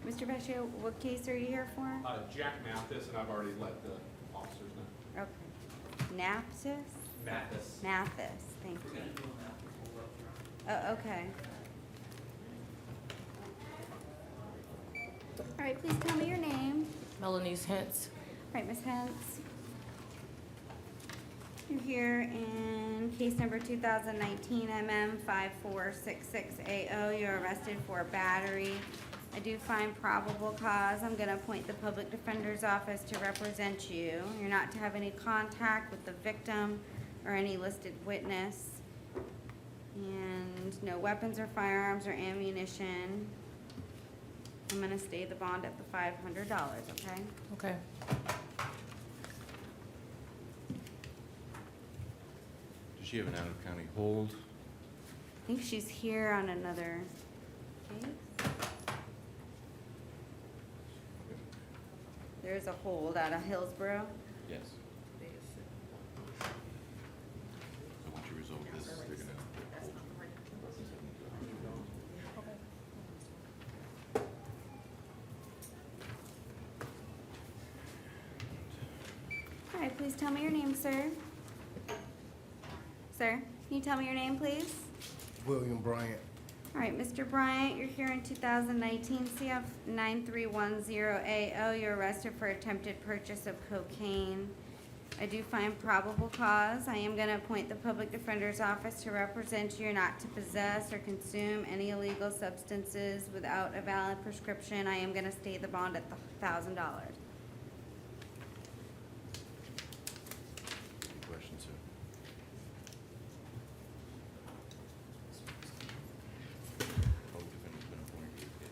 Mr. Vecchio, what case are you here for? Jack Mathis, and I've already let the officers know. Okay. Napsis? Mathis. Mathis, thank We're you. gonna do them after we'll go through. Okay. All right, please tell me your name. Melanie's Hintz. All right, Ms. Hentz. You're here in case number 2019 MM 5466AO. You're arrested for battery. I do find probable cause. I'm going to appoint the public defender's office to represent you. You're not to have any contact with the victim or any listed witness. And no weapons or firearms or ammunition. I'm going to stay the bond at the $500, okay? Okay. Does she have an out-of-county hold? I think she's here on another case. There's a hold out of Hillsborough. Yes. So once you resolve this, they're gonna hold. All right, please tell me your name, sir. Sir, can you tell me your name, please? William Bryant. All right, Mr. Bryant, you're here in 2019 CF 9310AO. You're arrested for attempted purchase of cocaine. I do find probable cause. I am going to appoint the public defender's office to represent you not to possess or consume any illegal substances without a valid prescription. I am going to stay the bond at the $1,000. Any questions, sir? Public defender's been appointed to your case.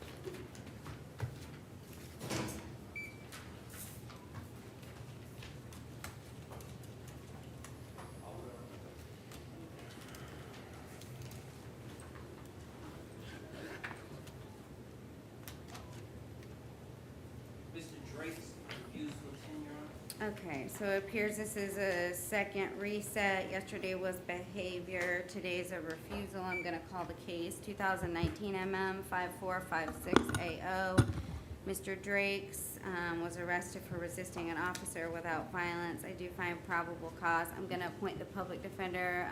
Mr. Drake's refusal of tenure. Okay, so it appears this is a second reset. Yesterday was behavior, today's a refusal. I'm gonna call the case 2019 MM 5456AO. Mr. Drakes was arrested for resisting an officer without violence. I do find probable cause. I'm gonna appoint the public defender.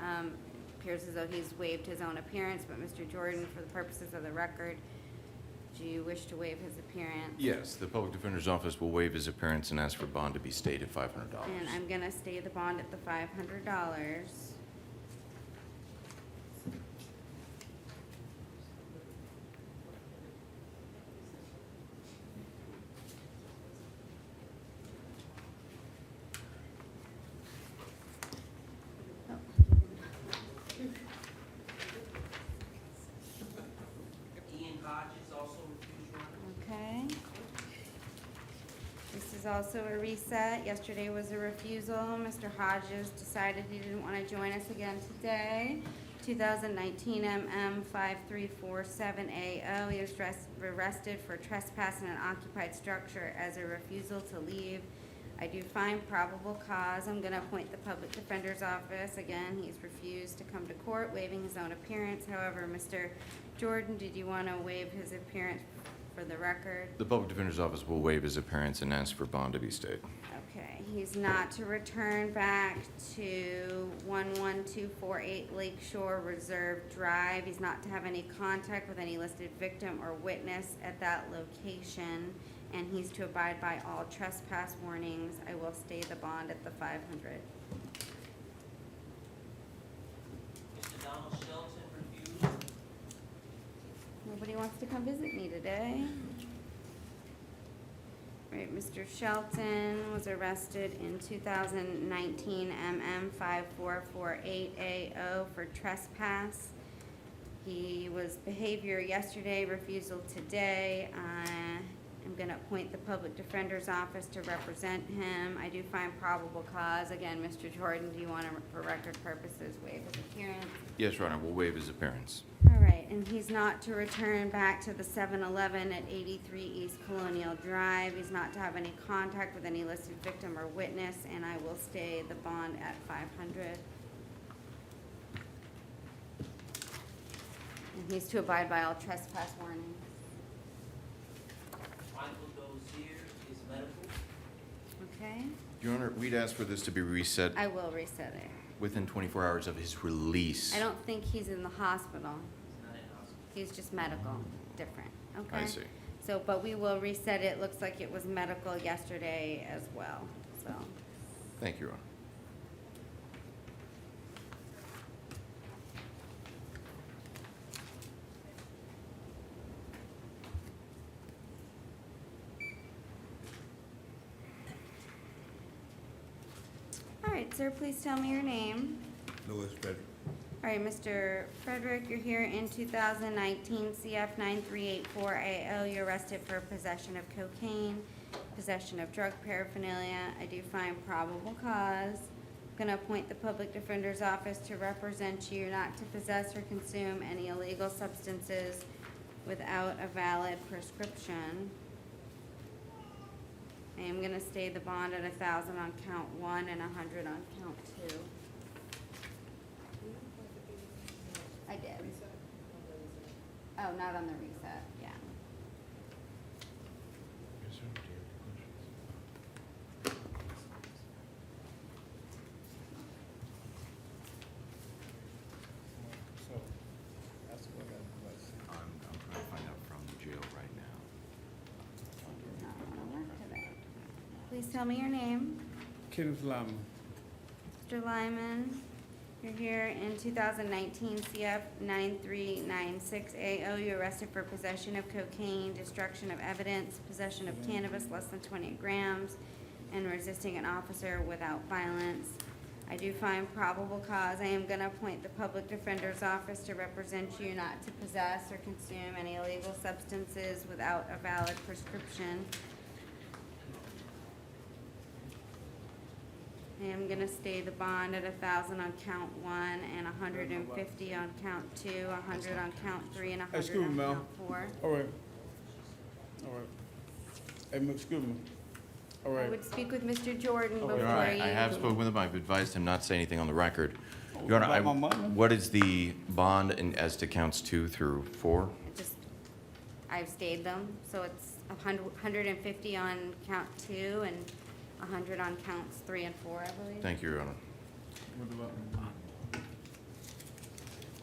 Appears as though he's waived his own appearance, but Mr. Jordan, for the purposes of the record, do you wish to waive his appearance? Yes, the public defender's office will waive his appearance and ask for bond to be stayed at $500. And I'm gonna stay the bond at the $500. Ian Hodges also refused, Your Honor. Okay. This is also a reset. Yesterday was a refusal. Mr. Hodges decided he didn't want to join us again today. 2019 MM 5347AO. He was arrested for trespass in an occupied structure as a refusal to leave. I do find probable cause. I'm going to appoint the public defender's office. Again, he's refused to come to court, waiving his own appearance. However, Mr. Jordan, did you want to waive his appearance for the record? The public defender's office will waive his appearance and ask for bond to be stayed. Okay, he's not to return back to 11248 Lakeshore Reserve Drive. He's not to have any contact with any listed victim or witness at that location, and he's to abide by all trespass warnings. I will stay the bond at the $500. Mr. Donald Shelton refused. Nobody wants to come visit me today. Right, Mr. Shelton was arrested in 2019 MM 5448AO for trespass. He was behavior yesterday, refusal today. I'm going to appoint the public defender's office to represent him. I do find probable cause. Again, Mr. Jordan, do you want to, for record purposes, waive his appearance? Yes, Your Honor, we'll waive his appearance. All right, and he's not to return back to the 7-Eleven at 83 East Colonial Drive. He's not to have any contact with any listed victim or witness, and I will stay the bond at $500. And he's to abide by all trespass warnings. Okay, Your Honor, we'd ask for this to be reset I will reset it. within 24 hours of his release. I don't think he's in the hospital. It's not in hospital. He's just medical, different, okay? I see. So, but we will reset it. Looks like it was medical yesterday as well, so. Thank you, Your Honor. All right, sir, please tell me your name. Louis Frederick. All right, Mr. Frederick, you're here in 2019 CF 9384AO. You're arrested for possession of cocaine, possession of drug paraphernalia. I do find probable cause. I'm going to appoint the Public Defender's Office to represent you not to possess or consume any illegal substances without a valid prescription. I am going to stay the bond at 1,000 on count 1 and 100 on count 2. I did. Oh, not on the reset, yeah. So, that's what I I'm trying to find out from the jail right now. Does not wanna work today. Please tell me your name. Kenneth Lyman. Mr. Lyman, you're here in 2019 CF 9396AO. You're arrested for possession of cocaine, destruction of evidence, possession of cannabis less than 20 grams, and resisting an officer without violence. I do find probable cause. I am going to appoint the Public Defender's Office to represent you not to possess or consume any illegal substances without a valid prescription. I am gonna stay the bond at 1,000 on count 1 and 150 on count 2, 100 on count 3, and 100 Excuse me, on ma'am. count 4. All right. All right. Hey, excuse me. All I right. would speak with Mr. Jordan All before Your Honor, you. I have spoken with him. I've advised him not to say anything on the record. Your Honor, About my money? what is the bond as to counts 2 through 4? Just, I've stayed them, so it's 150 on count 2 and 100 on counts 3 and 4, I believe. Thank you, Your Honor. What about-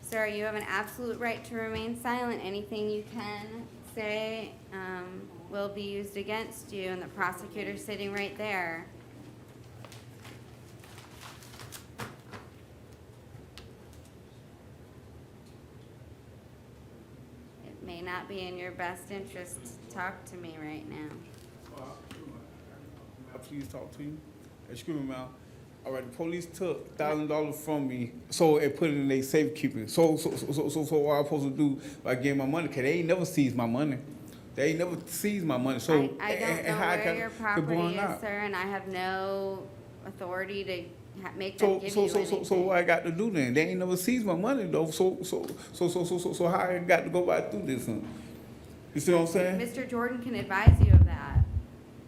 Sir, you have an absolute right to remain silent. Anything you can say will be used against you, and the prosecutor's sitting right there. It may not be in your best interest to talk to me right now. Please talk to you. Excuse me, ma'am. All right, the police took $1,000 from me, so they put it in their safekeeping. So what I'm supposed to do by getting my money? Cause they ain't never seized my money. They ain't never seized my money. So I don't know how I where got your the property bond is, out? sir, and I have no authority to make them So give so you so anything. so so what I got to do then? They ain't never seized my money though. So how I got to go back through this? Huh? You see what I'm saying? Mr. Jordan can advise you of that.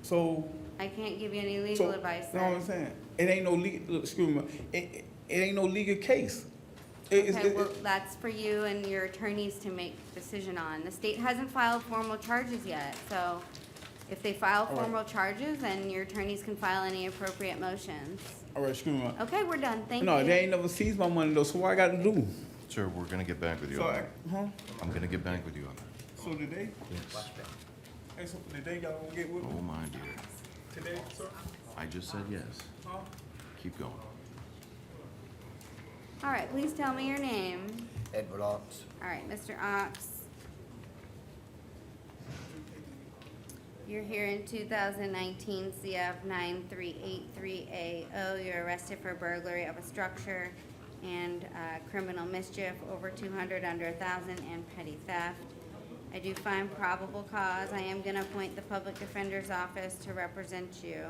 So I can't give you any legal advice, You know what I'm sir. saying? It ain't no legal. Excuse me. It ain't no legal case. Okay, well, that's for you and your attorneys to make decision on. The state hasn't filed formal charges yet, so if they file All right. formal charges, then your attorneys can file any appropriate motions. All right, excuse me. Okay, we're done, thank you. No, they ain't never seized my money though. So what I got to do? Sir, we're going to get back with you So on that. I'm going to get back with you on that. So today? Yes. Hey, so today y'all gonna get with me? Oh, my dear. Today, sir? I just said yes. Huh? Keep going. All right, please tell me your name. Edward Ox. All right, Mr. Ox. You're here in 2019 CF 9383AO. You're arrested for burglary of a structure and criminal mischief, over 200, under 1,000, and petty theft. I do find probable cause. I am going to appoint the Public Defender's Office to represent you.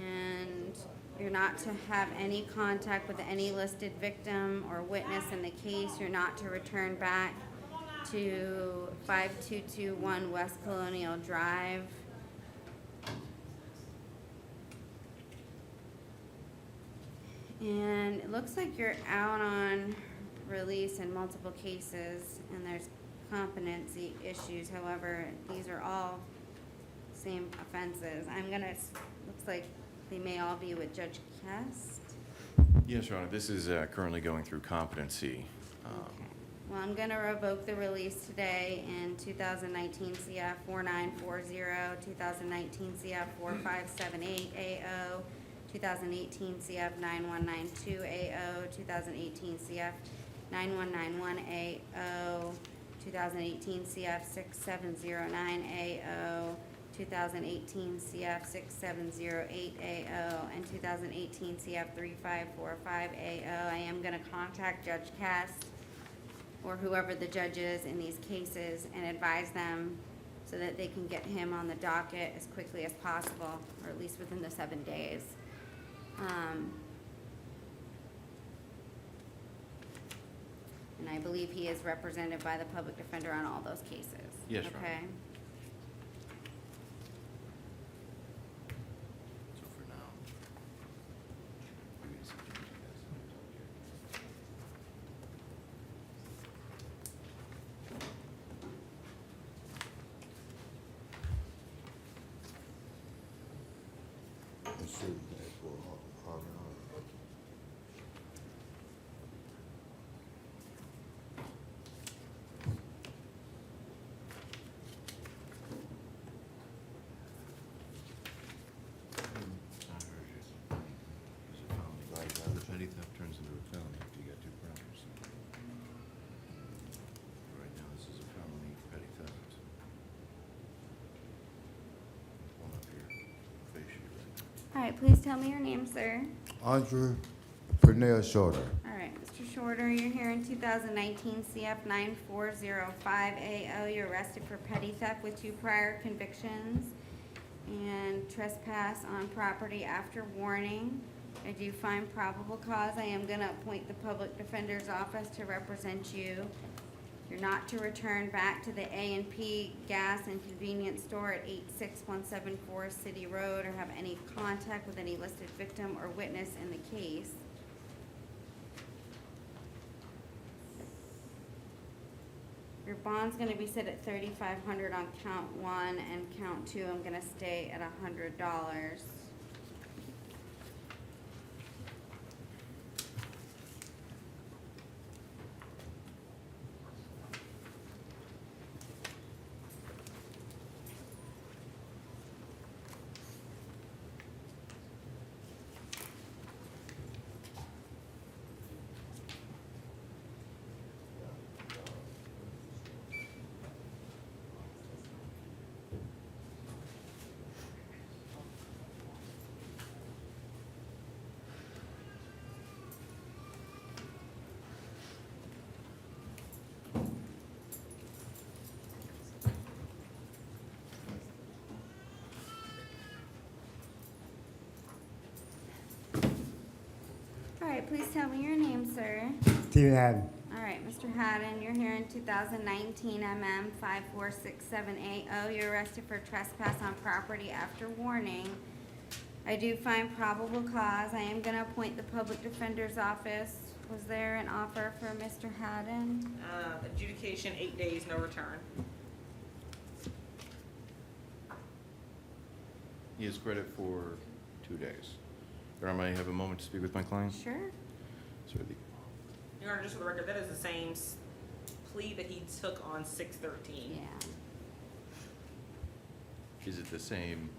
And you're not to have any contact with any listed victim or witness in the case. You're not to return back to 5221 West Colonial Drive. And it looks like you're out on release in multiple cases, and there's competency issues. However, these are all same offenses. Looks like they may all be with Judge Kest. Yes, Your Honor, this is currently going through competency. Okay. Well, I'm gonna revoke the release today in 2019 CF 4940, 2019 CF 4578 AO, 2018 CF 9192 AO, 2018 CF 9191 AO, 2018 CF 6709 AO, 2018 CF 6708 AO, and 2018 CF 3545 AO. I am gonna contact Judge Kest or whoever the judge is in these cases and advise them so that they can get him on the docket as quickly as possible, or at least within the 7 days. And I believe he is represented by the public defender on all those cases. Yes, Your Honor. Okay? So for now, we can see Judge Kest. Let's see, that's for Harvey. Petty theft turns into a felony after you got 2 crimes. Right now, this is a felony petty theft. One up here, face you right now. All right, please tell me your name, sir. Andre Pernell Shorter. All right, Mr. Shorter, you're here in 2019 CF 9405 AO. You're arrested for petty theft with 2 prior convictions and trespass on property after warning. I do find probable cause. I am gonna appoint the public defender's office to represent you. You're not to return back to the A&P Gas and Convenience Store at 86174 City Road or have any contact with any listed victim or witness in the case. Your bond's gonna be set at $3,500 on count 1, and count 2, I'm gonna stay at $100. All right, please tell me your name, sir. Steven Haddon. All right, Mr. Haddon, you're here in 2019 MM 54678. You're arrested for trespass on property after warning. I do find probable cause. I am gonna appoint the public defender's office. Was there an offer for Mr. Haddon? Adjudication, 8 days, no return. He has credit for 2 days. Your Honor, may I have a moment to speak with my client? Sure. Sir, the Your Honor, just for the record, that is the same plea that he took on 6/13. Yeah. Is it the same?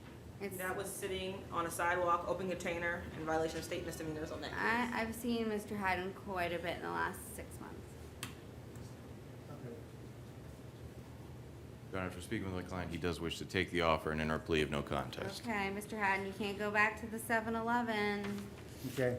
It's, That was sitting on a sidewalk, open container, in violation of state misdemeanors on that. I've seen Mr. Haddon quite a bit in the last 6 months. Your Honor, after speaking with my client, he does wish to take the offer and enter a plea of no contest. Okay, Mr. Haddon, you can't go back to the 7-Eleven. Okay.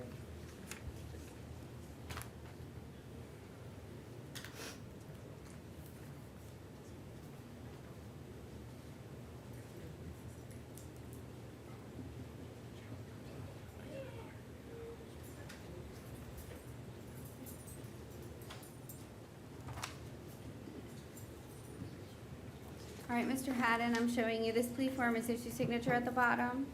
All right, Mr. Haddon, I'm showing you this plea form. Is this your signature at the bottom?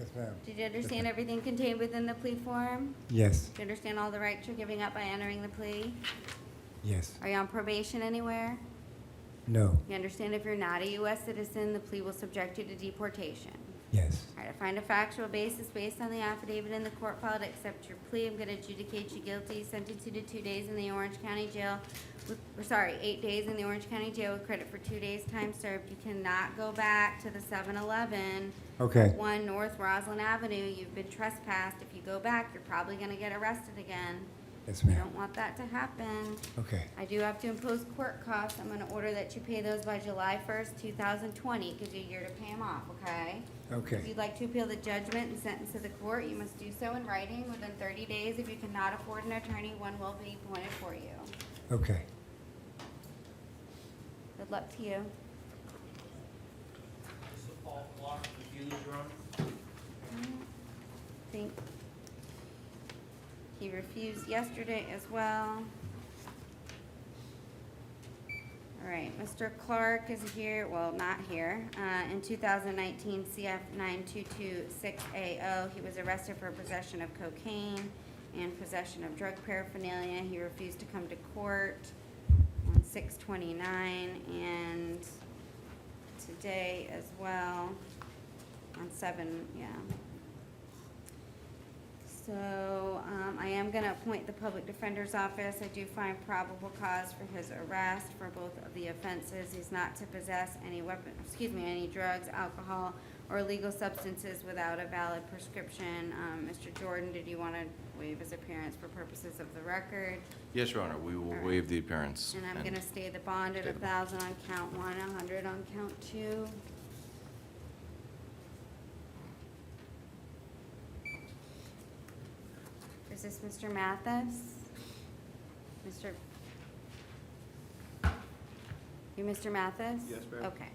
Yes, ma'am. Did you understand everything contained within the plea form? Yes, Do you understand all the rights you're giving up by entering the plea? yes. Are you on probation anywhere? No. You understand if you're not a U.S. citizen, the plea will subject you to deportation. Yes. All right, I find a factual basis based on the affidavit in the court file to accept your plea. I'm gonna adjudicate you guilty, sentence you to 2 days in the Orange County Jail. Or sorry, 8 days in the Orange County Jail with credit for 2 days' time served. You cannot go back to the 7-Eleven. Okay. 1 North Roslyn Avenue. You've been trespassed. If you go back, you're probably gonna get arrested again. Yes, We ma'am. don't want that to happen. Okay. I do have to impose court costs. I'm gonna order that you pay those by July 1st, 2020. Gives you a year to pay them off, okay? If Okay. you'd like to appeal the judgment and sentence of the court, you must do so in writing within 30 days. If you cannot afford an attorney, one will be appointed for you. Okay. Good luck to you. Mr. Paul Clark refused, Your Honor. Think he refused yesterday as well. All right, Mr. Clark is here, well, not here. In 2019 CF 9226AO, he was arrested for possession of cocaine and possession of drug paraphernalia. He refused to come to court on 6/29 and today as well on 7, yeah. So, I am gonna appoint the public defender's office. I do find probable cause for his arrest for both of the offenses. He's not to possess any any drugs, alcohol, or illegal substances without a valid prescription. Mr. Jordan, did you wanna waive his appearance for purposes of the record? Yes, Your Honor, we will All right. waive the appearance. And I'm gonna stay the bond at Stay the bond. 1,000 on count 1, 100 on count 2. Is this Mr. Mathis? Mr. You Mr. Mathis? Yes, ma'am. Okay.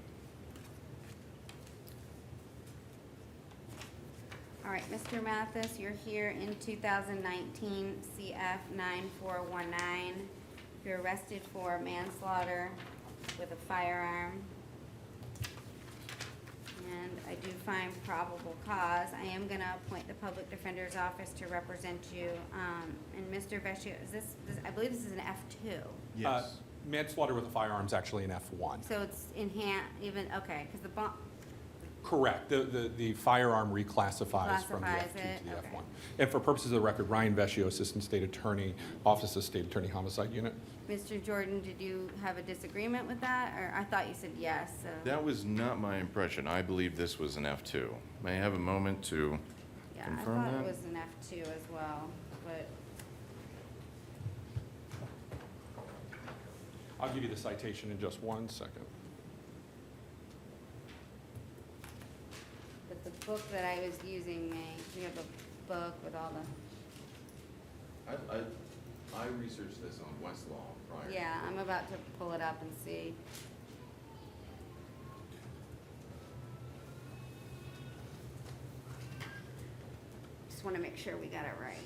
All right, Mr. Mathis, you're here in 2019 CF 9419. You're arrested for manslaughter with a firearm. And I do find probable cause. I am gonna appoint the public defender's office to represent you. And Mr. Vecchio, is this, I believe this is an F2. Yes. Manslaughter with a firearm is actually an F1. So it's okay, because the bomb, Correct. The firearm reclassifies from the Classifies F2 it, to the okay. F1. And for purposes of the record, Ryan Vecchio, Assistant State Attorney, Office of State Attorney Homicide Unit. Mr. Jordan, did you have a disagreement with that? Or I thought you said yes, so. That was not my impression. I believe this was an F2. May I have a moment to Yeah, confirm I thought it that? was an F2 as well, but, I'll give you the citation in just 1 second. but the book that I was using, we have a book with all the, I researched this on Westlaw prior. yeah, I'm about to pull it up and see. Just wanna make sure we got it right.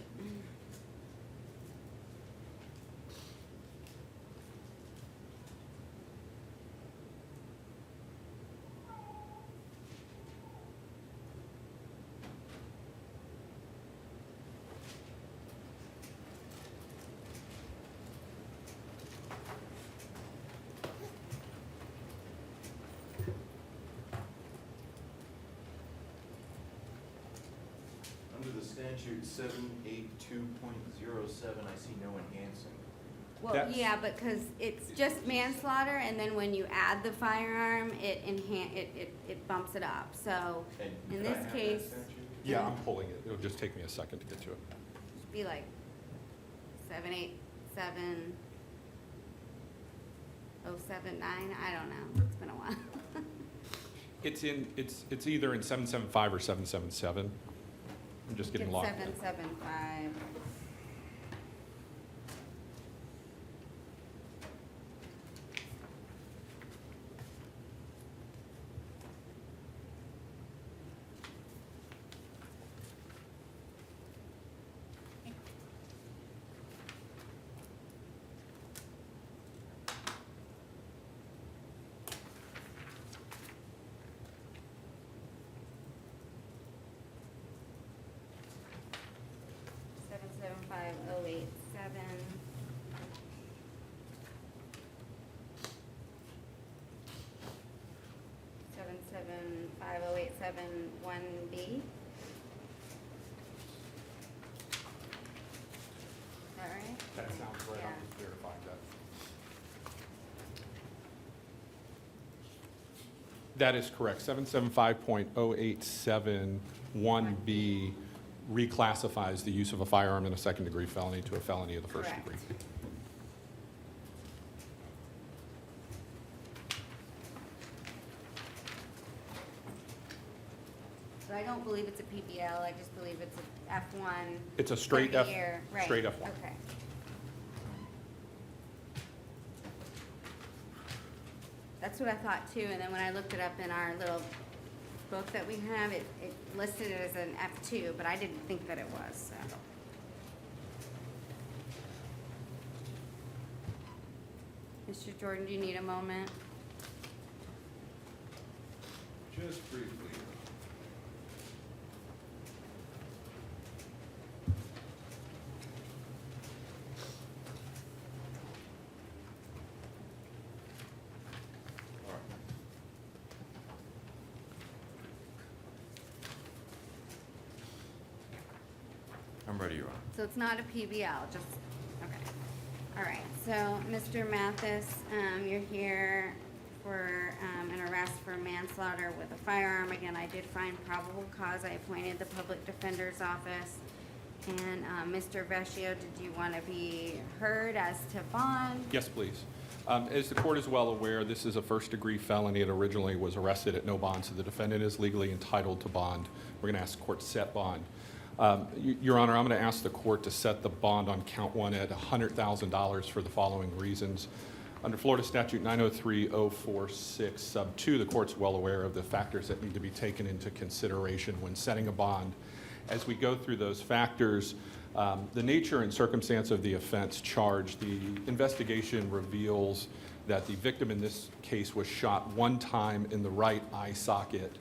Under the statute 782.07, I see no enhancing. Well, That's- yeah, because it's just manslaughter, and then when you add the firearm, it bumps it up, so And in could I this have that case, statute? Yeah, I'm pulling it. It'll just take me a second to get to it. it'd be like 787-079, I don't know, it's been a while. It's either in 775 or 777. I'm just getting Get locked in. 775. 50871B. Is that right? That sounds right, Yeah. I'm just verifying that. That is correct. 775.0871B reclassifies the use of a firearm in a second-degree felony to a felony of the first Correct. degree. So I don't believe it's a PBL, I just believe it's a F1. It's a straight F, 30-year, right, straight F1. Okay. That's what I thought too, and then when I looked it up in our little book that we have, it listed it as an F2, but I didn't think that it was, so. Mr. Jordan, do you need a moment? Just briefly. I'm ready, Your Honor. So it's not a PBL, just, okay. All right, so Mr. Mathis, you're here for an arrest for manslaughter with a firearm. Again, I did find probable cause. I appointed the public defender's office. And Mr. Vecchio, did you want to be heard as to bond? Yes, please. As the court is well aware, this is a first-degree felony. It originally was arrested at no bond, so the defendant is legally entitled to bond. We're going to ask the court to set bond. Your Honor, I'm going to ask the court to set the bond on count one at $100,000 for the following reasons. Under Florida Statute 903-046 sub 2, the court's well aware of the factors that need to be taken into consideration when setting a bond. As we go through those factors, the nature and circumstance of the offense charged, the investigation reveals that the victim in this case was shot one time in the right eye socket.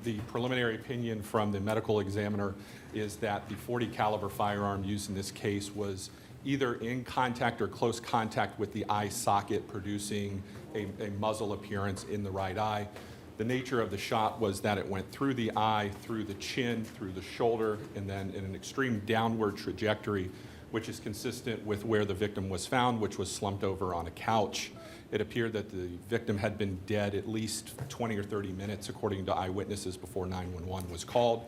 The preliminary opinion from the medical examiner is that the .40 caliber firearm used in this case was either in contact or close contact with the eye socket, producing a muzzle appearance in the right eye. The nature of the shot was that it went through the eye, through the chin, through the shoulder, and then in an extreme downward trajectory, which is consistent with where the victim was found, which was slumped over on a couch. It appeared that the victim had been dead at least 20 or 30 minutes, according to eyewitnesses, before 911 was called.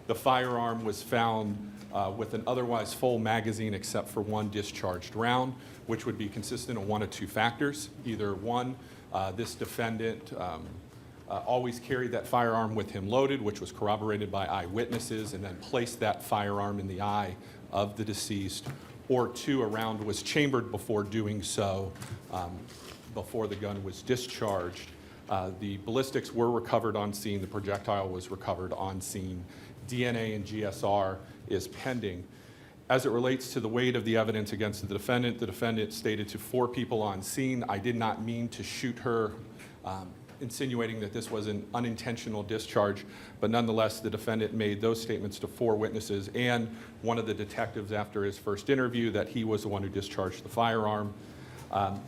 The firearm was found with an otherwise full magazine except for one discharged round, which would be consistent of one of two factors. Either one, this defendant always carried that firearm with him loaded, which was corroborated by eyewitnesses, and then placed that firearm in the eye of the deceased, or two, a round was chambered before doing so, before the gun was discharged. The ballistics were recovered on scene. The projectile was recovered on scene. DNA and GSR is pending. As it relates to the weight of the evidence against the defendant stated to 4 people on scene, "I did not mean to shoot her," insinuating that this was an unintentional discharge, but nonetheless, the defendant made those statements to 4 witnesses and one of the detectives after his first interview that he was the one who discharged the firearm.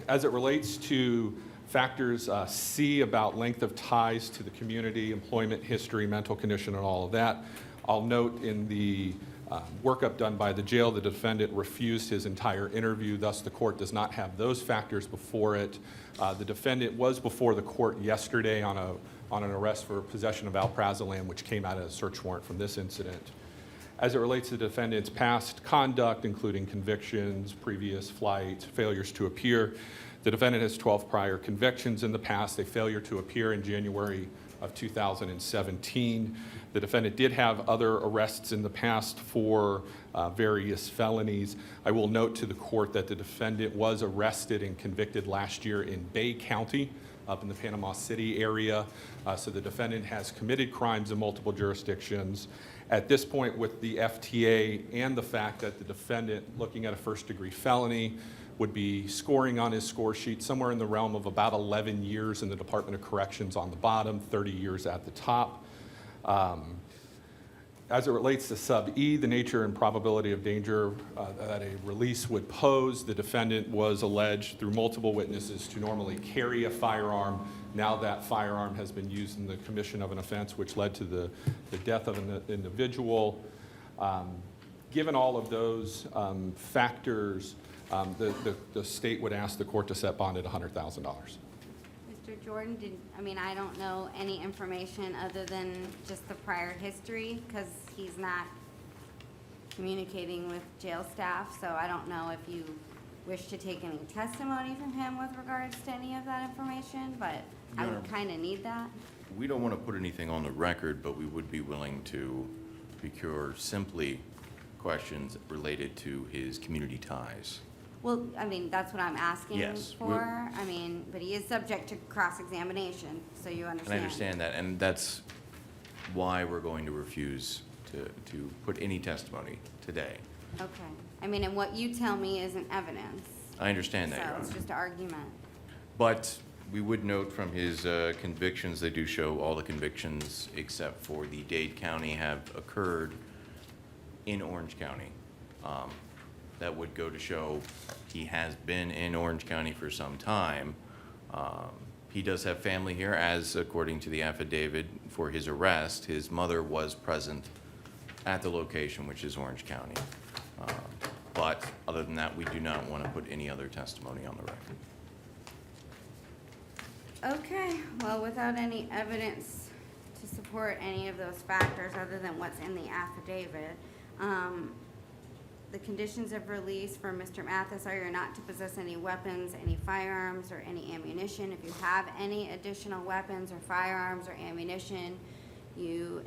As it relates to factors C about length of ties to the community, employment history, mental condition, and all of that, I'll note in the workup done by the jail, the defendant refused his entire interview, thus the court does not have those factors before it. The defendant was before the court yesterday on an arrest for possession of alprazolam, which came out of a search warrant from this incident. As it relates to the defendant's past conduct, including convictions, previous flight, failures to appear, the defendant has 12 prior convictions in the past, a failure to appear in January of 2017. The defendant did have other arrests in the past for various felonies. I will note to the court that the defendant was arrested and convicted last year in Bay County, up in the Panama City area. So the defendant has committed crimes in multiple jurisdictions. At this point, with the FTA and the fact that the defendant, looking at a first-degree felony, would be scoring on his score sheet somewhere in the realm of about 11 years in the Department of Corrections on the bottom, 30 years at the top. As it relates to sub E, the nature and probability of danger that a release would pose, the defendant was alleged through multiple witnesses to normally carry a firearm Now that firearm has been used in the commission of an offense which led to the death of an individual. Given all of those factors, the state would ask the court to set bond at $100,000. Mr. Jordan, I don't know any information other than just the prior history, because he's not communicating with jail staff, so I don't know if you wish to take any testimony from him with regards to any of that information, but I would kind of need that. We don't want to put anything on the record, but we would be willing to procure simply questions related to his community ties. Well, that's what I'm asking Yes, for. But he is subject to cross-examination, so you understand. And I understand that, and that's why we're going to refuse to put any testimony today. Okay. And what you tell me isn't evidence. I understand that, So Your it's Honor. just argument. But we would note from his convictions, they do show all the convictions except for the Dade County have occurred in Orange County. That would go to show he has been in Orange County for some time. He does have family here, as according to the affidavit for his arrest, his mother was present at the location, which is Orange County. But other than that, we do not want to put any other testimony on the record. Okay, well, without any evidence to support any of those factors other than what's in the affidavit, the conditions of release for Mr. Mathis are you're not to possess any weapons, any firearms, or any ammunition. If you have any additional weapons or firearms or ammunition, you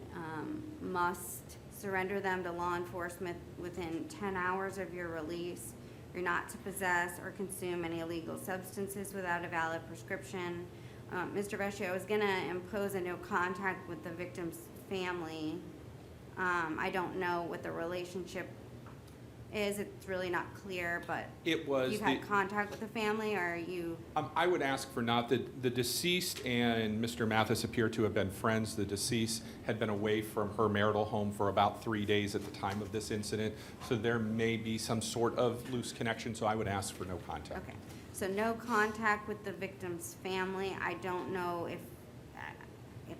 must surrender them to law enforcement within 10 hours of your release. You're not to possess or consume any illegal substances without a valid prescription. Mr. Vescio, I was gonna impose a no contact with the victim's family. I don't know what the relationship is. It's really not clear, but It was you've had contact with the family, or are you? I would ask for not. The deceased and Mr. Mathis appear to have been friends. The deceased had been away from her marital home for about 3 days at the time of this incident, so there may be some sort of loose connection, so I would ask for no contact. Okay, so no contact with the victim's family. I don't know if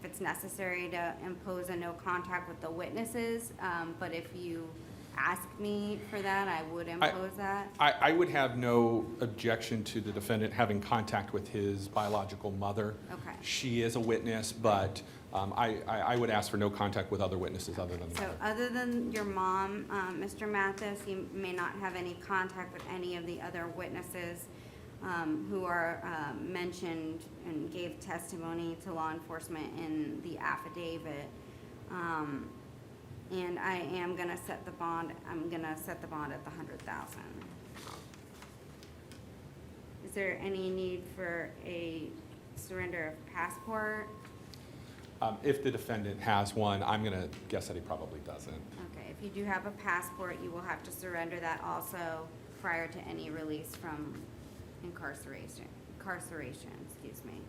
it's necessary to impose a no contact with the witnesses, but if you ask me for that, I would impose that. I would have no objection to the defendant having contact with his biological mother. Okay. She is a witness, but I would ask for no contact with other witnesses other than the So mother. other than your mom, Mr. Mathis, you may not have any contact with any of the other witnesses who are mentioned and gave testimony to law enforcement in the affidavit. And I am gonna set the bond, I'm gonna set the bond at the 100,000. Is there any need for a surrender of passport? If the defendant has one, I'm going to guess that he probably doesn't. Okay, if you do have a passport, you will have to surrender that also prior to any release from incarceration, excuse me.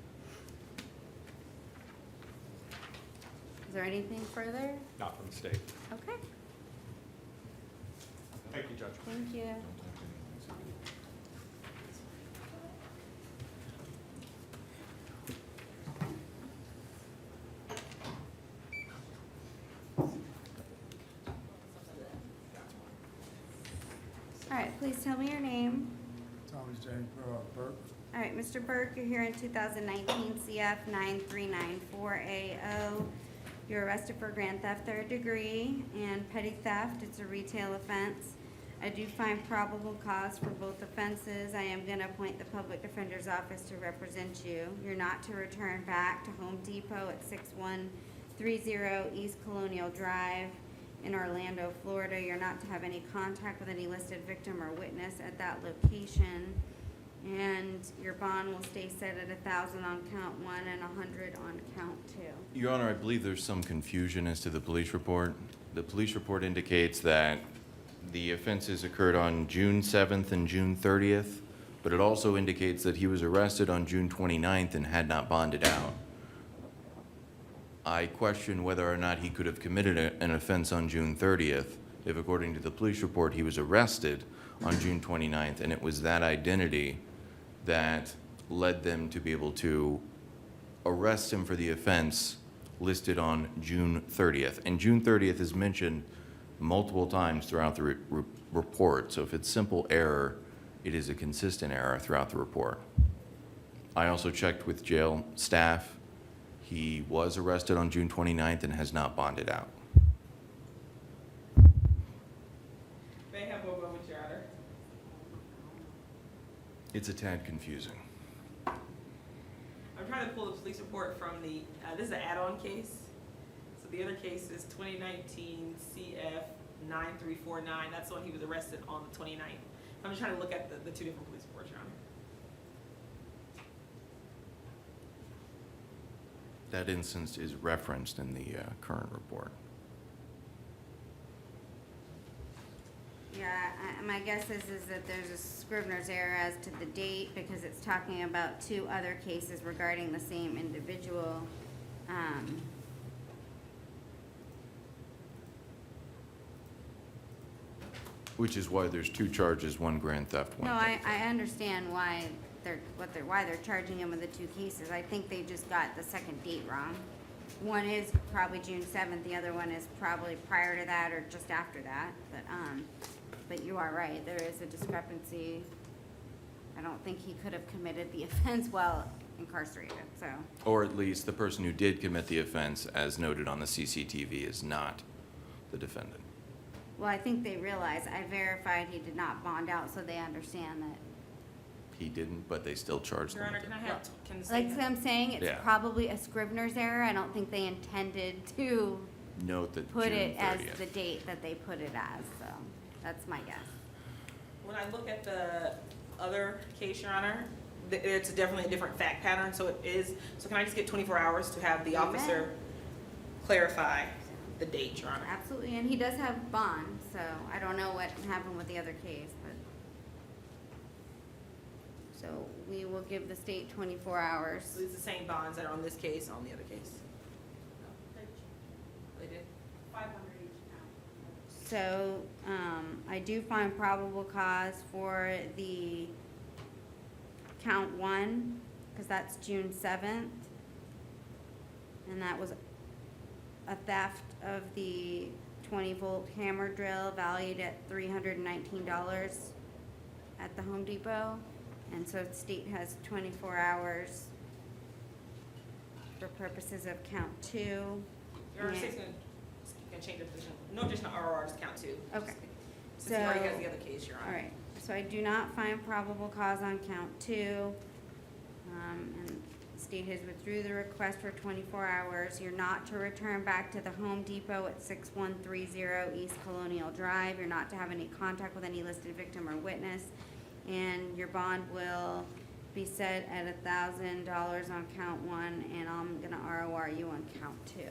Is there anything further? Not from the state. Okay, Thank you, Judge. thank you. All right, please tell me your name. Thomas J. Burke. All right, Mr. Burke, you're here in 2019 CF 9394AO. You're arrested for grand theft third degree and petty theft. It's a retail offense. I do find probable cause for both offenses. I am going to appoint the public defender's office to represent you. You're not to return back to Home Depot at 6130 East Colonial Drive in Orlando, Florida. You're not to have any contact with any listed victim or witness at that location. And your bond will stay set at 1,000 on count 1 and 100 on count 2. Your Honor, I believe there's some confusion as to the police report. The police report indicates that the offenses occurred on June 7th and June 30th, but it also indicates that he was arrested on June 29th and had not bonded out. I question whether or not he could have committed an offense on June 30th if, according to the police report, he was arrested on June 29th, and it was that identity that led them to be able to arrests him for the offense listed on June 30th. And June 30th is mentioned multiple times throughout the report. So if it's simple error, it is a consistent error throughout the report. I also checked with jail staff. He was arrested on June 29th and has not bonded out. May I have one moment, Your Honor? It's a tad confusing. I'm trying to pull the police report from the, this is an add-on case. So the other case is 2019 CF 9349. That's the one he was arrested on the 29th. I'm just trying to look at the two different police reports, Your Honor. That instance is referenced in the current report. Yeah, my guess is that there's a Scrivener's error as to the date because it's talking about two other cases regarding the same individual. Which is why there's two charges, one grand theft, one No, theft. I understand why why they're charging him with the two cases. I think they just got the second date wrong. One is probably June 7th, the other one is probably prior to that or just after that, but you are right, there is a discrepancy. I don't think he could have committed the offense while incarcerated, so. Or at least the person who did commit the offense, as noted on the CCTV, is not the defendant. Well, I think they realize, I verified he did not bond out, so they understand that. He didn't, but they still charged Your him. Honor, with can it. I have, can the Like state, I'm saying, it's Yeah. probably a Scrivener's error. I don't think they intended to Note that put June it as 30th. the date that they put it as, so that's my guess. when I look at the other case, Your Honor, it's definitely a different fact pattern, so it is, so can I just get 24 hours to have the Amen. officer clarify the date, Your Honor? Absolutely, and he does have bond, so I don't know what happened with the other case, but. So we will give the state 24 hours. So it's the same bonds that are on this case, on the other case? They did? 500 each now. So, I do find probable cause for the count 1, because that's June 7th. And that was a theft of the 20-volt hammer drill valued at $319 at the Home Depot. And so the state has 24 hours for purposes of count 2. Your Honor, Yeah. state's gonna change the position. No additional RR, just count 2. Okay. Since he already has So- the other case, Your Honor. All right, so I do not find probable cause on count 2. And the state has withdrew the request for 24 hours. You're not to return back to the Home Depot at 6130 East Colonial Drive. You're not to have any contact with any listed victim or witness. And your bond will be set at $1,000 on count 1, and I'm gonna ROR you on count 2.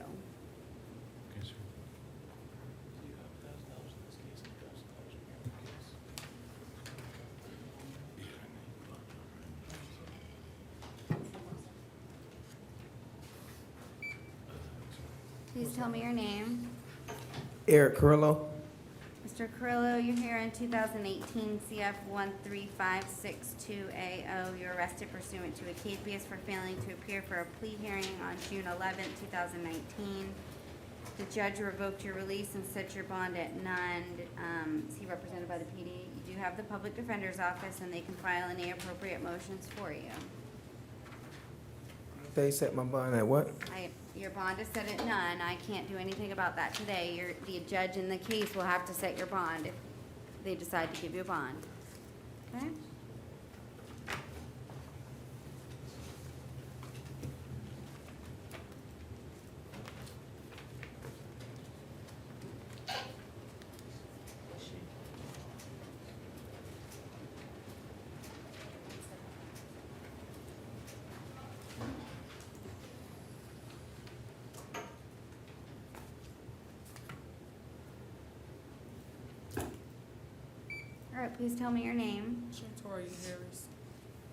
Please tell me your name. Eric Carrillo. Mr. Carrillo, you're here in 2018 CF 13562AO. You're arrested pursuant to a habeas for failing to appear for a plea hearing on June 11, 2019. The judge revoked your release and set your bond at none. Is he represented by the PD? You do have the public defender's office, and they can file any appropriate motions for you. They set my bond at what? Your bond is set at none. I can't do anything about that today. The judge in the case will have to set your bond if they decide to give you a bond. Okay? All right, please tell me your name. Shantoria Harris.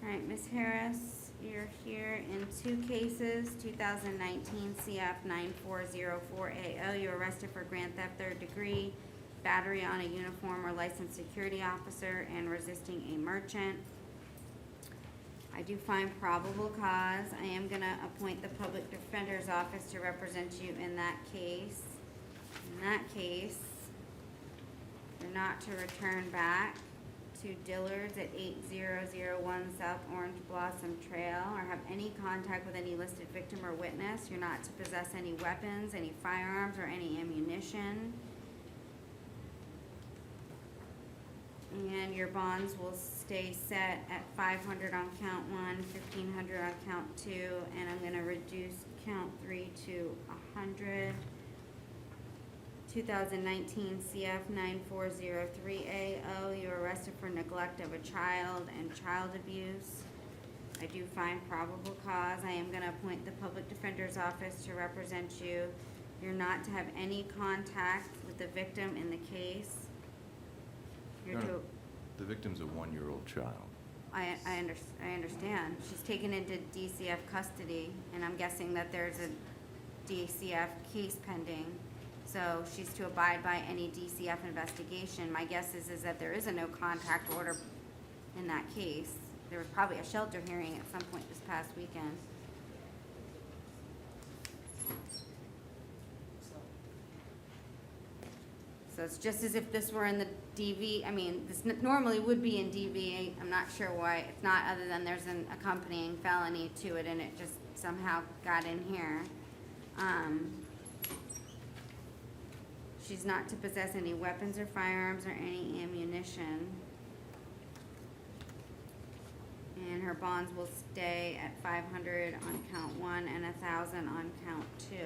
All right, Ms. Harris, you're here in 2 cases, 2019 CF 9404AO. You're arrested for grand theft 3rd degree, battery on a uniform or licensed security officer, and resisting a merchant. I I do find probable cause. I am gonna appoint the public defender's office to represent you in that case. In that case, you're not to return back to Dillard's at 8001 South Orange Blossom Trail or have any contact with any listed victim or witness. You're not to possess any weapons, any firearms, or any ammunition. And your bonds will stay set at 500 on count 1, 1,500 on count 2, and I'm gonna reduce count 3 to 100. 2019 CF 9403AO, you were arrested for neglect of a child and child abuse. I do find probable cause. I am gonna appoint the public defender's office to represent you. You're not to have any contact with the victim in the case. You're No, to, no. The victim's a 1-year-old child. I understand. She's taken into DCF custody, and I'm guessing that there's a DCF case pending. So she's to abide by any DCF investigation. My guess is that there is a no contact order in that case. There was probably a shelter hearing at some point this past weekend. So it's just as if this were in the DV, I mean, this normally would be in DV. I'm not sure why it's not, other than there's an accompanying felony to it and it just somehow got in here. She's not to possess any weapons or firearms or any ammunition. And her bonds will stay at 500 on count 1 and 1,000 on count 2.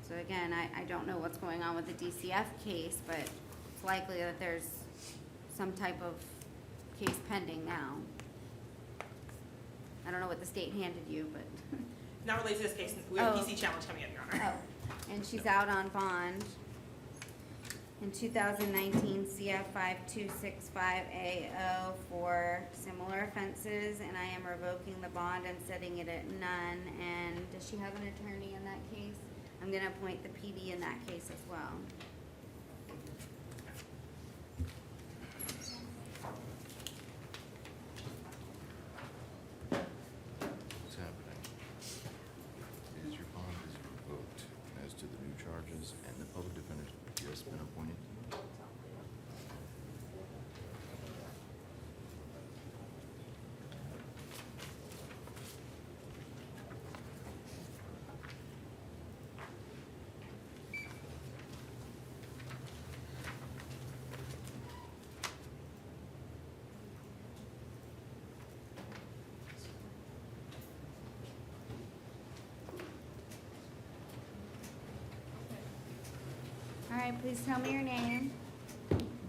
So again, I don't know what's going on with the DCF case, but it's likely that there's some type of case pending now. I don't know what the state handed you, but. Not related to this case, we have a Oh. PC challenge coming up, Your Honor. Oh, and she's out on bond. In 2019 CF 5265AO for similar offenses, and I am revoking the bond and setting it at none. And does she have an attorney in that case? I'm gonna appoint the PD in that case as well. What's happening is your bond is revoked as to the new charges, and the public defender's just been appointed. All right, please tell me your name.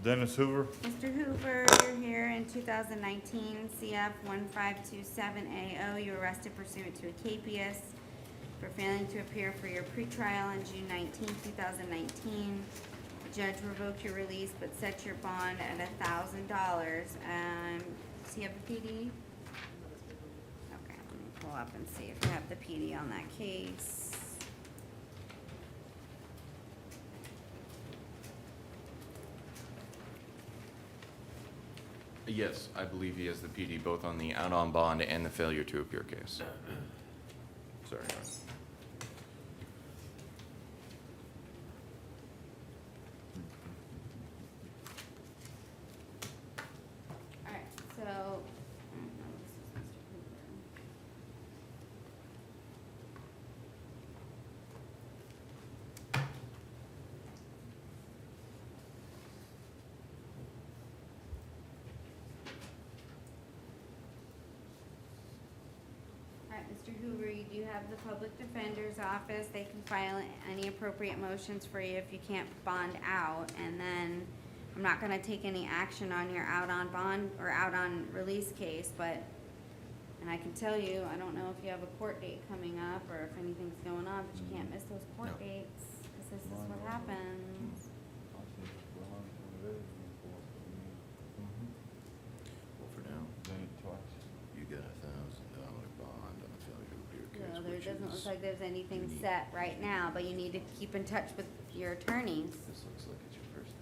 Dennis Hoover, Mr. Hoover, you're here in 2019 CF 1527AO. You were arrested pursuant to a capias for failing to appear for your pretrial on June 19, 2019. The judge revoked your release but set your bond at $1,000. Does he have the PD? Okay, let me pull up and see if you have the PD on that case. Yes, I believe he has the PD both on the out on bond and the failure to appear case. Sorry, Your Honor. All right, so, no, this is Mr. Hoover. All right, Mr. Hoover, you do have the public defender's office. They can file any appropriate motions for you if you can't bond out. And then, I'm not gonna take any action on your out on bond or out on release case, but, and I can tell you, I don't know if you have a court date coming up or if anything's going on, but you can't miss those court No. dates, cause this is what happens. Well, for now, you got $1,000 bond on the failure to appear case, Well, there which doesn't is, look like there's anything unique. set right now, but you need to keep in touch with your attorneys. this looks like it's your first day.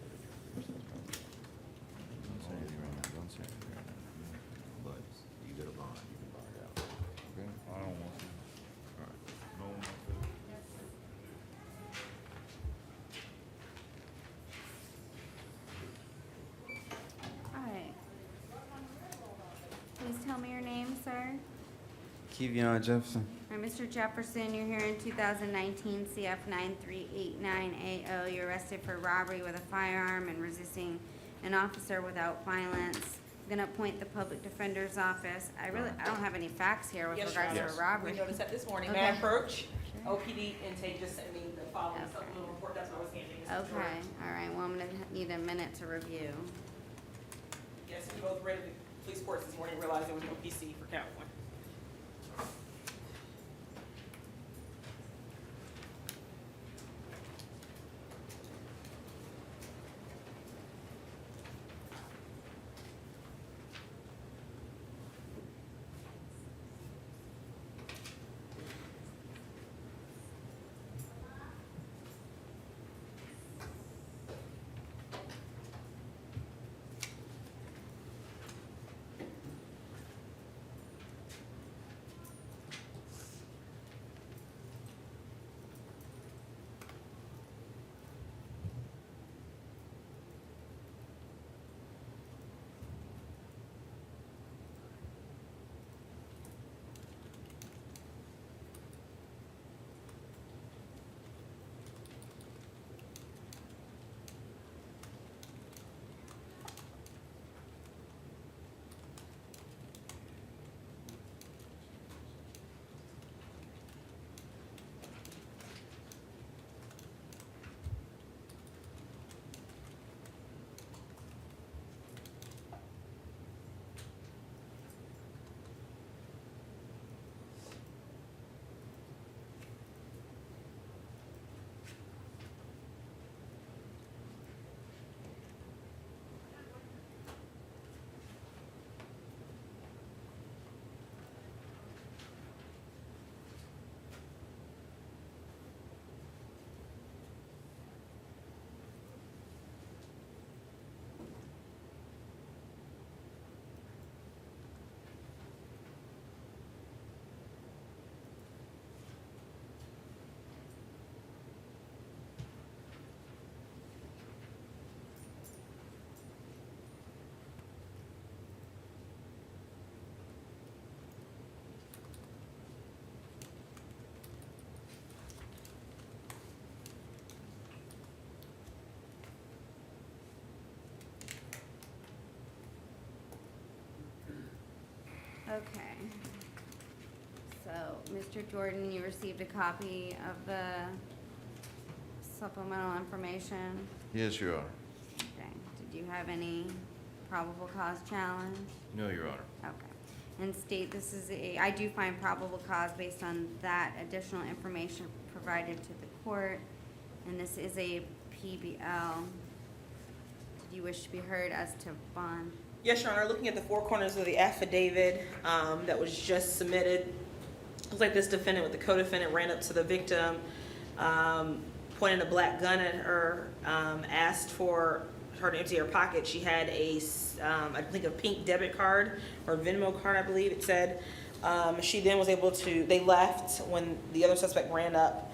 tell me your name, sir? Kevion Jefferson. All right, Mr. Jefferson, you're here in 2019 CF 9389AO. You're arrested for robbery with a firearm and resisting an officer without violence. I'm gonna appoint the public defender's office. I don't have any facts here with Yes, Your regards to Honor. a robbery. We noticed that this morning. Okay. May I approach? Sure. OPD intake just sent me the following Okay. supplemental report. That's what I was handing. Mr. Okay, Jordan. all right, well, I'm gonna need a minute to review. Yes, we both read the police reports this morning, realized there was no PC for count one. Okay. So, Mr. Jordan, you received a copy of the supplemental information? Yes, Your Honor. Okay. Did you have any probable cause challenge? No, Your Honor. Okay. And state this is I do find probable cause based on that additional information provided to the court, and this is a PBL. Did you wish to be heard as to bond? Yes, Your Honor, looking at the four corners of the affidavit that was just submitted, looks like this defendant with the co-defendant ran up to the victim, pointed a black gun at her, asked for her to empty her pocket. She had I think a pink debit card or Venmo card, I believe it said. She then was able to, they left when the other suspect ran up.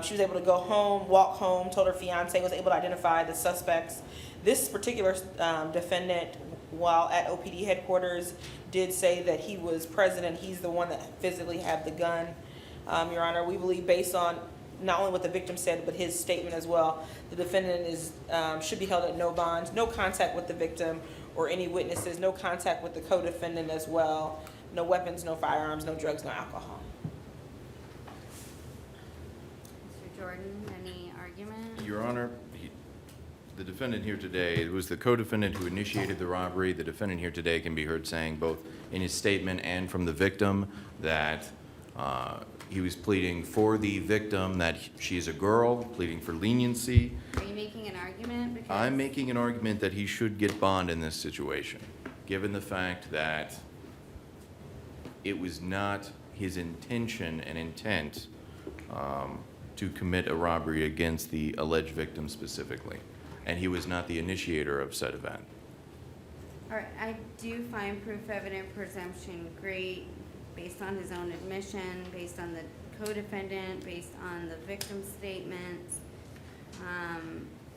She was able to go home, walk home, told her fiance, was able to identify the suspects. This particular defendant, while at OPD headquarters, did say that he was present and he's the one that physically had the gun. Your Honor, we believe based on not only what the victim said, but his statement as well, the defendant should be held at no bond, no contact with the victim or any witnesses, no contact with the co-defendant as well, no weapons, no firearms, no drugs, no alcohol. Mr. Jordan, any argument? Your Honor, the defendant here today, it was the co-defendant who initiated the robbery. The defendant here today can be heard saying both in his statement and from the victim that he was pleading for the victim, that she is a girl, pleading for leniency. Are you making an argument? Because I'm making an argument that he should get bond in this situation, given the fact that it was not his intention and intent to commit a robbery against the alleged victim specifically, and he was not the initiator of said event. All right, I do find proof evident presumption great based on his own admission, based on the co-defendant, based on the victim's statements,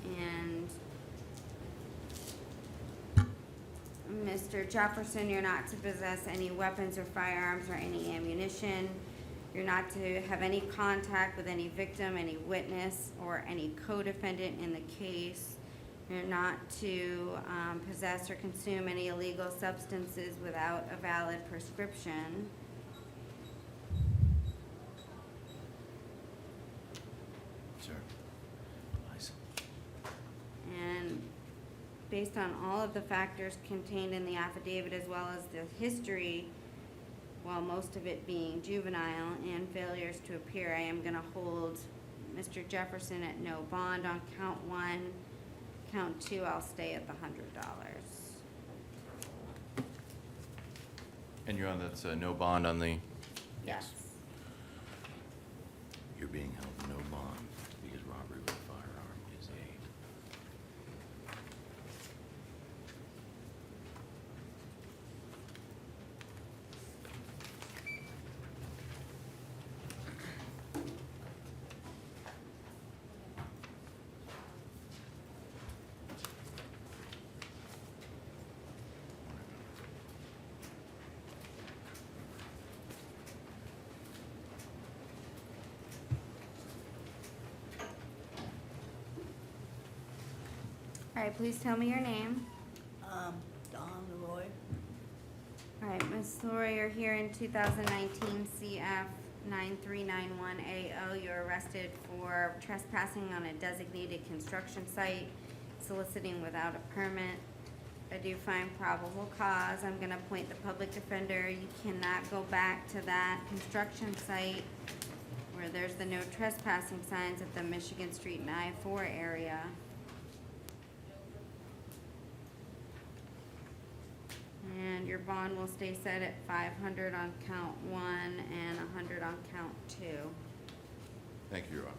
and Mr. Jefferson, you're not to possess any weapons or firearms or any ammunition. You're not to have any contact with any victim, any witness, or any co-defendant in the case. You're not to possess or consume any illegal substances without a valid prescription. Sir. And based on all of the factors contained in the affidavit as well as the history, while most of it being juvenile and failures to appear, I am gonna hold Mr. Jefferson at no bond on count 1. Count 2, I'll stay at the $100. And you're on, that's no bond on the, Yes. you're being held no bond because robbery with a firearm is a. All right, please tell me your name. Don Leroy. All right, Ms. Lori, you're here in 2019 CF 9391AO. You're arrested for trespassing on a designated construction site, soliciting without a permit. I do find probable cause. I'm gonna appoint the public defender. You cannot go back to that construction site where there's the no trespassing signs at the Michigan Street and I-4 area. And your bond will stay set at 500 on count 1 and 100 on count 2. Thank you, Your Honor.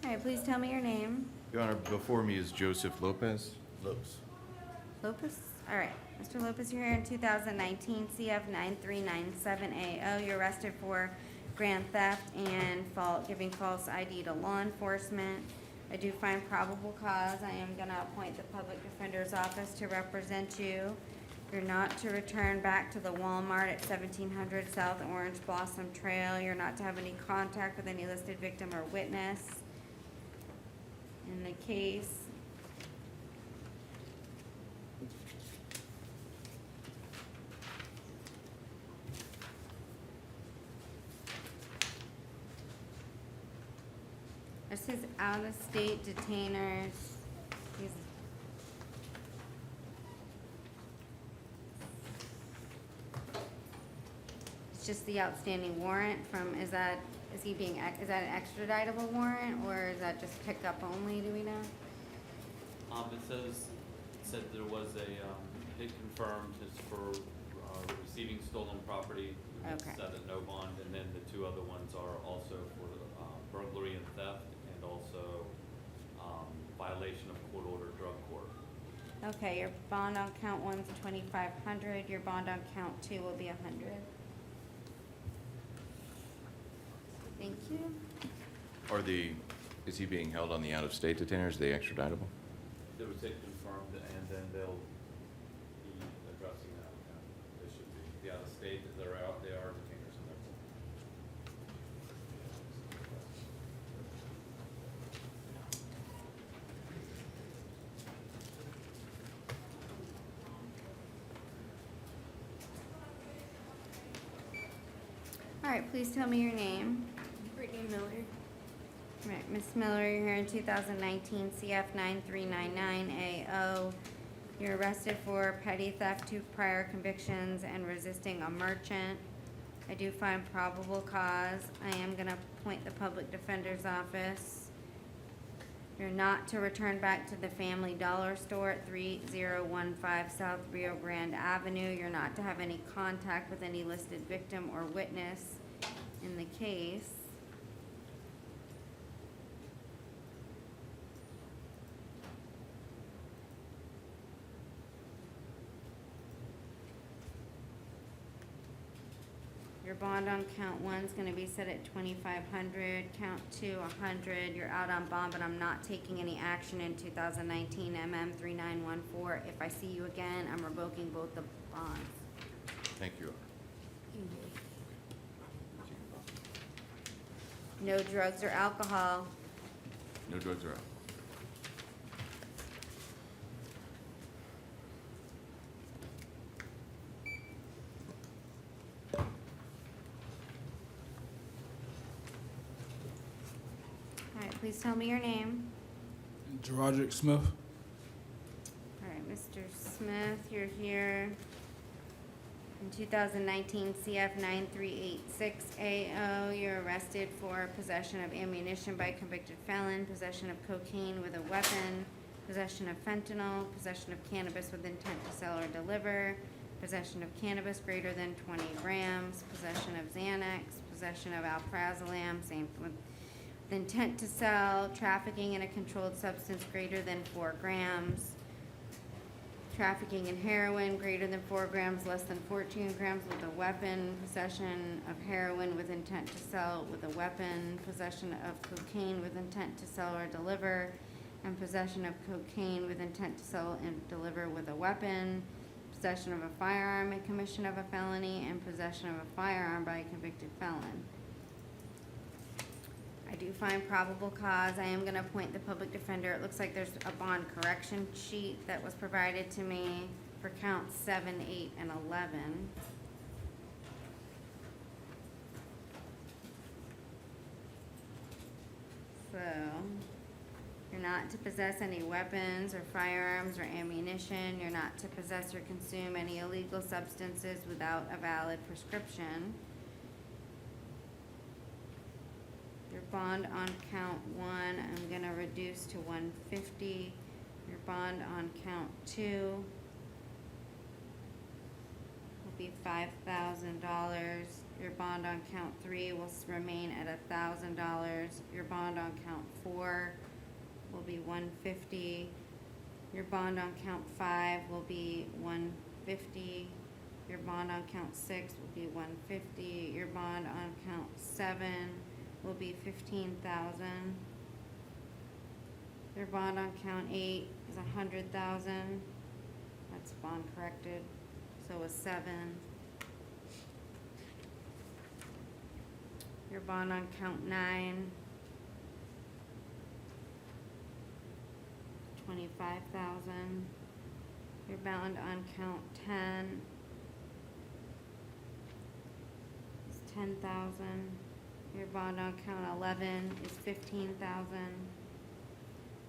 All right, please tell me your name. Your Honor, before me is Joseph Lopez. Lopes. Lopez? All right, Mr. Lopez, you're here in 2019 CF 9397AO. You're arrested for grand theft and giving false ID to law enforcement. I do find probable cause. I am gonna appoint the public defender's office to represent you. You're not to return back to the Walmart at 1700 South Orange Blossom Trail. You're not to have any contact with any listed victim or witness in the case. This is out-of-state detainers. He's- It's just the outstanding warrant from, is that an extraditable warrant, or is that just pickup only, do we know? It said there was it confirmed it's for receiving stolen property. It's Okay. set at no bond, and then the two other ones are also for burglary and theft, and also violation of court-ordered drug court. Okay, your bond on count 1's 2,500, your bond on count 2 will be 100. Thank you. Is he being held on the out-of-state detainers, the extraditable? There was it confirmed, and then they'll be addressing that. They should be, the out-of-state, they are detainers in there. All right, please tell me your name. Brittany Miller. All right, Ms. Miller, you're here in 2019 CF 9399AO. You're arrested for petty theft, 2 prior convictions, and resisting a merchant. I do find probable cause. I am gonna appoint the public defender's office. You're not to return back to the Family Dollar Store at 3015 South Rio Grande Avenue. You're not to have any contact with any listed victim or witness in the case. Your bond on count one's gonna be set at 2,500, count two, 100. You're out on bond, but I'm not taking any action in 2019 MM 3914. If I see you again, I'm revoking both the bonds. Thank you. No drugs or alcohol. No drugs are out. All right, please tell me your name. Gerodrick Smith. All right, Mr. Smith, you're here in 2019 CF 9386AO. You're arrested for possession of ammunition by a convicted felon, possession of cocaine with a weapon, possession of fentanyl, possession of cannabis with intent to sell or deliver, possession of cannabis greater than 20 grams, possession of Xanax, possession of alprazolam, same with intent to sell, trafficking in a controlled substance greater than 4 grams, trafficking in heroin greater than 4 grams, less than 14 grams with a weapon, possession of heroin with intent to sell with a weapon, possession of cocaine with intent to sell or deliver, and possession of cocaine with intent to sell and deliver with a weapon, possession of a firearm and commission of a felony, and possession of a firearm by a convicted felon. I do find probable cause. I am gonna appoint the public defender. It looks like there's a bond correction sheet that was provided to me for counts 7, 8, and 11. So, you're not to possess any weapons or firearms or ammunition. You're not to possess or consume any illegal substances without a valid prescription. Your bond on count one, I'm gonna reduce to 150. Your bond on count two will be $5,000. Your bond on count three will remain at $1,000. Your bond on count four will be 150. Your bond on count five will be 150. Your bond on count six will be 150. Your bond on count seven will be 15,000. Your bond on count 8 is 100,000. That's bond corrected, so is 7. Your bond on count 9, 25,000. Your bond on count 10 is 10,000. Your bond on count 11 is 15,000.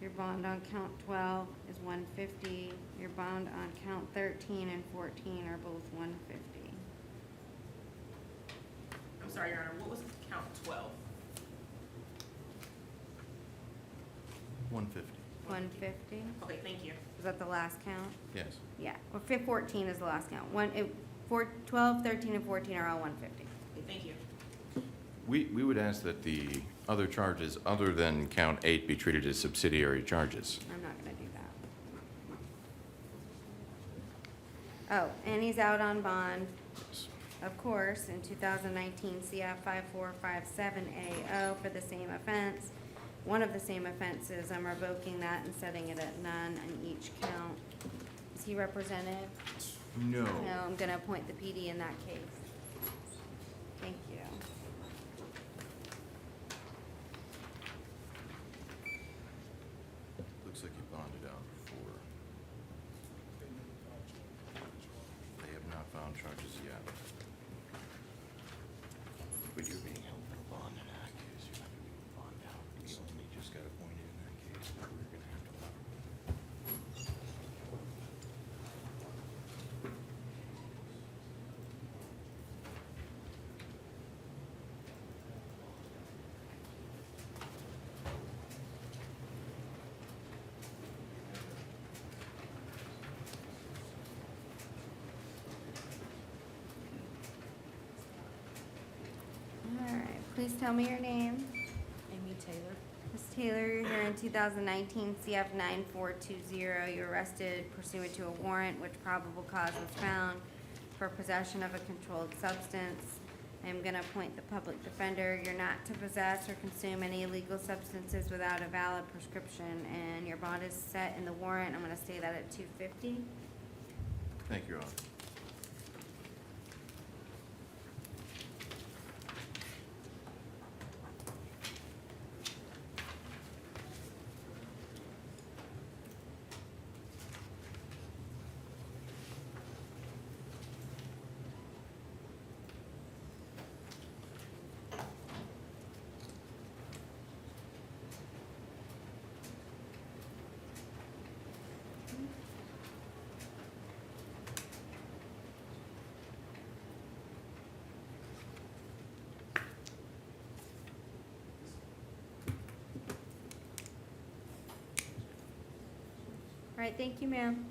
Your bond on count 12 is 150. Your bond on count 13 and 14 are both 150. I'm sorry, Your Honor, what was count 12? 150. 150? Okay, thank you. Was that the last count? Yes. Yeah, well, 14 is the last count. 12, 13, and 14 are all 150. Okay, thank you. We would ask that the other charges, other than count 8, be treated as subsidiary charges. I'm not gonna do that. Oh, and he's out on bond, of course, in 2019 CF 5457AO for the same offense. One of the same offenses, I'm revoking that and setting it at none on each count. Is he represented? No. No, I'm gonna appoint the PD in that case. Thank you. Looks like you bonded out before. They have not found charges yet. But you're being held for bond in that case. You're not going to be bond out. You only just got appointed in that case. We're going to have to allow. All right, please tell me your name. Amy Taylor. Ms. Taylor, you're here in 2019 CF 9420. You were arrested pursuant to a warrant which probable cause was found for possession of a controlled substance. I'm gonna appoint the public defender. You're not to possess or consume any illegal substances without a valid prescription, and your bond is set in the warrant. I'm gonna say that at $250. Thank you, Your Honor. All right, thank you, ma'am.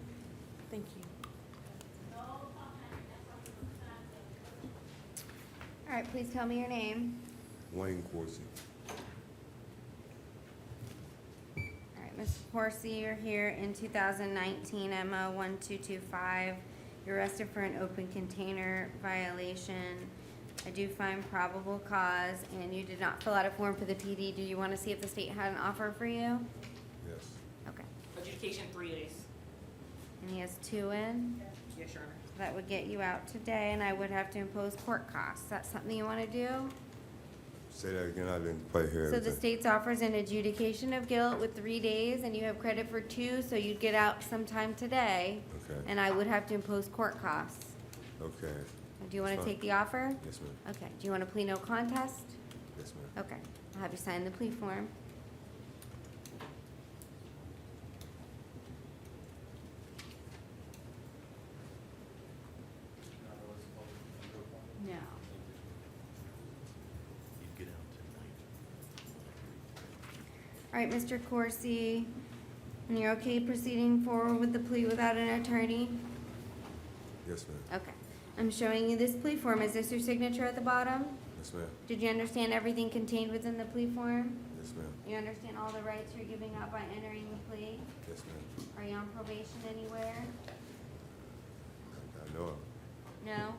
Thank you. All right, please tell me your name. Wayne Corsi. All right, Mr. Corsi, you're here in 2019 MO 1225. You're arrested for an open container violation. I do find probable cause, and you did not fill out a form for the PD. Do you want to see if the state had an offer for you? Yes. Okay. Adjudication 3 days. And he has 2 in? Yes, Your Honor. That would get you out today, and I would have to impose court costs. That's something you want to do? Say that again. I didn't quite hear So the everything. state's offers an adjudication of guilt with 3 days, and you have credit for 2, so you'd get out sometime today. Okay. And I would have to impose court costs. Okay. Do you want to That's fine. take the offer? Yes, ma'am. Okay. Do you want to plead no contest? Yes, ma'am. Okay. I'll have you sign the plea form. No. You get out tonight. All right, Mr. Corsi, and you're okay proceeding forward with the plea without an attorney? Yes, ma'am. Okay. I'm showing you this plea form. Is this your signature at the bottom? Yes, ma'am. Did you understand everything contained within the plea form? Yes, ma'am. You understand all the rights you're giving up by entering the plea? Yes, ma'am. Are you on probation anywhere? I know it. No?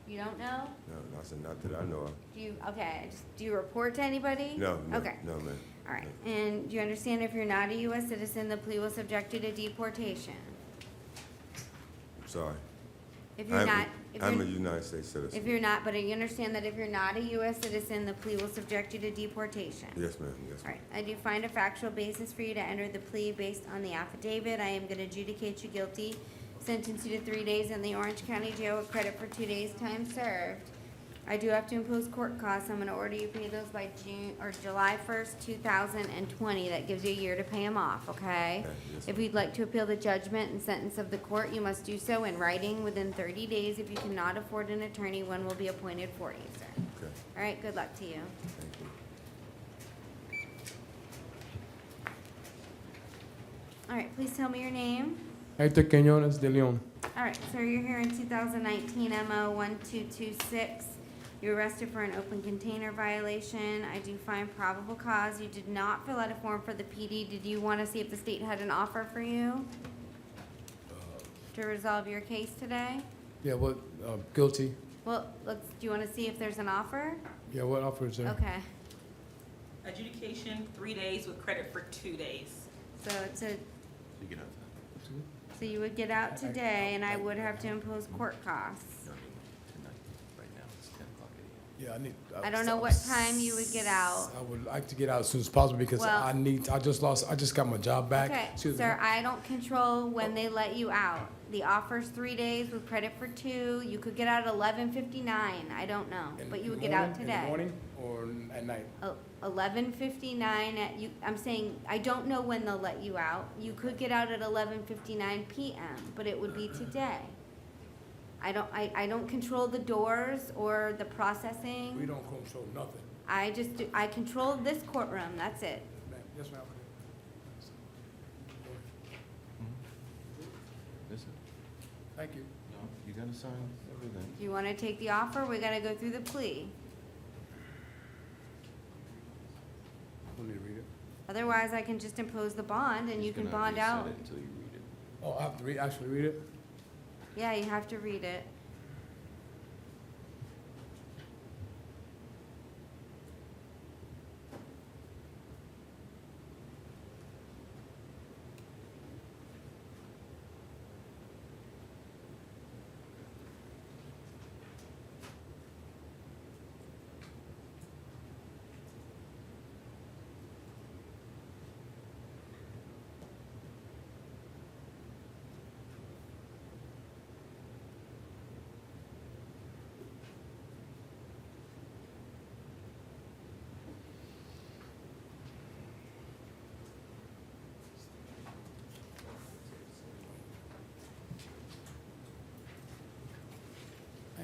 You don't know? No, I said not that I know of. Do you, okay, do you report to anybody? No, no, Okay, no, ma'am. all right. And do you understand if you're not a U.S. citizen, the plea will subject you to deportation? Sorry. If you're not, I'm a United States citizen. if you're not, but you understand that if you're not a U.S. citizen, the plea will subject you to deportation? Yes, ma'am. Yes, All ma'am. right, I do find a factual basis for you to enter the plea based on the affidavit. I am gonna adjudicate you guilty, sentence you to 3 days in the Orange County Jail with credit for 2 days' time served. I do have to impose court costs. I'm gonna order you pay those by July 1st, 2020. That gives you a year to pay them off, okay? Okay, yes, If you'd like to appeal the judgment and sentence of the court, you must do so in writing within 30 days. If you cannot afford an attorney, one will be appointed for you, sir. Okay. All right, good luck to you. Thank you. All right, please tell me your name. Hector Quinones de Leon. All right, sir, you're here in 2019 MO 1226. You're arrested for an open container violation. I do find probable cause. You did not fill out a form for the PD. Did you want to see if the state had an offer for you to resolve your case today? Yeah, what, guilty? Well, do you want to see if there's an offer? Yeah, what offer is there? Okay, Adjudication 3 days with credit for 2 days. so it's a, You get out tonight. so you would get out today, and I would have to impose court costs. No, I mean, tonight, right now, it's 10 o'clock at Yeah, I need. I don't know what time you would get out. I would like to get out as soon as possible because Well- I just got my job back. Okay, Excuse me. sir, I don't control when they let you out. The offer's 3 days with credit for 2. You could get out at 11:59. I don't know, In but you would the get out morning- today. In the morning or at night? 11:59 I'm saying, I don't know when they'll let you out. You could get out at 11:59 PM, but it would be today. I don't control the doors or the processing. We don't control nothing. I control this courtroom, that's it. Yes, ma'am. Listen, Thank you. no, you gotta sign everything. Do you wanna take the offer? We gotta go through the plea. Let me read it. Otherwise, I can just impose the bond and you He's can gonna bond reset out. it until you read it. Oh, I have to actually read it? Yeah, you have to read it.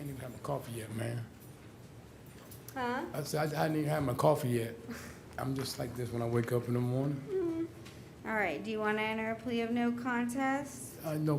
ain't even had my coffee yet, man. Huh? I said, I didn't even have my coffee yet. I'm just like this when I wake up in the morning. All right, do you want to enter a plea of no contest? No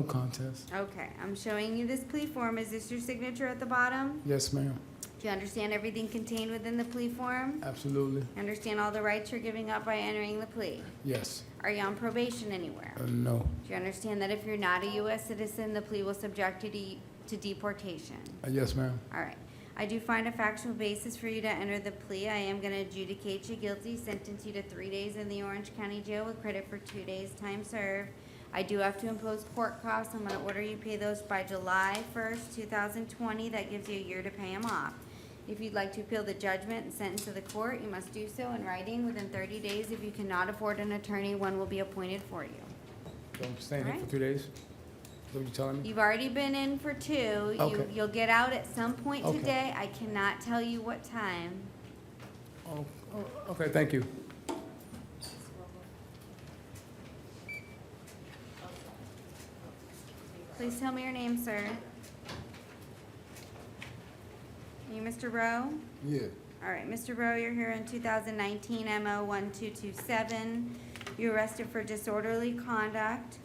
contest. Okay, I'm showing you this plea form. Is this your signature at the bottom? Yes, ma'am. Do you understand everything contained within the plea form? Absolutely. Understand all the rights you're giving up by entering the plea? Yes. Are you on probation anywhere? No. Do you understand that if you're not a U.S. citizen, the plea will subject you to deportation? Yes, ma'am. All right. I do find a factual basis for you to enter the plea. I am going to adjudicate you guilty, sentence you to 3 days in the Orange County Jail with credit for 2 days' time served. I do have to impose court costs. I'm going to order you pay those by July 1st, 2020. That gives you a year to pay them off. If you'd like to appeal the judgment and sentence of the court, you must do so in writing within 30 days. If you cannot afford an attorney, one will be appointed for you. So I'm staying here Alright. for 2 days? Is that what you're telling me? You've already been in for 2. Okay. You'll get out at some point Okay. today. I cannot tell you what time. Oh, okay, thank you. Please tell me your name, sir. Are you Mr. Rowe? Yeah. All right, Mr. Rowe, you're here in 2019 MO 1227. You arrested for disorderly conduct.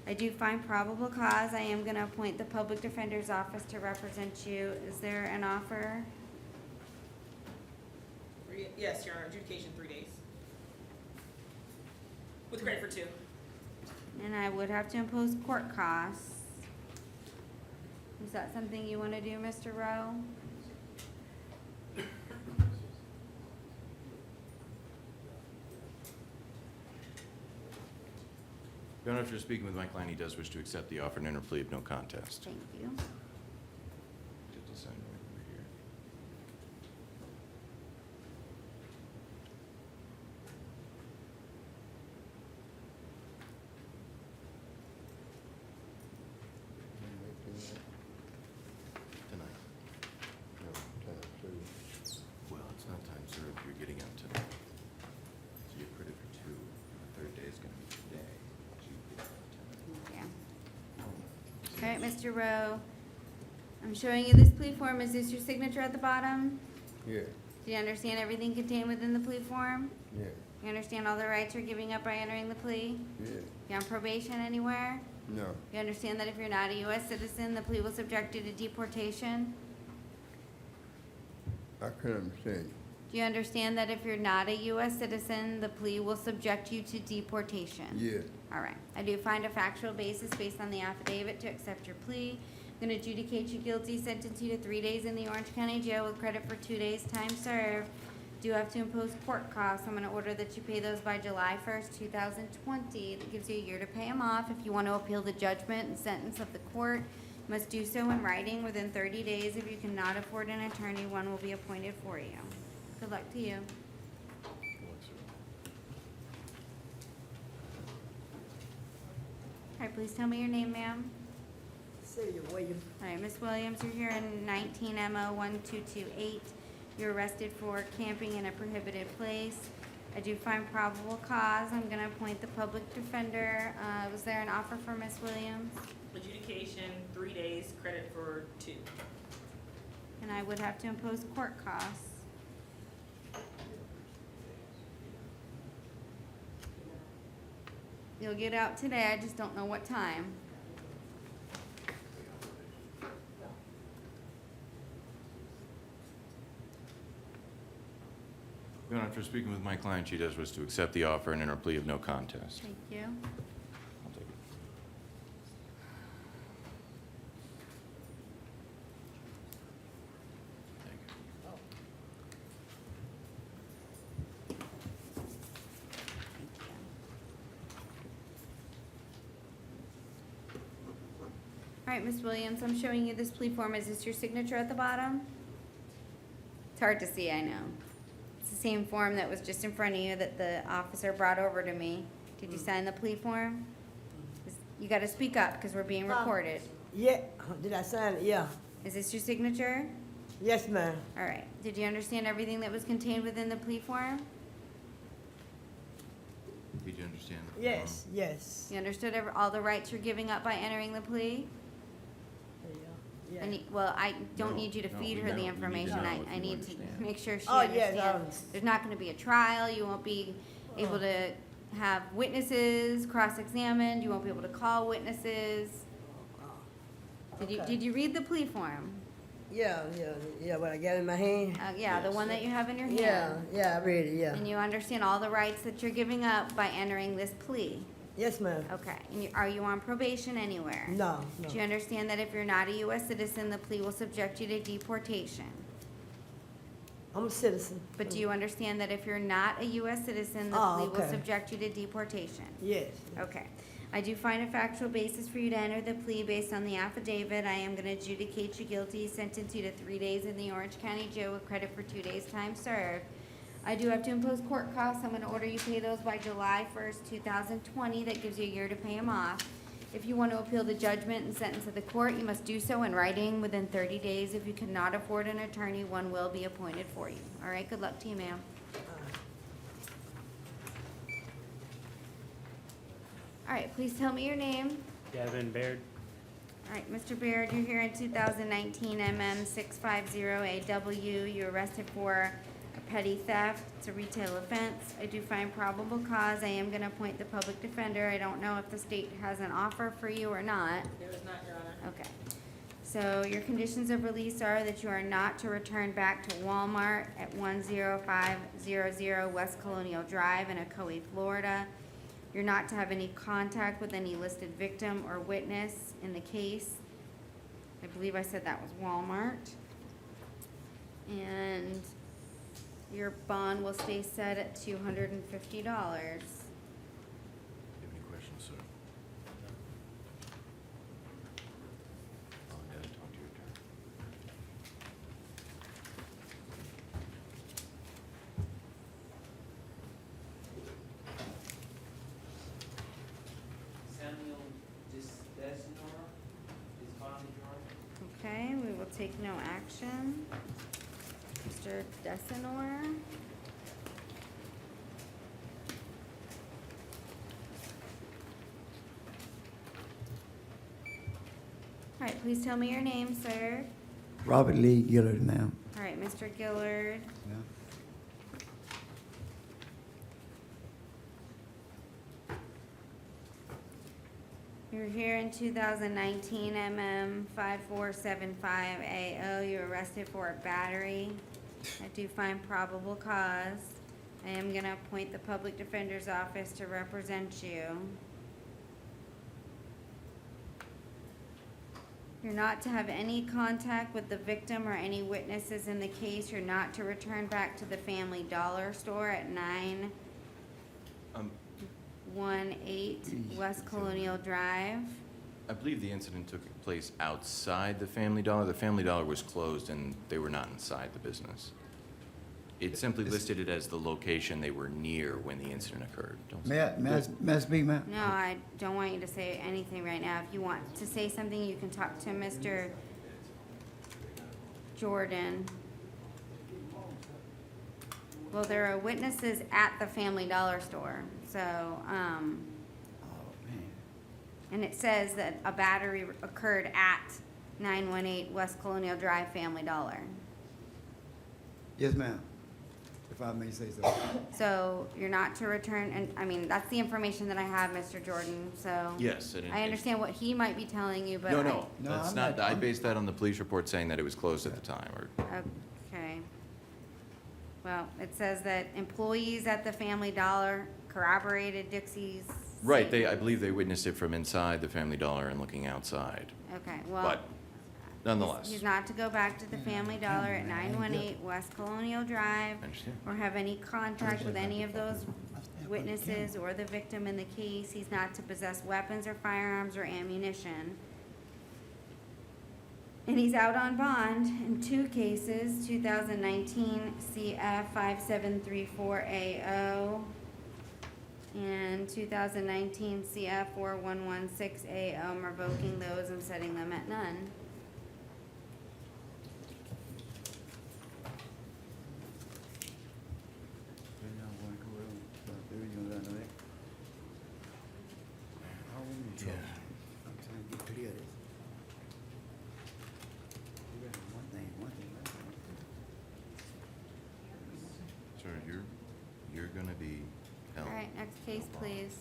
I do find probable cause. I am going to appoint the public defender's office to represent you. Is there an offer? Yes, Your Honor, adjudication 3 days. With credit for 2. And I would have to impose court costs. Is that something you want to do, Mr. Rowe? Your Honor, after speaking with my client, he does wish to accept the offer and enter plea of no contest. Thank you. Get to sign right over here. Tonight. Well, it's not time served, you're getting out tonight. So you're credit for 2. The third day is gonna be today. So you get out tonight. Yeah. All right, Mr. Rowe. I'm showing you this plea form. Is this your signature at the bottom? Yeah. Do you understand everything contained within the plea form? Yeah. You understand all the rights you're giving up by entering the plea? Yeah. You on probation anywhere? No. You understand that if you're not a U.S. citizen, the plea will subject you to deportation? I couldn't understand you. Do you understand that if you're not a U.S. citizen, the plea will subject you to deportation? Yeah. All right. I do find a factual basis based on the affidavit to accept your plea. I'm going to adjudicate you guilty, sentence you to 3 days in the Orange County Jail with credit for 2 days' time served. Do have to impose court costs. I'm going to order that you pay those by July 1st, 2020. That gives you a year to pay them off. If you want to appeal the judgment and sentence of the court, you must do so in writing within 30 days. If you cannot afford an attorney, one will be appointed for you. Good luck to you. All right, please tell me your name, ma'am. Celia Williams. All right, Ms. Williams, you're here in 19 MO 1228. You're arrested for camping in a prohibited place. I do find probable cause. I'm going to appoint the public defender. Was there an offer for Ms. Williams? Adjudication 3 days, credit for 2. And I would have to impose court costs. You'll get out today, I just don't know what time. Your Honor, after speaking with my client, she does wish to accept the offer and enter a plea of no contest. Thank you. I'll take it. Thank you. All right, Ms. Williams, I'm showing you this plea form. Is this your signature at the bottom? It's hard to see, I know. It's the same form that was just in front of you that the officer brought over to me. Did you sign the plea form? You gotta speak up because we're being recorded. Yeah, did I sign it? Yeah. Is this your signature? Yes, ma'am. All right. Did you understand everything that was contained within the plea form? Did you understand? the Yes, form? yes. You understood all the rights you're giving up by entering the plea? Yeah. Yeah. Well, I don't No, need you to no, feed we her the know. We need to information. know if I you need to understand. make sure she Oh, yes, understands. There's not gonna be a trial, you won't be able to have witnesses cross-examined, you won't be able to call witnesses. Okay. Did you read the plea form? Yeah, what I got in my hand? Yeah, the one that you have in your Yeah, hand. yeah, I read it, yeah. And you understand all the rights that you're giving up by entering this plea? Yes, ma'am. Okay, and are you on probation anywhere? No, Do you understand that if you're not a US citizen, the plea will subject you to deportation? I'm a citizen. But do you understand that if you're not a US citizen, the Oh, plea will okay. subject you to deportation? Yes. Okay. I do find a factual basis for you to enter the plea based on the affidavit. I am gonna adjudicate you guilty, sentence you to 3 days in the Orange County Jail with credit for 2 days' time served. I do have to impose court costs. I'm gonna order you pay those by July 1st, 2020. That gives you a year to pay them off. If you want to appeal the judgment and sentence of the court, you must do so in writing within 30 days. If you cannot afford an attorney, one will be appointed for you. All right, good luck to you, ma'am. All right, please tell me your name. Gavin Baird. All right, Mr. Baird, you're here in 2019 MM 650AW. You're arrested for a petty theft. It's a retail offense. I do find probable cause. I am gonna appoint the public defender. I don't know if the state has an offer for you or not. There is not, Your Honor. Okay. So your conditions of release are that you are not to return back to Walmart at 10500 West Colonial Drive in Ocoee, Florida. You're not to have any contact with any listed victim or witness in the case. I believe I said that was Walmart. And your bond will stay set at $250. Do you have any questions, sir? I gotta talk to your attorney. Samuel Desnor is bonded, Your Honor. Okay, we will take no action. Mr. Desenor. All right, please tell me your name, sir. Robert Lee Gillard, ma'am. All right, Mr. Gillard. You're here in 2019 MM 5475AO. You're arrested for a battery. I do find probable cause. I am gonna appoint the public defender's office to represent you. You're not to have any contact with the victim or any witnesses in the case. You're not to return back to the Family Dollar store at 918 West Colonial Drive. I believe the incident took place outside the Family Dollar. The Family Dollar was closed and they were not inside the business. It simply listed it as the location they were near when the incident occurred. Don't say- May I speak, ma'am? No, I don't want you to say anything right now. If you want to say something, you can talk to Mr. Jordan. Well, there are witnesses at the Family Dollar store, so, Oh, man. and it says that a battery occurred at 918 West Colonial Drive, Family Dollar. Yes, ma'am. If I may say so. So you're not to return, and, I mean, that's the information that I have, Mr. Jordan, so. Yes. I understand what he might be telling you, but. No, I- no, No, that's I'm not, not- I based that on the police report saying that it was closed at the time, or, Okay. Well, it says that employees at the Family Dollar corroborated Dixie's. right, I statement. believe they witnessed it from inside the Family Dollar and looking outside. Okay, well. But nonetheless, He's not to go back to the Family Dollar at 918 West Colonial Drive I understand. or have any contact with any of those witnesses or the victim in the case. He's not to possess weapons or firearms or ammunition. And he's out on bond in 2 cases, 2019 CF 5734AO and 2019 CF 4116AO. I'm revoking those and setting them at none. you're gonna be All held. right, next case, no bond please.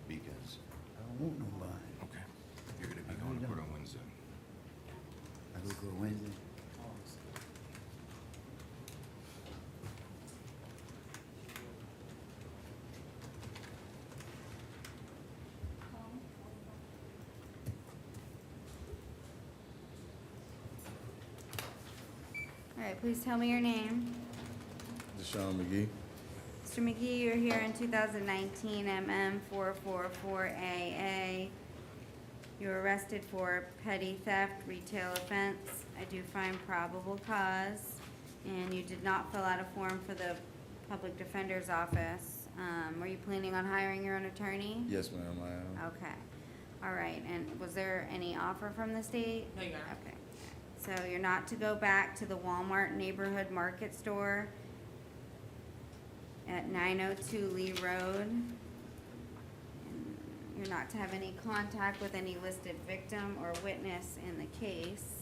Because, I don't want no bond. okay, you're gonna be going to court on Wednesday. I go Wednesday. All right, please tell me your name. Deshaun McGee. Mr. McGee, you're here in 2019 MM 444AA. You were arrested for petty theft, retail offense. I do find probable cause. And you did not fill out a form for the public defender's office. Were you planning on hiring your own attorney? Yes, ma'am, I am. Okay. All right, and was there any offer from the state? No, Your Honor. Okay. So you're not to go back to the Walmart neighborhood market store at 902 Lee Road. And you're not to have any contact with any listed victim or witness in the case.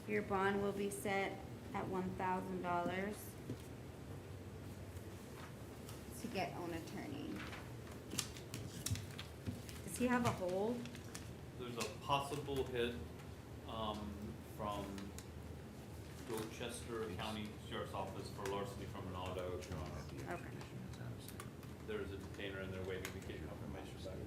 Your bond will be set at $1,000 to get own attorney. Does he have a hold? There's a possible hit, from Dorchester County Sheriff's Office for larceny from an auto, Your Honor. Okay. There's a detainer in there waiting to get confirmation back.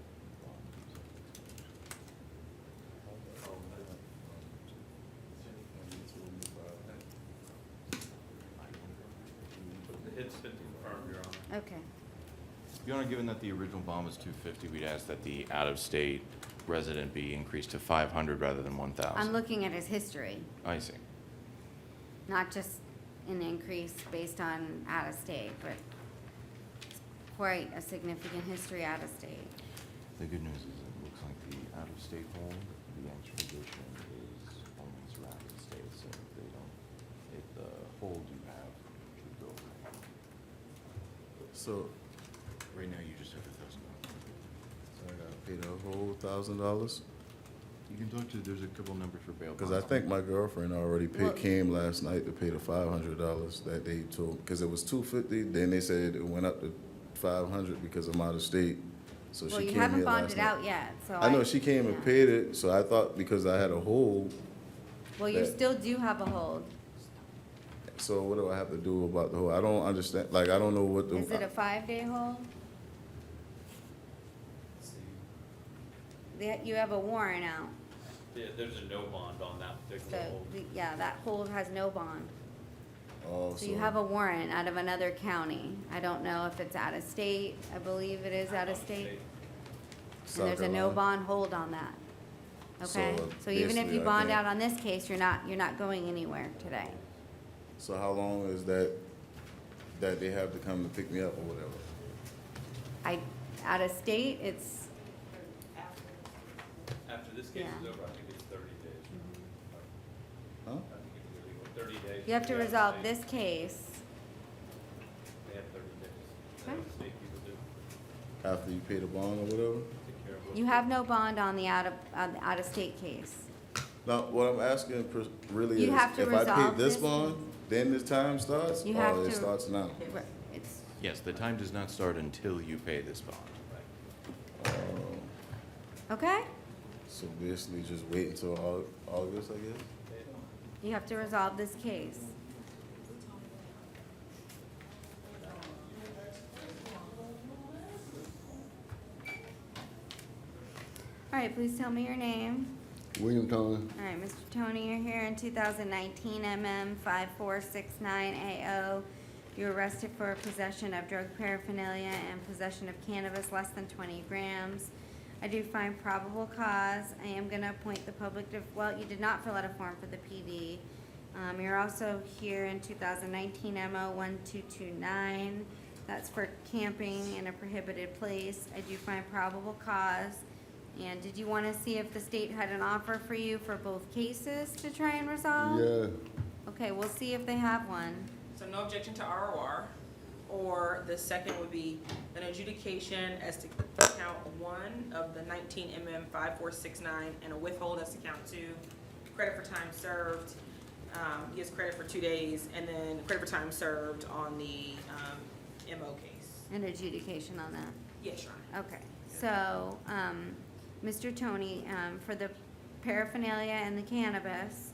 The hit's been confirmed, Your Honor. Okay. Your Honor, given that the original bond was $250, we'd ask that the out-of-state resident be increased to $500 rather than $1,000. I'm looking at his history, I see. not just an increase based on out of state, but quite a significant history out of state. The good news is it looks like the out-of-state hold, the extradition is only surrounding states, so if they don't, if the hold you have should go away. So, Right now, you just have $1,000. so I gotta pay the whole $1,000? You can talk to, there's a couple numbers for bail. Cause I bonds. think my girlfriend already Well- came last night to pay the $500 that they told, cause it was $250, then they said it went up to $500 because I'm out of state. So Well, she you came haven't here last bonded night. out yet, so I know, she came and yeah. paid it, so I thought because I had a hold, Well, you that- still do have a hold. so what do I have to do about the hold? I don't understand, like, I don't know what the. Is it a 5-day hold? You have a warrant out, Yeah, there's a no bond on that so, particular hold. yeah, that hold has no bond. Oh, So you have a warrant out of another county. I don't know if it's out of state. I believe it is out of state. And there's a no bond hold on that. Okay? So, So even if basically, you I bond can't- out on this case, you're not going anywhere today. So how long is that they have to come to pick me up or whatever? Out of state, it's, After this case is Yeah. over, I think it's 30 days. Huh? I think it's illegal, 30 days. you have to Yeah, resolve they- this case. They have 30 days. Okay. State people do After you pay the bond or whatever? take care of it. You have no bond on the out-of-state case. Now, what I'm asking really You is, have to if I resolve pay this this- bond, then this time starts, You have or it to- starts now? It's, Yes, the time does not start until you pay this bond. okay? So basically, just wait until August, I guess? You have to resolve this case. All right, please tell me your name. William Tony. All right, Mr. Tony, you're here in 2019 MM 5469AO. You were arrested for possession of drug paraphernalia and possession of cannabis less than 20 grams. I do find probable cause. I am going to appoint the well, you did not fill out a form for the PD. You're also here in 2019 MO 1229. That's for camping in a prohibited place. I do find probable cause. And did you want to see if the state had an offer for you for both cases to try and resolve? Yeah. Okay, we'll see if they have one. So no objection to ROR, or the second would be an adjudication as to count 1 of the 19 MM 5469 and a withhold as to count 2 credit for time served. He gets credit for 2 days, and then credit for time served on the MO case. An adjudication on that. Yes, Your Honor. Okay, so, Mr. Tony, for the paraphernalia and the cannabis,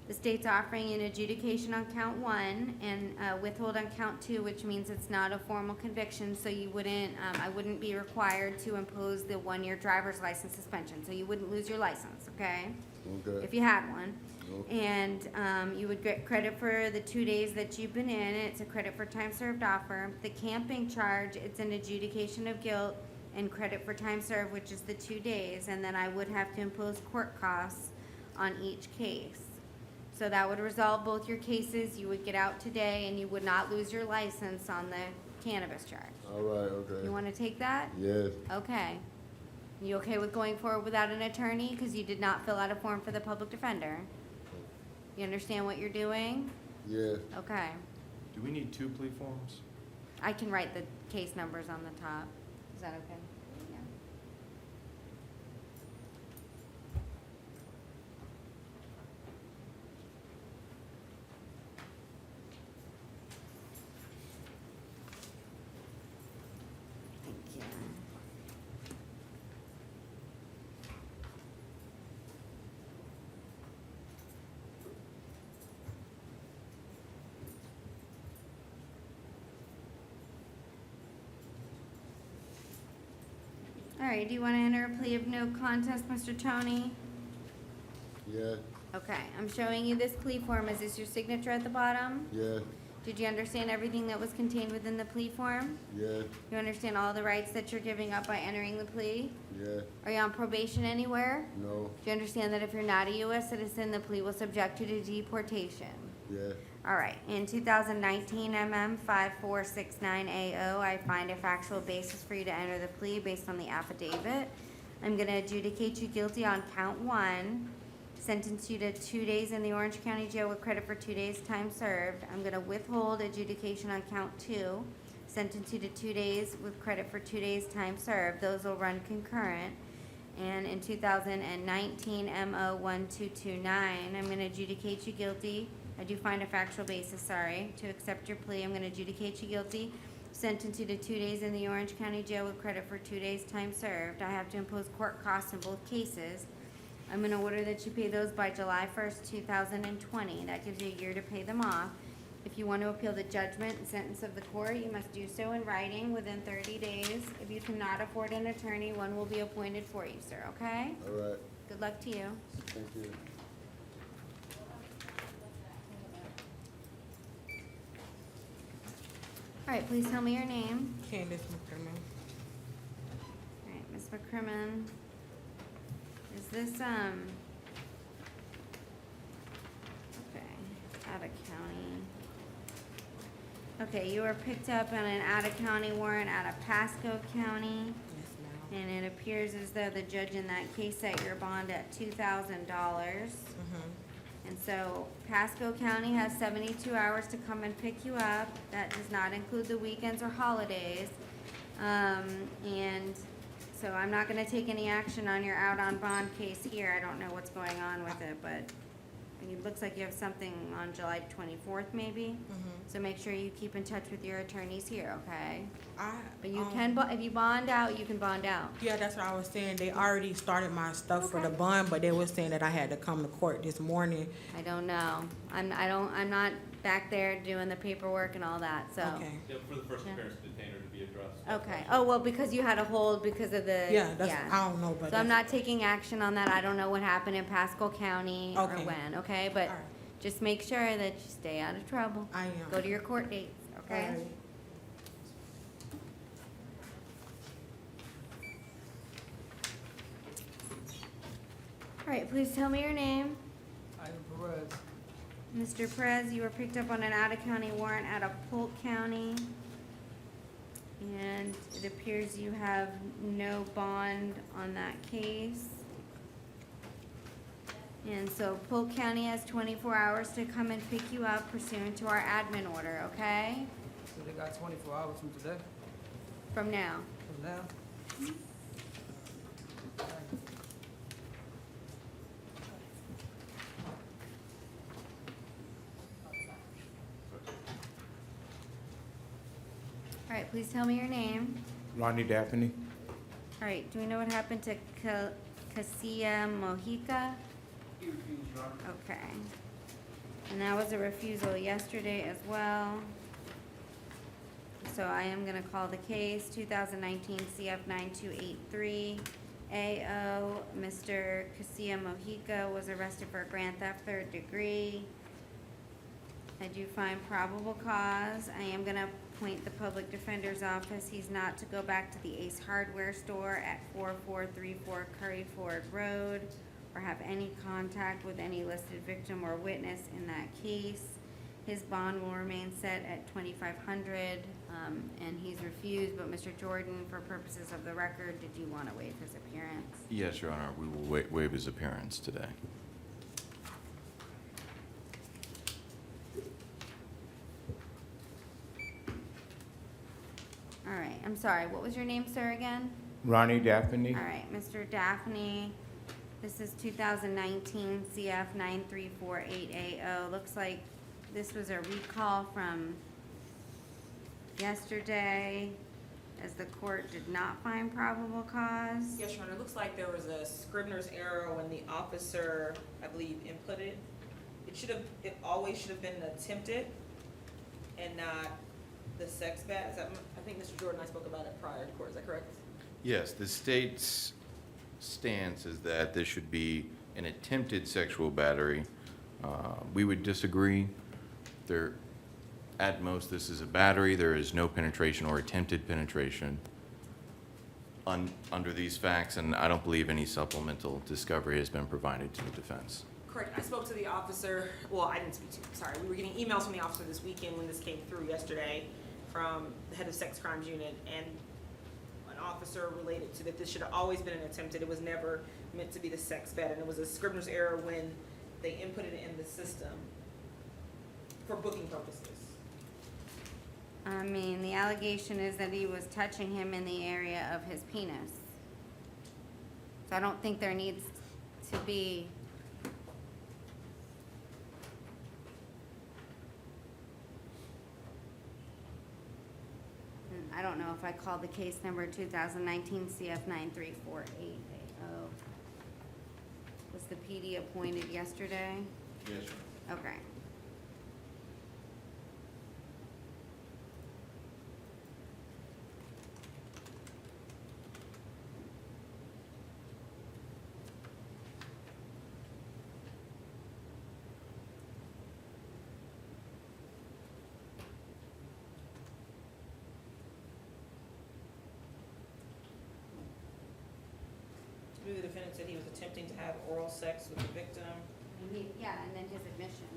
the state's offering an adjudication on count 1 and withhold on count 2, which means it's not a formal conviction, so you wouldn't, I wouldn't be required to impose the 1-year driver's license suspension, so you wouldn't lose your license, okay? Okay. If you had one. Okay. And you would get credit for the 2 days that you've been in. It's a credit for time served offer. The camping charge, it's an adjudication of guilt and credit for time served, which is the 2 days. And then I would have to impose court costs on each case. So that would resolve both your cases. You would get out today and you would not lose your license on the cannabis charge. All right, okay. You want to take that? Yes. Okay. You okay with going forward without an attorney? Because you did not fill out a form for the public defender. You understand what you're doing? Yeah. Okay. Do we need 2 plea forms? I can write the case numbers on the top. Is that okay? Yeah. Thank you. All right, do you want to enter a plea of no contest, Mr. Tony? Yeah. Okay, I'm showing you this plea form. Is this your signature at the bottom? Yeah. Did you understand everything that was contained within the plea form? Yeah. You understand all the rights that you're giving up by entering the plea? Yeah. Are you on probation anywhere? No. Do you understand that if you're not a U.S. citizen, the plea will subject you to deportation? Yeah. All right, in 2019 MM 5469AO, I find a factual basis for you to enter the plea based on the affidavit. I'm gonna adjudicate you guilty on count 1, sentence you to 2 days in the Orange County Jail with credit for 2 days time served. I'm gonna withhold adjudication on count 2, sentence you to 2 days with credit for 2 days time served. Those will run concurrent. And in 2019 MO 1229, I'm gonna adjudicate you guilty. I do find a factual basis, sorry, to accept your plea. I'm gonna adjudicate you guilty, sentence you to 2 days in the Orange County Jail with credit for 2 days time served. I have to impose court costs in both cases. I'm gonna order that you pay those by July 1st, 2020. That gives you a year to pay them off. If you want to appeal the judgment and sentence of the court, you must do so in writing within 30 days. If you cannot afford an attorney, one will be appointed for you, sir, okay? All right. Good luck to you. Thank you. All right, please tell me your name. Candace McCrimmon. All right, Ms. McCrimmon. Is this, okay, out of county. Okay, you were picked up on an out-of-county warrant out of Pasco County. Yes, ma'am. And it appears as though the judge in that case set your bond at $2,000. And so Pasco County has 72 hours to come and pick you up. That does not include the weekends or holidays. And so I'm not gonna take any action on your out on bond case here. I don't know what's going on with it, but it looks like you have something on July 24th maybe. So make sure you keep in touch with your attorneys here, okay? But you can, if you bond out, you can bond out. Yeah, that's what I was saying. They already started my stuff for the Okay. bond, but they were saying that I had to come to court this morning. I don't know. I'm not back there doing the paperwork and all that, so. Okay. Yeah, for the first Yeah. appearance detainer to be addressed. Okay. Oh, well, because you had a hold because of the. Yeah, that's, I don't know, but. So I'm that's- not taking action on that. I don't know what happened in Pasco County or Okay. when, okay? But All right. just make sure that you stay out of trouble. I am. Go to your court dates, okay? All right. All right, please tell me your name. Ivan Perez. Mr. Perez, you were picked up on an out-of-county warrant out of Polk County. And it appears you have no bond on that case. And so Polk County has 24 hours to come and pick you up pursuant to our admin order, okay? So they got 24 hours from today, From now. from now? All right, please tell me your name. Ronnie Daphne. All right, do we know what happened to Casilla Mojica? Okay. And that was a refusal yesterday as well. So I am gonna call the case, 2019 CF 9283 AO. Mr. Casilla Mojica was arrested for grand theft, 3rd degree. I do find probable cause. I am gonna appoint the public defender's office. He's not to go back to the Ace Hardware store at 4434 Curry Ford Road or have any contact with any listed victim or witness in that case. His bond will remain set at $2,500, and he's refused, but Mr. Jordan, for purposes of the record, did you want to waive his appearance? Yes, Your Honor, we will waive his appearance today. All right, I'm sorry, what was your name, sir, again? Ronnie Daphne. All right, Mr. Daphne, this is 2019 CF 9348AO. Looks like this was a recall from yesterday, as the court did not find probable cause. Yes, Your Honor, it looks like there was a Scrivener's error when the officer, I believe, inputted. It always should have been attempted and not the sex bat. I think Mr. Jordan and I spoke about it prior to court, is that correct? Yes, the state's stance is that this should be an attempted sexual battery. We would disagree. At most, this is a battery. There is no penetration or attempted penetration under these facts, and I don't believe any supplemental discovery has been provided to the defense. Correct. I spoke to the officer, well, I didn't speak to him, sorry. We were getting emails from the officer this weekend when this came through yesterday from the head of sex crimes unit, and an officer related to that this should have always been an attempted. It was never meant to be the sex bed, and it was a Scrivener's error when they inputted it in the system for booking purposes. I mean, the allegation is that he was touching him in the area of his penis. So I don't think there needs to be I don't know if I called the case number 2019 CF 9348AO. Was the PD appointed yesterday? Yes, sir. Okay. The defendant said he was attempting to have oral sex with the victim. Yeah, and then his admission.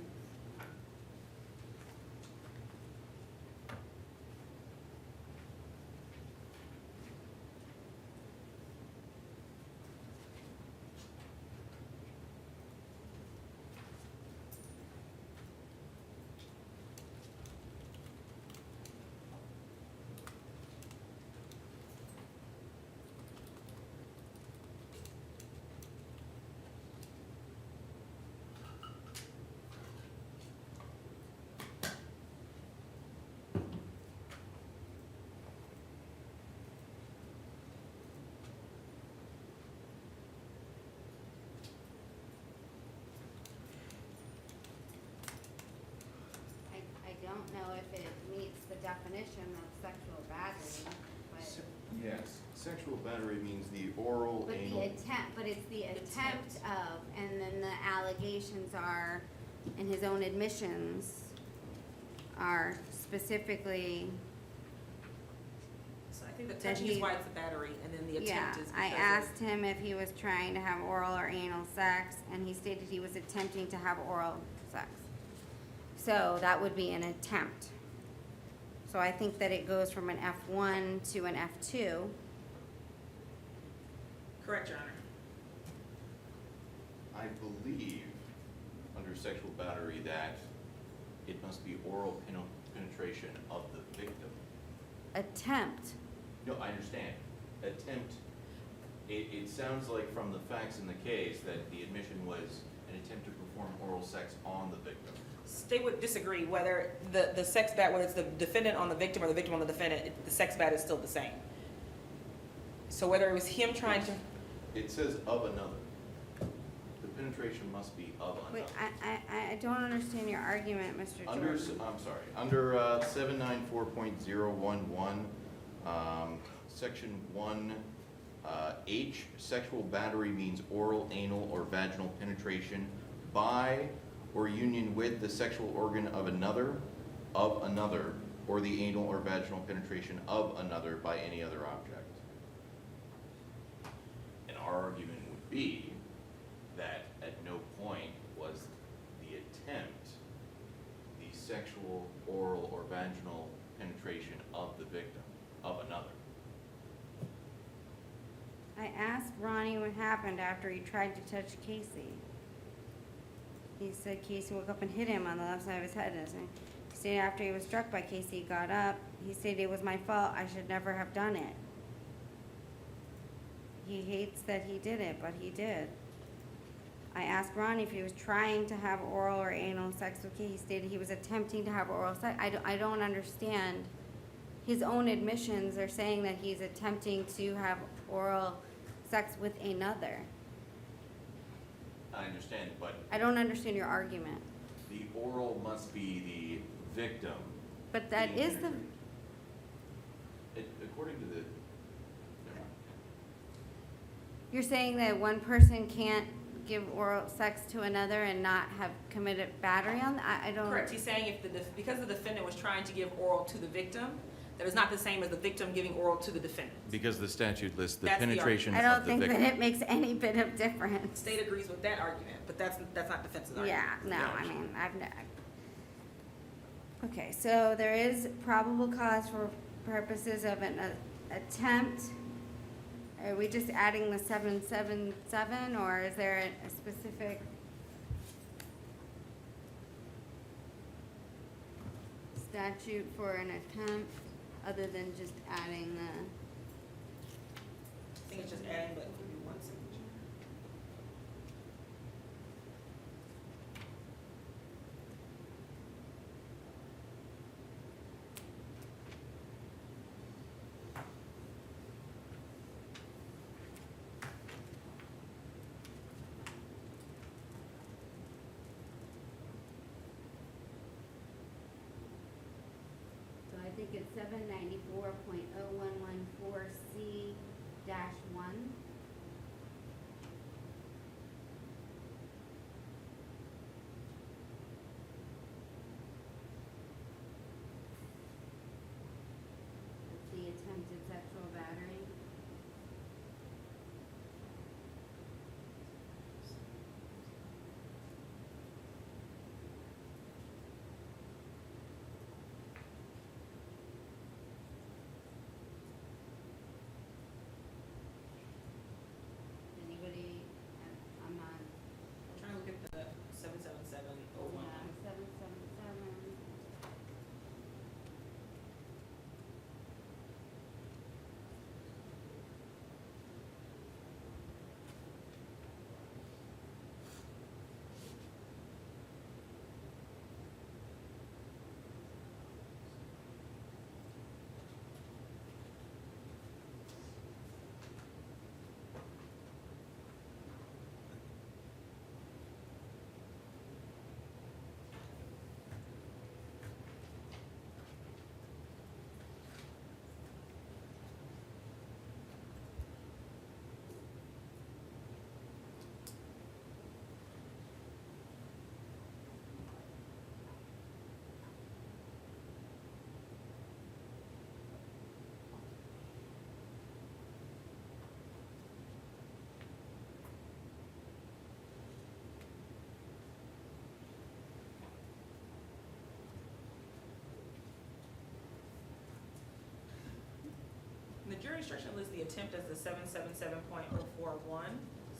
I don't know if it meets the definition of sexual battery, but. Yes, sexual battery means the oral, But anal. the attempt, but it's the attempt of, and then the allegations are, and his own admissions are specifically, So I think the That touching is he- why it's a battery, and then the yeah. attempt is I because asked him if he was trying to have oral or anal sex, and he stated he was attempting to have oral sex. So that would be an attempt. So I think that it goes from an F1 to an F2. Correct, Your Honor. I believe, under sexual battery, that it must be oral penetration of the victim. Attempt. No, I understand. Attempt, it sounds like from the facts in the case that the admission was an attempt to perform oral sex on the victim. they would disagree whether the sex bat, whether it's the defendant on the victim or the victim on the defendant, the sex bat is still the same. So whether it was him trying to, It says of another. The penetration must be of Wait, another. I don't understand your argument, Mr. Under, Jordan. I'm sorry, under 794.011, section 1H, sexual battery means oral, anal, or vaginal penetration by or union with the sexual organ of another, or the anal or vaginal penetration of another by any other object. And our argument would be that at no point was the attempt the sexual, oral, or vaginal penetration of the victim, of another. I asked Ronnie what happened after he tried to touch Casey. He said Casey woke up and hit him on the left side of his head. He said after he was struck by Casey, he got up. He said it was my fault. I should never have done it. He hates that he did it, but he did. I asked Ronnie if he was trying to have oral or anal sex with Casey. He stated he was attempting to have oral sex. I don't understand. His own admissions are saying that he's attempting to have oral sex with another. I understand, but I don't understand your argument. the oral must be the victim. But that being is the, penetrated. According to the, never mind. you're saying that one person can't give oral sex to another and not have committed battery on, I don't. correct, he's saying if because the defendant was trying to give oral to the victim, that is not the same as the victim giving oral to the defendant. Because the statute lists the That's the penetration I don't of the think that victim. it makes any bit of difference. State agrees with that argument, but that's not defense's argument. Yeah, no, I mean, okay, so there is probable cause for purposes of an attempt. Are we just adding the 777, or is there a specific statute for an attempt other than just adding the? I think it's just adding, but it could be one signature. So I think it's 794.0114C-1. It's the attempted sexual battery. Anybody, I'm not, I'm trying to look at the 77701. 777. The jury instruction lists the attempt as the 777.041,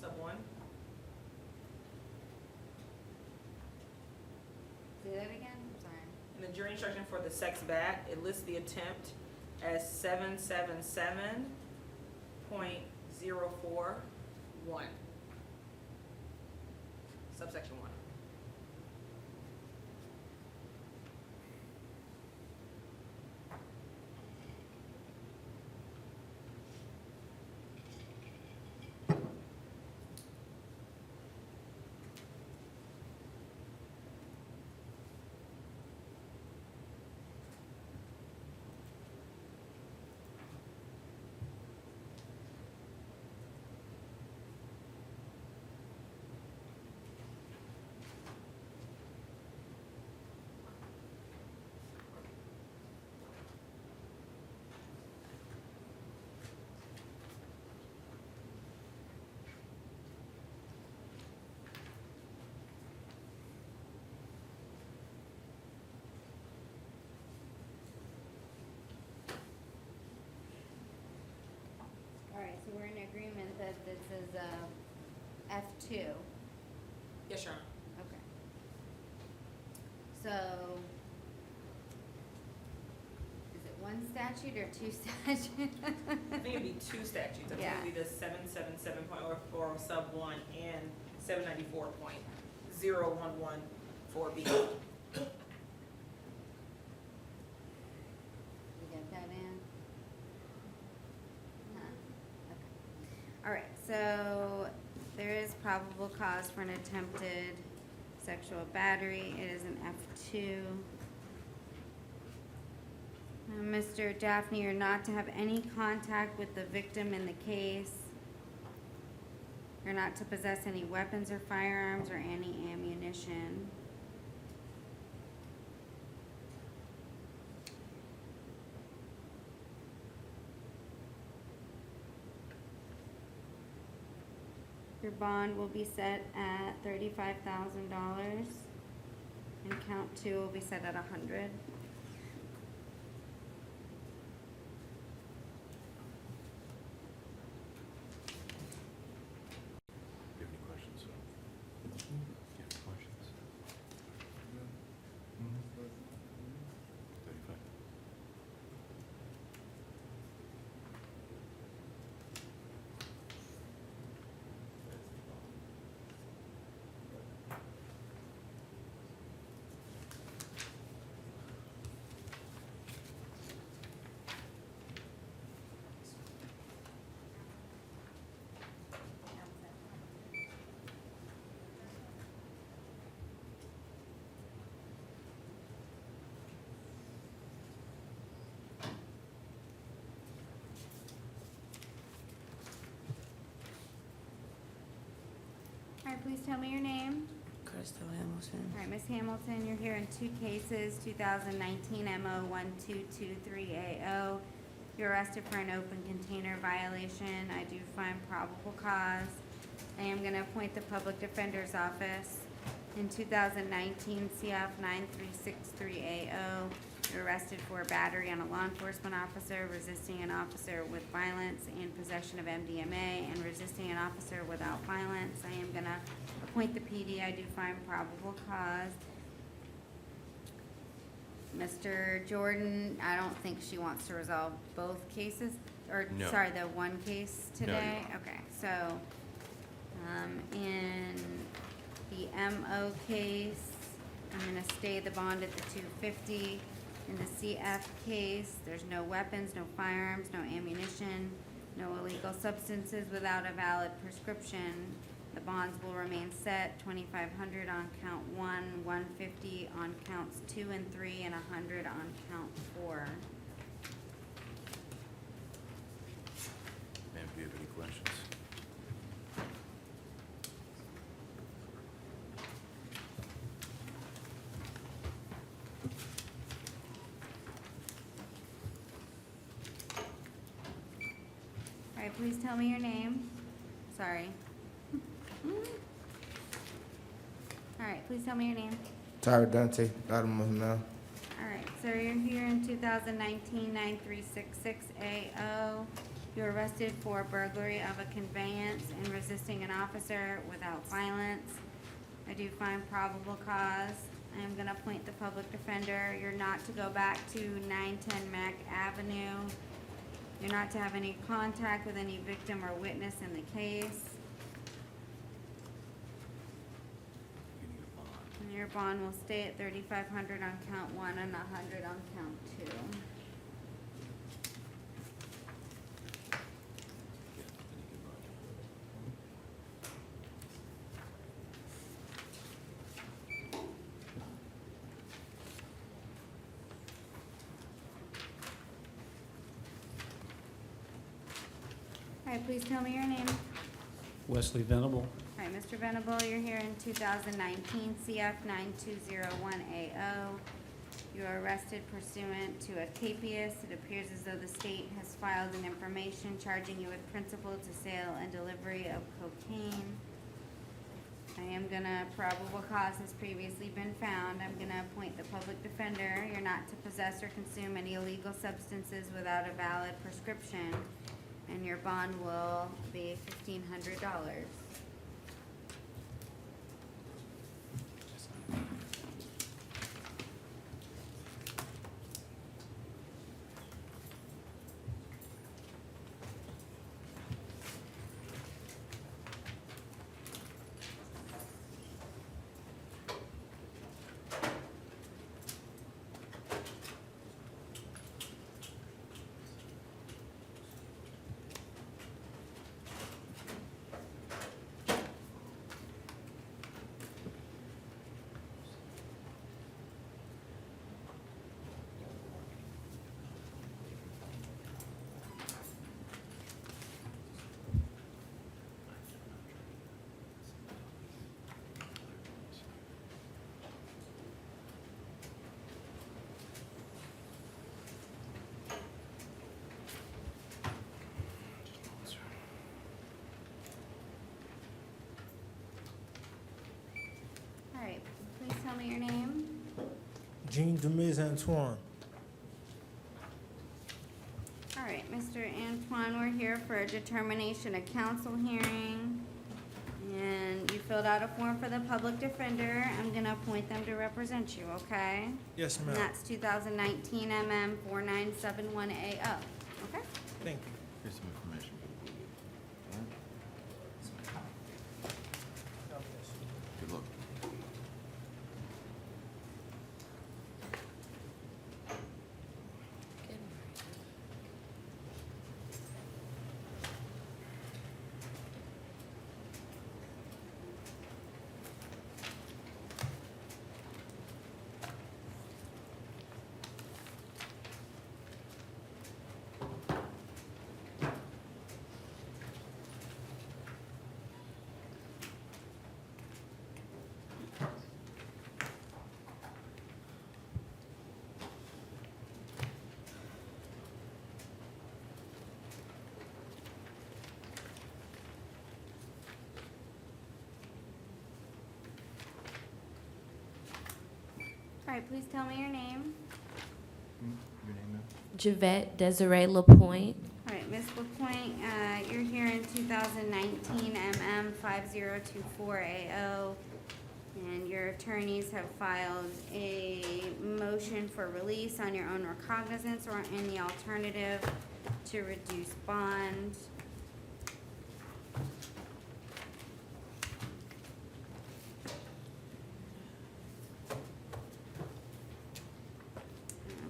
sub 1. Say that again, I'm sorry. In the jury instruction for the sex bat, it lists the attempt as 777.041, subsection 1. we're in agreement that this is a F2. Yes, Your Honor. Okay. So, is it one statute or two statutes? I think it'd be two statutes. I think Yeah. it'd be the 777.04 sub 1 and 794.011 4B. You get that in? Huh, okay. All right, so there is probable cause for an attempted sexual battery. It is an F2. Mr. Daphne, you're not to have any contact with the victim in the case. You're not to possess any weapons or firearms or any ammunition. Your bond will be set at $35,000, and count 2 will be set at 100. Do you have any questions? Do you have any questions? 35. All right, please tell me your name. Crystal Hamilton. All right, Ms. Hamilton, you're here in 2 cases, 2019 MO 1223AO. You're arrested for an open container violation. I do find probable cause. I am going to appoint the public defender's office. In 2019 CF 9363AO, you're arrested for battery on a law enforcement officer, resisting an officer with violence, and possession of MDMA, and resisting an officer without violence. I am going to appoint the PD. I do find probable cause. Mr. Jordan, I don't think she wants to resolve both cases, or, No. sorry, the one case No, today? Your Honor. Okay, so, in the MO case, I'm gonna stay the bond at the 250. In the CF case, there's no weapons, no firearms, no ammunition, no illegal substances without a valid prescription. The bonds will remain set, 2,500 on count 1, 150 on counts 2 and 3, and 100 on count 4. Ma'am, do you have any questions? All right, please tell me your name. Sorry. All right, please tell me your name. Tyler Dante, Latimer now. All right, so you're here in 2019 9366AO. You're arrested for burglary of a conveyance and resisting an officer without violence. I do find probable cause. I am gonna appoint the public defender. You're not to go back to 910 Mack Avenue. You're not to have any contact with any victim or witness in the case. You need a bond. And your bond will stay at 3,500 on count 1 and 100 on count 2. Yeah, then you can run. All right, please tell me your name. Wesley Venable. All right, Mr. Venable, you're here in 2019 CF 9201AO. You are arrested pursuant to a capias. It appears as though the state has filed an information charging you with principal to sale and delivery of cocaine. I am gonna, probable cause has previously been found. I'm gonna appoint the public defender. You're not to possess or consume any illegal substances without a valid prescription. And your bond will be $1,500. All right, please tell me your name. Jean Demise Antoine. All right, Mr. Antoine, we're here for a determination of counsel hearing. And you filled out a form for the public defender. I'm gonna appoint them to represent you, okay? Yes, And ma'am. that's 2019 MM 4971AO, okay? Thank you. Here's some information. Good luck. All right, please tell me your name. Your name, ma'am? Javette Desiree LaPointe. All right, Ms. LaPointe, you're here in 2019 MM 5024AO, and your attorneys have filed a motion for release on your own recognizance or in the alternative to reduce bond.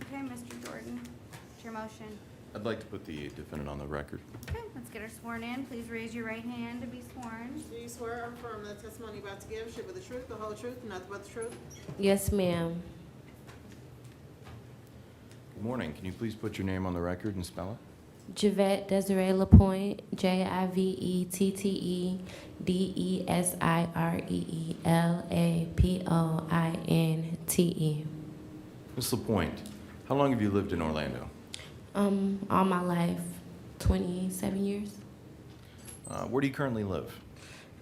Okay, Mr. Jordan, it's your motion. I'd like to put the defendant on the record. Okay, let's get her sworn in. Please raise your right hand to be sworn. Do you swear or affirm that the testimony you're about to give should be the truth, the whole truth, and nothing but the truth? Yes, ma'am. Good morning. Can you please put your name on the record and spell it? Javette Desiree LaPointe, JIVETTEDESIREELAPOINTE. Ms. LaPointe, how long have you lived in Orlando? All my life, 27 years. Where do you currently live?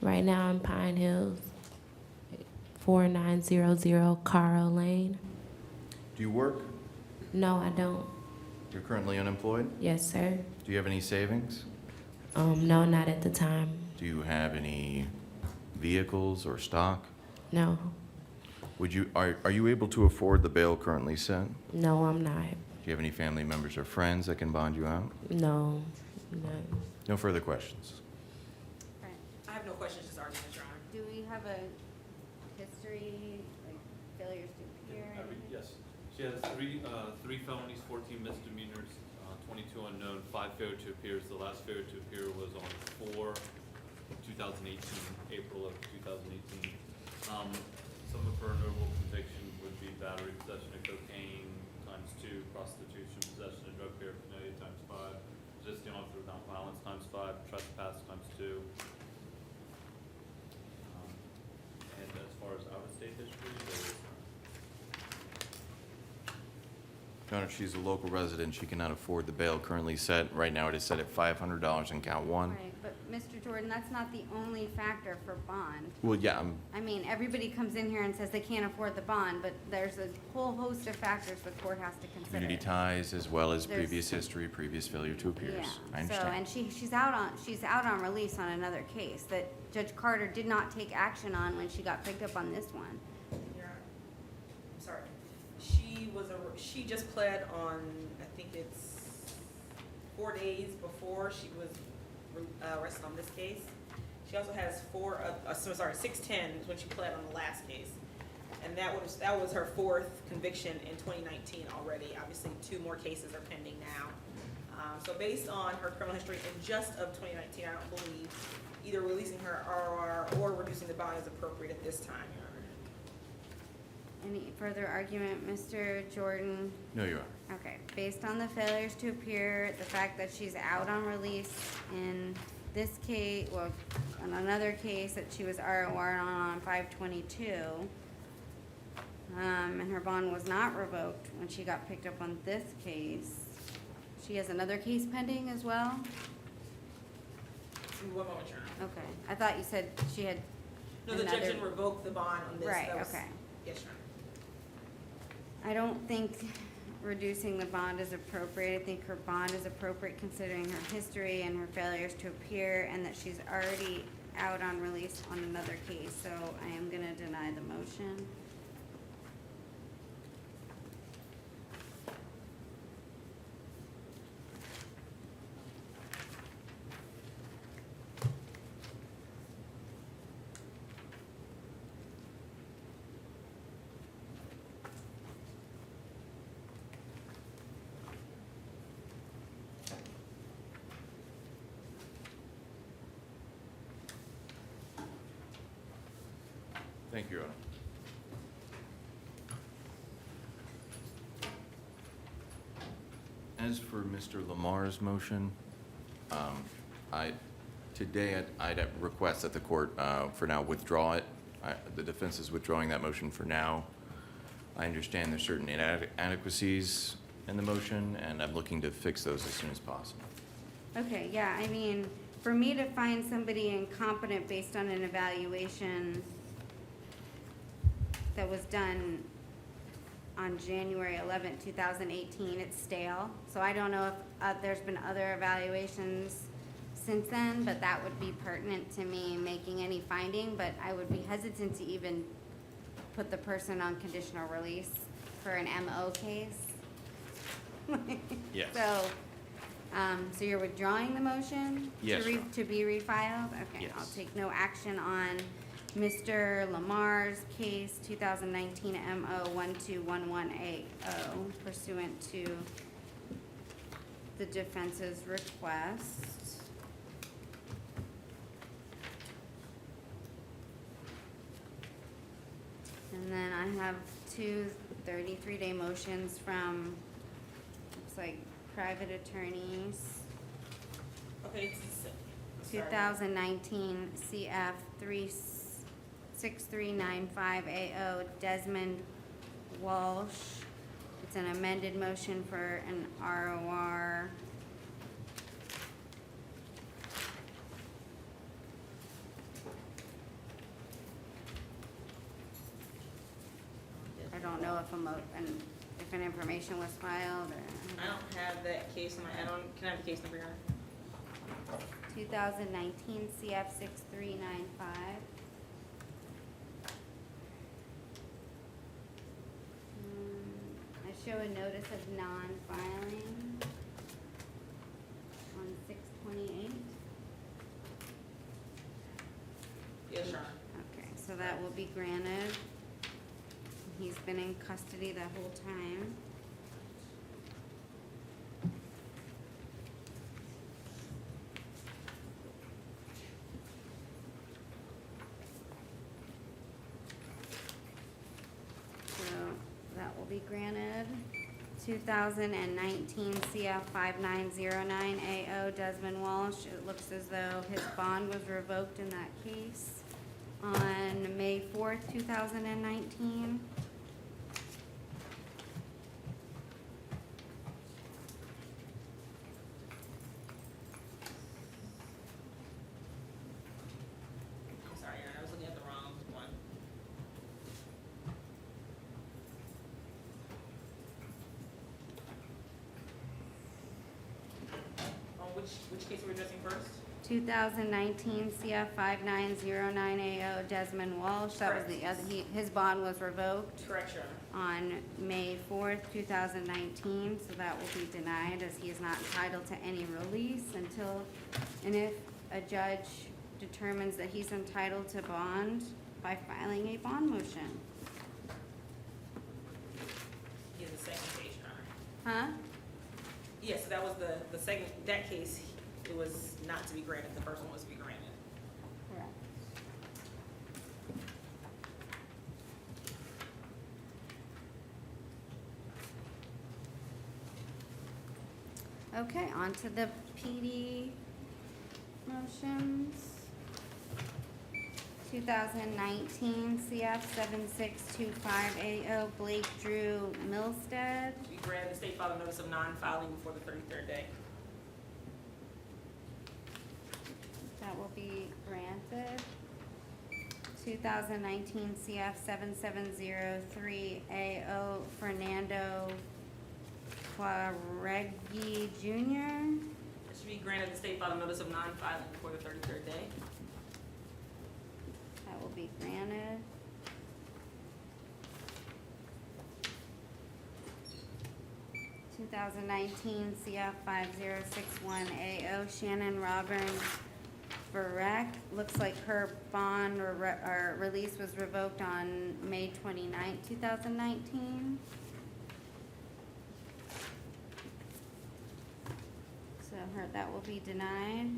Right now in Pine Hills, 4900 Carl Lane. Do you work? No, I don't. You're currently unemployed? Yes, sir. Do you have any savings? No, not at the time. Do you have any vehicles or stock? No. Are you able to afford the bail currently set? No, I'm not. Do you have any family members or friends that can bond you out? No. No further questions. Right. I have no questions, just arguments, Your Honor. Do we have a history, like failures to appear? Yes. She has three felonies, 14 misdemeanors, 22 unknown, 5 failure to appears. The last failure to appear was on 4/2018, April of 2018. Some of her notable convictions would be battery, possession of cocaine ×2, prostitution, possession of drug paraphernalia ×5, resisting officer of nonviolence ×5, trespass ×2. And as far as out-of-state history, there is Your Honor, she's a local resident. She cannot afford the bail currently set. Right now, it is set at $500 in count one. Right, but Mr. Jordan, that's not the only factor for bond. Well, yeah, I mean, everybody comes in here and says they can't afford the bond, but there's a whole host of factors the court has to consider. community ties as well as There's- previous history, previous failure to appear. Yeah, I understand. so, and she's out on release on another case that Judge Carter did not take action on when she got picked up on this one. Your Honor, I'm sorry. She just pled on, I think it's 4 days before she was arrested on this case. She also has 610 is when she pled on the last case. And that was her fourth conviction in 2019 already. Obviously, 2 more cases are pending now. So based on her criminal history in just of 2019, I don't believe either releasing her ROR or reducing the bond is appropriate at this time, Your Honor. Any further argument, Mr. Jordan? No, Your Honor. Okay, based on the failures to appear, the fact that she's out on release in this case, well, on another case that she was ROR on 522, and her bond was not revoked when she got picked up on this case. She has another case pending as well? One moment, Your Honor. Okay, I thought you said she had No, the judge another- didn't revoke the bond on this. Right, That was- okay. Yes, Your Honor. I don't think reducing the bond is appropriate. I think her bond is appropriate considering her history and her failures to appear, and that she's already out on release on another case, so I am gonna deny the motion. Thank you, Your Honor. As for Mr. Lamar's motion, I'd request that the court, for now, withdraw it. The defense is withdrawing that motion for now. I understand there's certain inadequacies in the motion, and I'm looking to fix those as soon as possible. Okay, yeah, I mean, for me to find somebody incompetent based on an evaluation that was done on January 11th, 2018, it's stale. So I don't know if there's been other evaluations since then, but that would be pertinent to me making any finding, but I would be hesitant to even put the person on conditional release for an MO case. Yes. So you're withdrawing the motion? Yes, Your Honor. To be refiled? Okay, I'll Yes. take no action on Mr. Lamar's case, 2019 MO 121180 pursuant to the defense's request. And then I have 2 33-day motions from, looks like, private attorneys. Okay, I'm sorry. 2019 CF 6395AO Desmond Walsh. It's an amended motion for an ROR. I don't know if if an information was filed or. I don't have that case on my add-on. Can I have the case number, Your Honor? 2019 CF 6395. I show a notice of non-filing on 6/28. Yes, Your Honor. Okay, so that will be granted. He's been in custody the whole time. So that will be granted. 2019 CF 5909AO Desmond Walsh. It looks as though his bond was revoked in that case on May 4th, 2019. which case are we addressing first? 2019 CF 5909AO Desmond Walsh. That was the other, his bond was revoked Correct, Your Honor. on May 4th, 2019, so that will be denied as he is not entitled to any release until, and if a judge determines that he's entitled to bond by filing a bond motion. He has a second case, Your Honor. Huh? Yeah, so that was the second, that case, it was not to be granted, the first one was to be granted. Correct. Okay, on to the PD motions. 2019 CF 7625AO Blake Drew Milstead. We granted the state filed a notice of non-filing before the 33rd day. That will be granted. 2019 CF 7703AO Fernando Quaregui Jr. It should be granted the state filed a notice of non-filing before the 33rd day. That will be granted. Two 2019 CF 5061AO Shannon Robin Varek. Looks like her bond or release was revoked on May 29th, 2019. So that will be denied.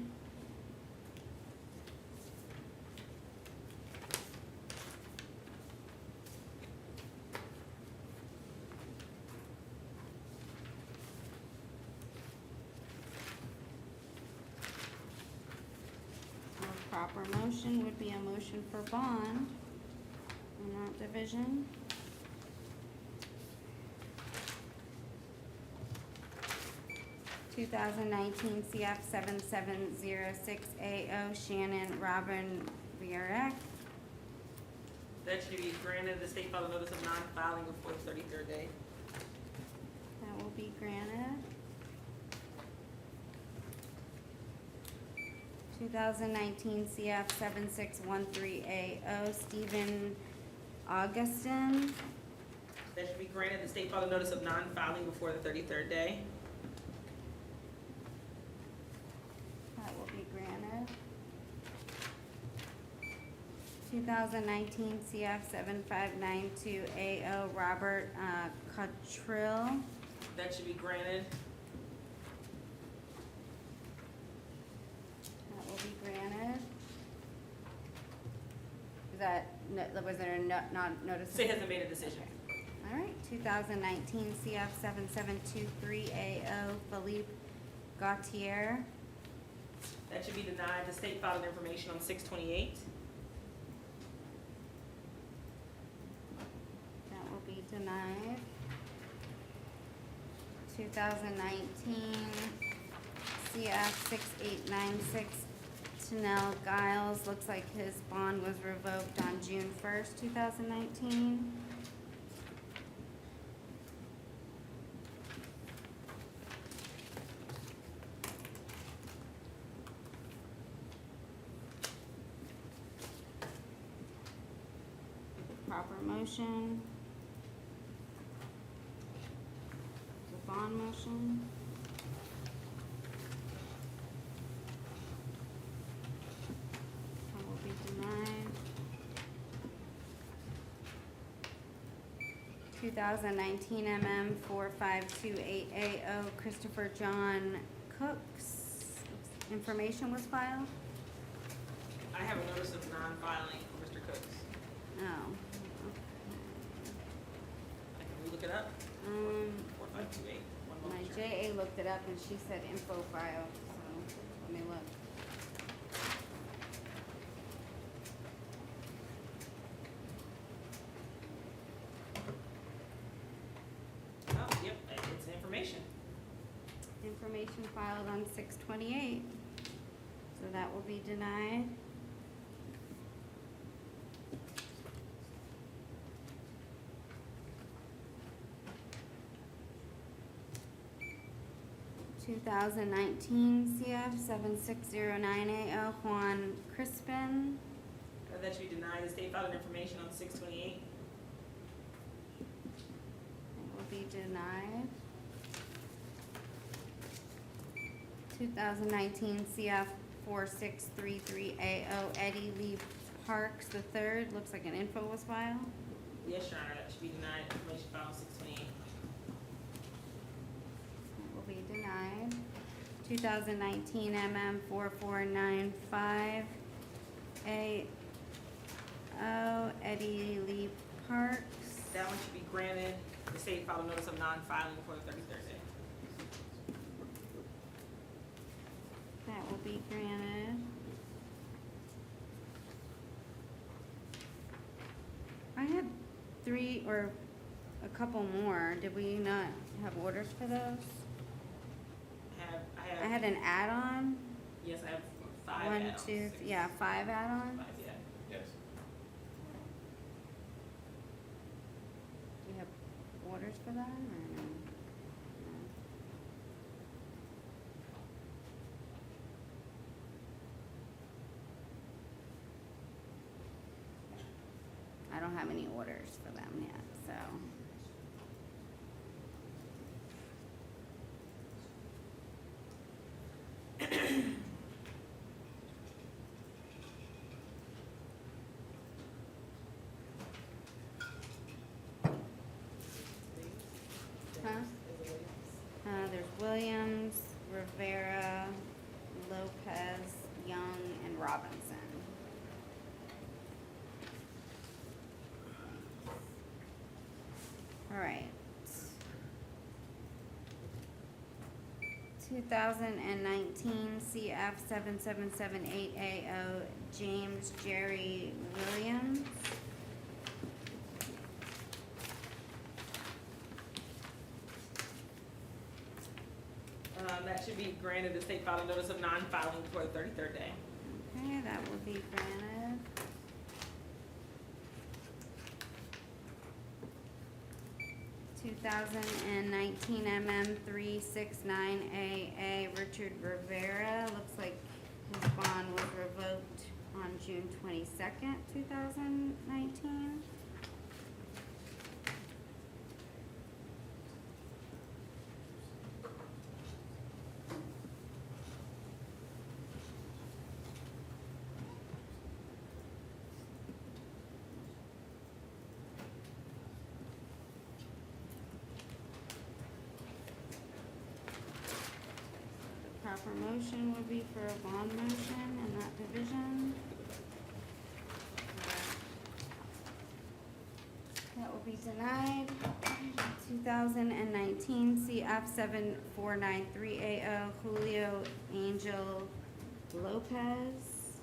A proper motion would be a motion for bond in that division. Two 2019 CF 7706AO Shannon Robin Vierek. That should be granted the state filed a notice of non-filing before the 33rd day. That will be granted. 2019 CF 7613AO Stephen Augustin. That should be granted the state filed a notice of non-filing before the 33rd day. That will be granted. 2019 CF 7592AO Robert Cottrill. That should be granted. That will be granted. Is that, was there a not notice? State hasn't made a decision. All right, 2019 CF 7723AO Philippe Gautier. That should be denied. The state filed an information on 6/28. That will be denied. 2019 CF 6896 Tanel Giles. Looks like his bond was revoked on June 1st, 2019. Proper motion. The bond motion. That will be denied. 2019 MM 4528AO Christopher John Cooks. Information was filed? I have a notice of non-filing for Mr. Cooks. Oh. Can we look it up? 4528. One My moment, Chair. JA looked it up and she said info file, so let me look. Oh, yep, it's information. Information filed on 6/28, so that will be denied. 2019 CF 76098 Juan Crispin. That should be denied. The state filed an information on 6/28. It will be denied. 2019 CF 4633AO Eddie Lee Parks III. Looks like an info was filed. Yes, Your Honor, that should be denied. Information filed on 6/28. It will be denied. 2019 MM 4495 AO Eddie Lee Parks. That one should be granted. The state filed a notice of non-filing before the 33rd day. That will be granted. I had three or a couple more. Did we not have orders for those? I had an add-on. Yes, I have 5 One, add-ons. 2, 6. yeah, 5 add-ons. 5, yeah. Yes. Do you have orders for that or no? No. I don't have any orders for them yet, so. Huh? There's Williams, Rivera, Lopez, Young, and Robinson. All right. 2019 CF 7778AO James Jerry Williams. That should be granted. The state filed a notice of non-filing before the 33rd day. Okay, that will be granted. (2019) MM 369AA Richard Rivera. Looks like his bond was revoked on June 22nd, 2019. Proper motion would be for a bond motion in that division. That will be denied. 2019 CF 7493AO Julio Angel Lopez.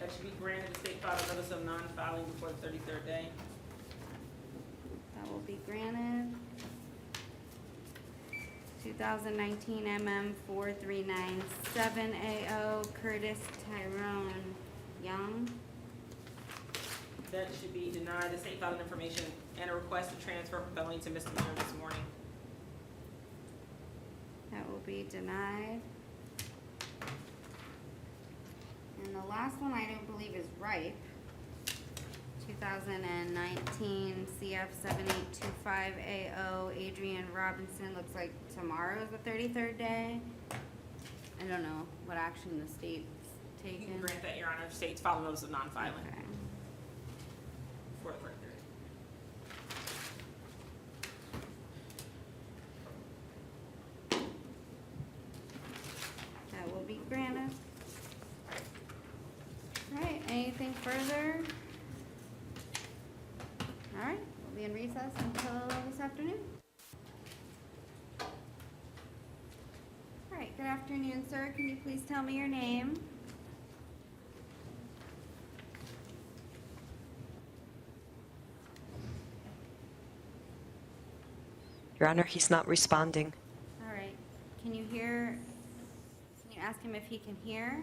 That should be granted. The state filed a notice of non-filing before the 33rd day. That will be granted. 2019 MM 4397AO Curtis Tyrone Young. That should be denied. The state filed an information and a request to transfer from felony to misdemeanor this morning. That will be denied. And the last one I don't believe is ripe. 2019 CF 7825AO Adrian Robinson. Looks like tomorrow is the 33rd day. I don't know what action the state's You taken. can grant that, Your Honor. The state's filed a notice of non-filing Okay. before the 33rd. That will be granted. All right, anything further? All right, we'll be in recess until this afternoon. All right, good afternoon, sir. Can you please tell me your name? Your Honor, he's not responding. All right, can you ask him if he can hear?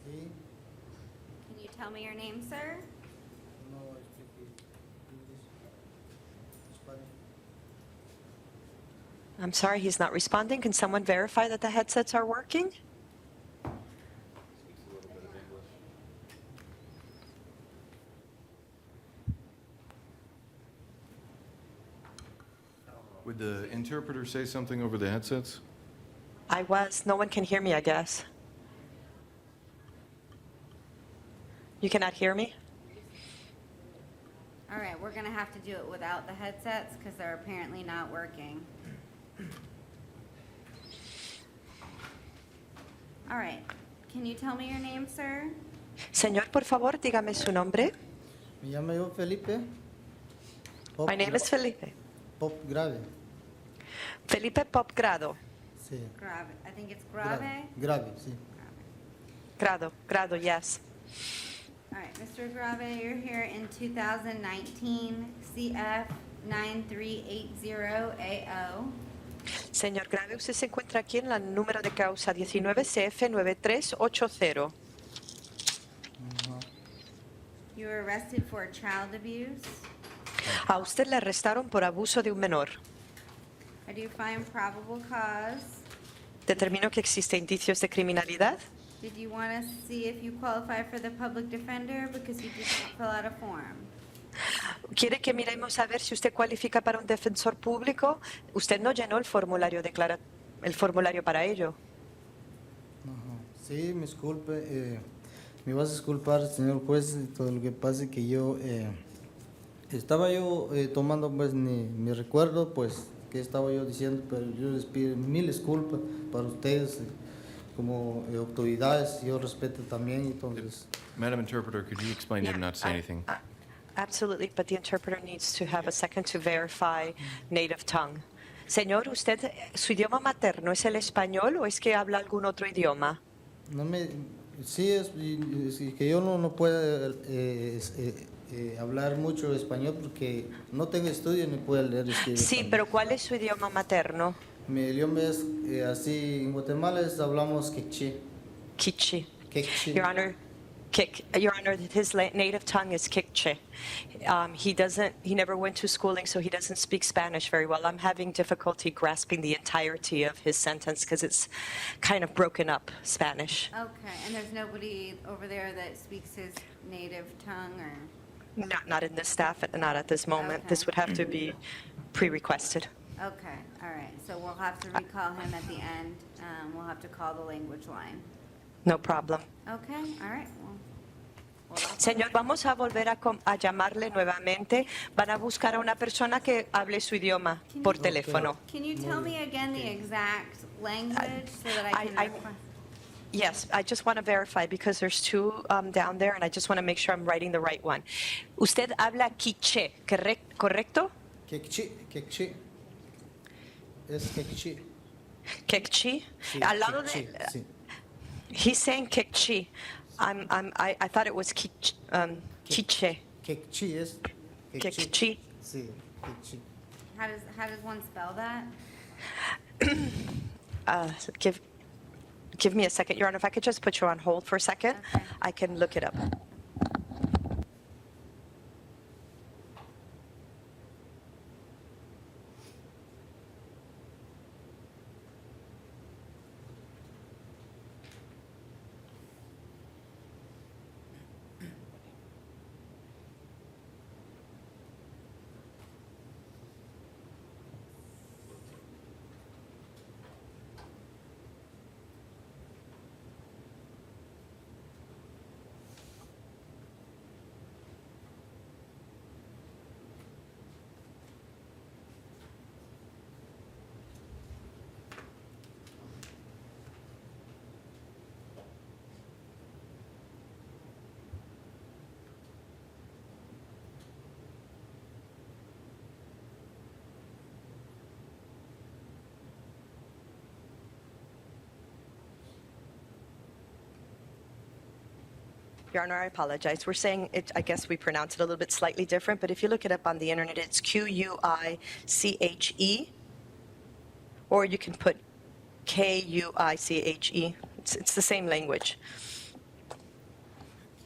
He? Can you tell me your name, sir? No, I speak English, Spanish. I'm sorry, he's not responding. Can someone verify that the headsets are working? Speaks a little bit of English. Would the interpreter say something over the headsets? No one can hear me, I guess. You cannot hear me? All right, we're gonna have to do it without the headsets because they're apparently not working. All right, can you tell me your name, sir? Señor, por favor, dígame su nombre. Me llamo yo Felipe. My name is Felipe. Pop grave. Felipe Popgrado. Sí. Grave, I think it's Grave. Grave, sí. Grado, yes. All right, Mr. Grave, you're here in 2019 CF 9380AO. Señor Grave, usted se encuentra aquí en la número de causa 19CF9380. You were arrested for child abuse. A usted le arrestaron por abuso de un menor. I do find probable cause. Determino que existe indicios de criminalidad. Did you want to see if you qualify for the public defender because you did not fill out a form? ¿Quiere que miremos a ver si usted cualifica para un defensor público? Usted no llenó el formulario para ello. Sí, me disculpe. Me vas a disculpar, señor juez, todo lo que pasa es que yo estaba tomando pues mi recuerdo, pues que estaba yo diciendo, pero yo les pido mil disculpas para ustedes como autoridades, yo respeto también, entonces. Madam Interpreter, could you explain to him not to say anything? Absolutely, but the interpreter needs to have a second to verify native tongue. Señor, ¿usted, su idioma materno es el español o es que habla algún otro idioma? Sí, es que yo no puedo hablar mucho español porque no tengo estudio ni puedo leer y escribir. Sí, pero ¿cuál es su idioma materno? Mi idioma es así, en Guatemala hablamos quechí. Kichi. Quechí. Your Honor, his native tongue is Kikche. He never went to schooling, so he doesn't speak Spanish very well. I'm having difficulty grasping the entirety of his sentence because it's kind of broken up Spanish. Okay, and there's nobody over there that speaks his native tongue or? Not in this staff, not at this moment. Okay. This would have to be pre-requested. Okay, all right, so we'll have to recall him at the end. We'll have to call the language line. No problem. Okay, all right, well. Señor, vamos a volver a llamarle nuevamente. Van a buscar a una persona que hable su idioma por teléfono. Can you tell me again the exact language so that I can request? Yes, I just want to verify because there's two down there and I just want to make sure I'm writing the right one. Usted habla quiché, ¿correcto? Quechí. Es quechí. Quechí. Sí, Al lado quechí, de. sí. He's saying quechí. I thought it was quiché. Quechí es. Quechí. Sí, quechí. How does one spell that? Give me a second, Your Honor. If I could just put you on hold for a second, Okay. I can look it up. Your Honor, I apologize. We're saying it, I guess we pronounce it a little bit slightly different, but if you look it up on the internet, it's Quiche, or you can put Kuiche. It's the same language.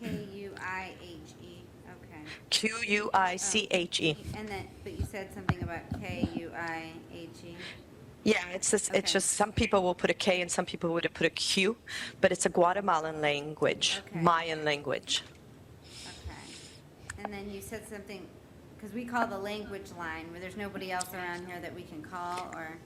Kuihe, okay. Kuiche. And then, but you said something about Kuihe. Yeah, it's Okay. just some people will put a K and some people would put a Q, but it's a Guatemalan language, Okay. Mayan language. Okay. And then you said something, because we call the language line, where there's nobody else around here that we can call, or?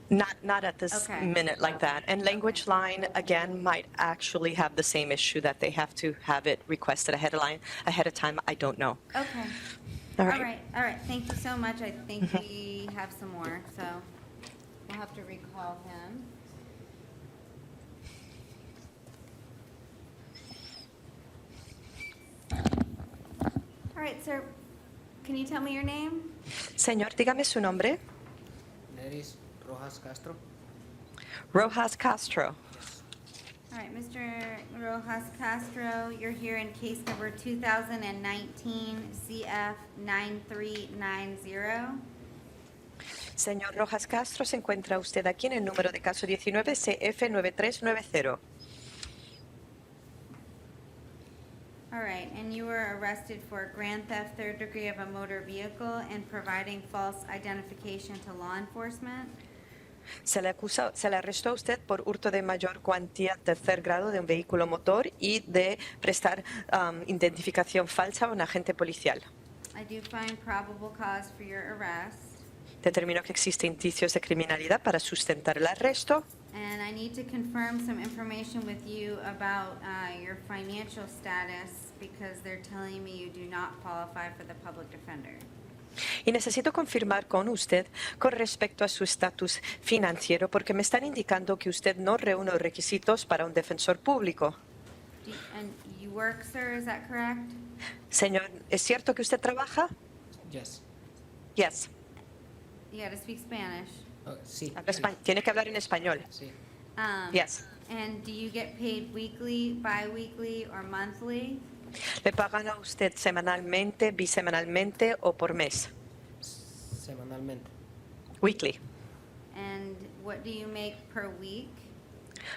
Not at this Okay. minute like that. And language line, again, might actually have the same issue that they have to have it requested ahead of time. I don't know. Okay. All right. All right, thank you so much. I think we have some more, so we'll have to recall him. All right, sir, can you tell me your name? Señor, dígame su nombre. Neris Rojas Castro. Rojas Castro. All right, Mr. Rojas Castro, you're here in case number 2019 CF 9390. Señor Rojas Castro, se encuentra usted aquí en el número de caso 19 CF9390. All right, and you were arrested for grand theft, third degree of a motor vehicle, and providing false identification to law enforcement. Se le arrestó a usted por hurto de mayor cuantía, tercer grado de un vehículo motor y de prestar identificación falsa a un agente policial. I do find probable cause for your arrest, Determinó que existen indicios de criminalidad para sustentar el arresto. and I need to confirm some information with you about your financial status, because they're telling me you do not qualify for the public defender. Y necesito confirmar con usted con respecto a su estatus financiero, porque me están indicando que usted no reúne los requisitos para un defensor público. And you work, sir, is that correct? Señor, ¿es cierto que usted trabaja? Yes. Yes. You gotta speak Spanish. Sí. Habla tiene que hablar en español. Sí. Yes. And do you get paid weekly, bi-weekly, or monthly? ¿Le pagan a usted semanalmente, bisemanalmente o por mes? Semanalmente. Weekly. And what do you make per week?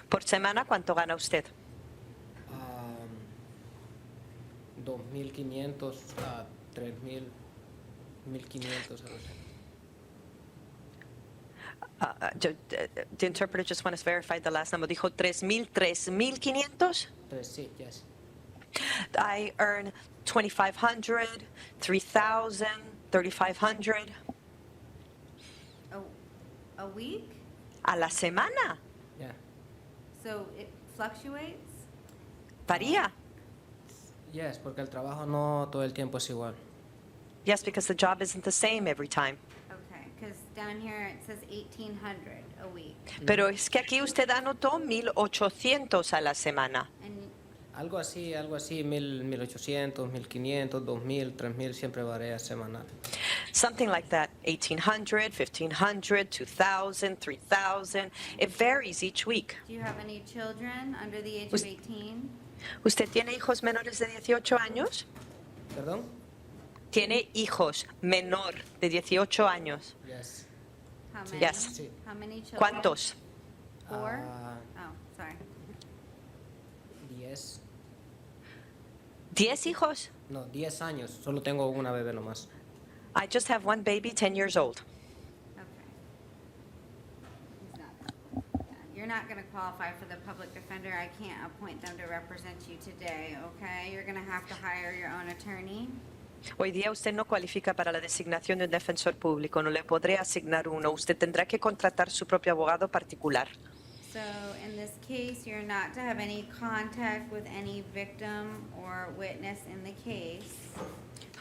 Por semana, ¿cuánto gana usted? 2.500 a 3.000, 1.500 a veces. The interpreter just wants to verify the last number. Dijo 3.500. Sí, yes. I earn 2,500, 3,000, 3,500 A week? a la semana. Yeah. So it fluctuates? Varía. Yes, porque el trabajo no todo el tiempo es igual. Yes, because the job isn't the same every time. Okay, because down here it says 1,800 a week. Pero es que aquí usted anotó 1,800 a la semana. And Algo así, 1.800, 1.500, 2.000, 3.000, siempre varía semanal. Something like that, 1,800, 1,500, 2,000, 3,000. It varies each week. do you have any children under the age of 18? ¿Usted tiene hijos menores de 18 años? ¿Perdón? ¿Tiene hijos menor de 18 años? Yes. How many? Yes. Sí. How many children? ¿Cuántos? 4? Ah, Oh, sorry. 10. ¿10 hijos? No, 10 años. Solo tengo una bebé nomás. I just have one baby, 10 years old. Okay. He's not. Yeah, you're not going to qualify for the public defender. I can't appoint them to represent you today, okay? You're going to have to hire your own attorney. Hoy día usted no cualifica para la designación de un defensor público, no le podré asignar uno. Usted tendrá que contratar su propio abogado particular. So in this case, you're not to have any contact with any victim or witness in the case.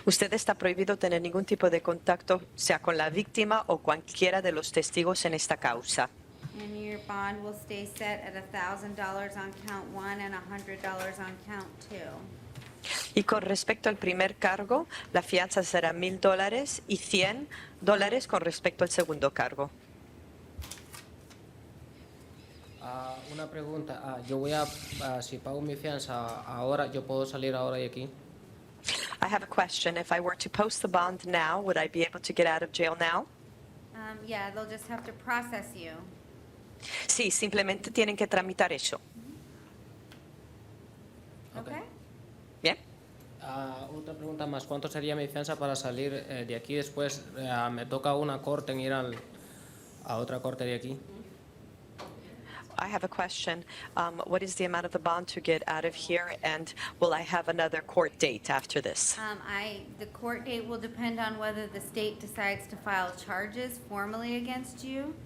Usted está prohibido tener ningún tipo de contacto, sea con la víctima o cualquiera de los testigos en esta causa. And your bond will stay set at $1,000 on count 1 and $100 on count 2. Y con respecto al primer cargo, la fianza será $1,000 y $100 con respecto al segundo cargo. Una pregunta. Yo voy si pago mi fianza ahora, ¿yo puedo salir ahora de aquí? I have a question. If I were to post the bond now, would I be able to get out of jail now? Yeah, they'll just have to process you. Sí, simplemente tienen que tramitar eso. Okay? Bien. Otra pregunta más. ¿Cuánto sería mi fianza para salir de aquí después? Me toca una corte en ir a otra corte de aquí. I have a question. What is the amount of the bond to get out of here, and will I have another court date after this? The court date will depend on whether the state decides to file charges formally against you.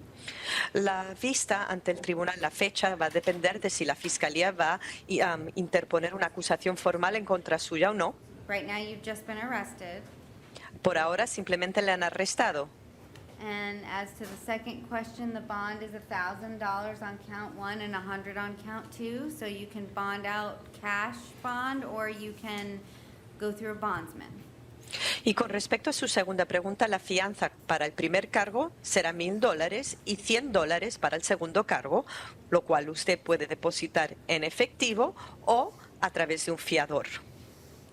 La vista ante el tribunal, la fecha, va a depender de si la fiscalía va a interponer una acusación formal en contra suya o no. Right now, you've just been arrested. Por ahora simplemente le han arrestado. And as to the second question, the bond is $1,000 on count 1 and $100 on count 2. So you can bond out cash bond or you can go through a bondsman. Y con respecto a su segunda pregunta, la fianza para el primer cargo será $1,000 y $100 para el segundo cargo, lo cual usted puede depositar en efectivo o a través de un fiador.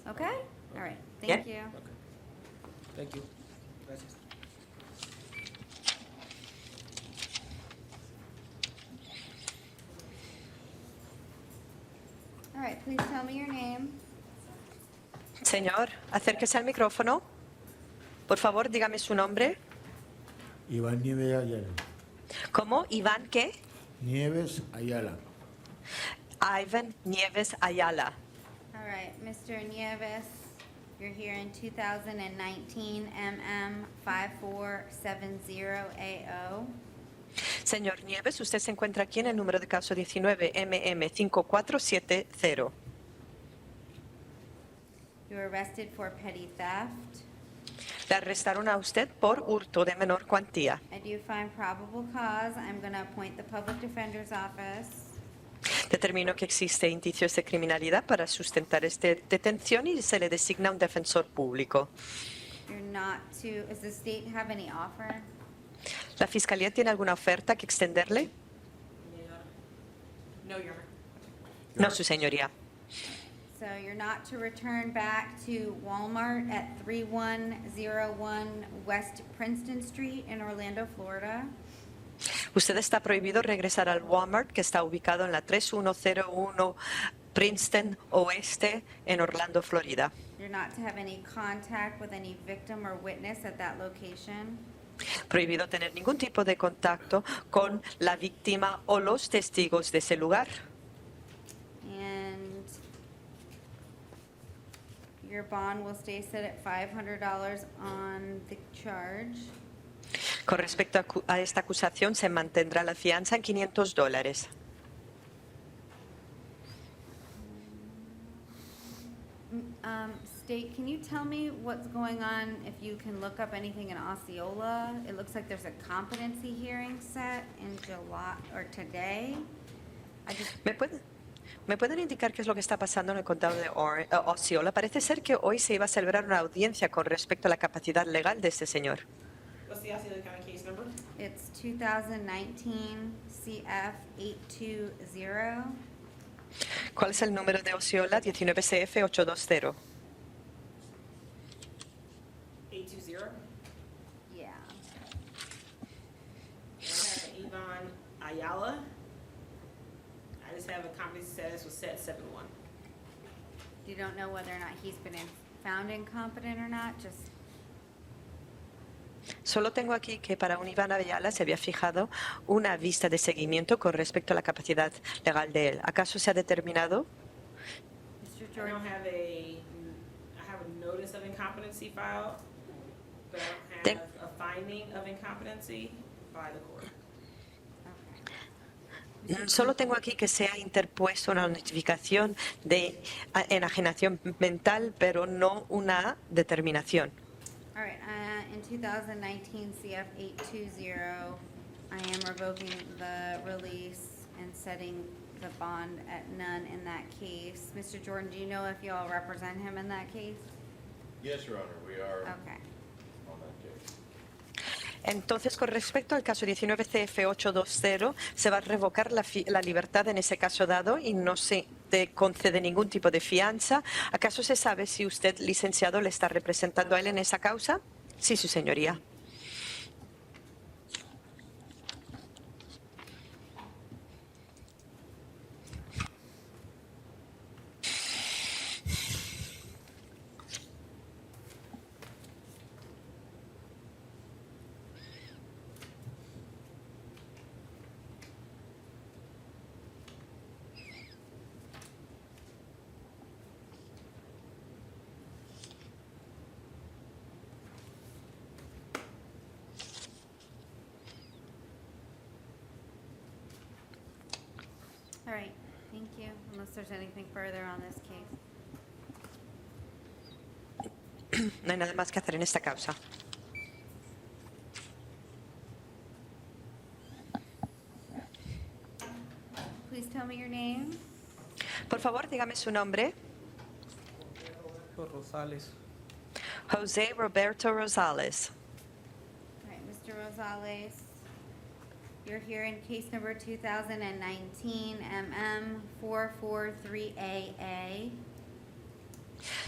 Okay? All right. Thank you. Thank you. Gracias. All right. Please tell me your name. Señor, acérquese al micrófono. Por favor, dígame su nombre. Iván Nieves Ayala. ¿Cómo? ¿Iván qué? Nieves Ayala. Ivan Nieves Ayala. All right. Mr. Nieves, you're here in 2019 MM 5470AO. Señor Nieves, usted se encuentra aquí en el número de caso 19 MM5470. You were arrested for petty theft. Le arrestaron a usted por hurto de menor cuantía. I do find probable cause. I'm going to appoint the public defender's office. Determino que existe indicios de criminalidad para sustentar esta detención y se le designa un defensor público. You're not to, does the state have any offer? ¿La Fiscalía tiene alguna oferta que extenderle? No, Your Honor. No, su señoría. So you're not to return back to Walmart at 3101 West Princeton Street in Orlando, Florida. Usted está prohibido regresar al Walmart que está ubicado en la 3101 Princeton Oeste en Orlando, Florida. You're not to have any contact with any victim or witness at that location. Prohibido tener ningún tipo de contacto con la víctima o los testigos de ese lugar. And your bond will stay set at $500 on the charge. Con respecto a esta acusación, se mantendrá la fianza en $500. State, can you tell me what's going on, if you can look up anything in Osceola? It looks like there's a competency hearing set in July, or today. ¿Me pueden indicar qué es lo que está pasando en el condado de Osceola? Parece ser que hoy se iba a celebrar una audiencia con respecto a la capacidad legal de este señor. What's the Osceola County case number? It's 2019 CF 820. ¿Cuál es el número de Osceola? 19CF 820. 820. Yeah. I have Ivan Ayala. I just have a competency status was set 7-1. You don't know whether or not he's been found incompetent or not, just. Solo tengo aquí que para un Iván Ayala se había fijado una vista de seguimiento con respecto a la capacidad legal de él. ¿Acaso se ha determinado? Mr. I don't Jordan. I have a notice of incompetency filed, but I don't have a finding of incompetency by the court. Solo tengo aquí que se ha interpuesto una notificación de enajenación mental, pero no una determinación. All right, in 2019 CF 820, I am revoking the release and setting the bond at none in that case. Mr. Jordan, do you know if you all represent him in that case? Yes, Your Honor, we are Okay. on that case. Entonces, con respecto al caso 19CF820, se va a revocar la libertad en ese caso dado y no se te concede ningún tipo de fianza. ¿Acaso se sabe si usted, licenciado, le está representando a él en esa causa? Sí, su señoría. All right, thank you, unless there's anything further on this case. No hay nada más que hacer en esta causa. Please tell me your name. Por favor, dígame su nombre. Rosales. José Roberto Rosales. All right, Mr. Rosales, you're here in case number 2019 MM 443AA.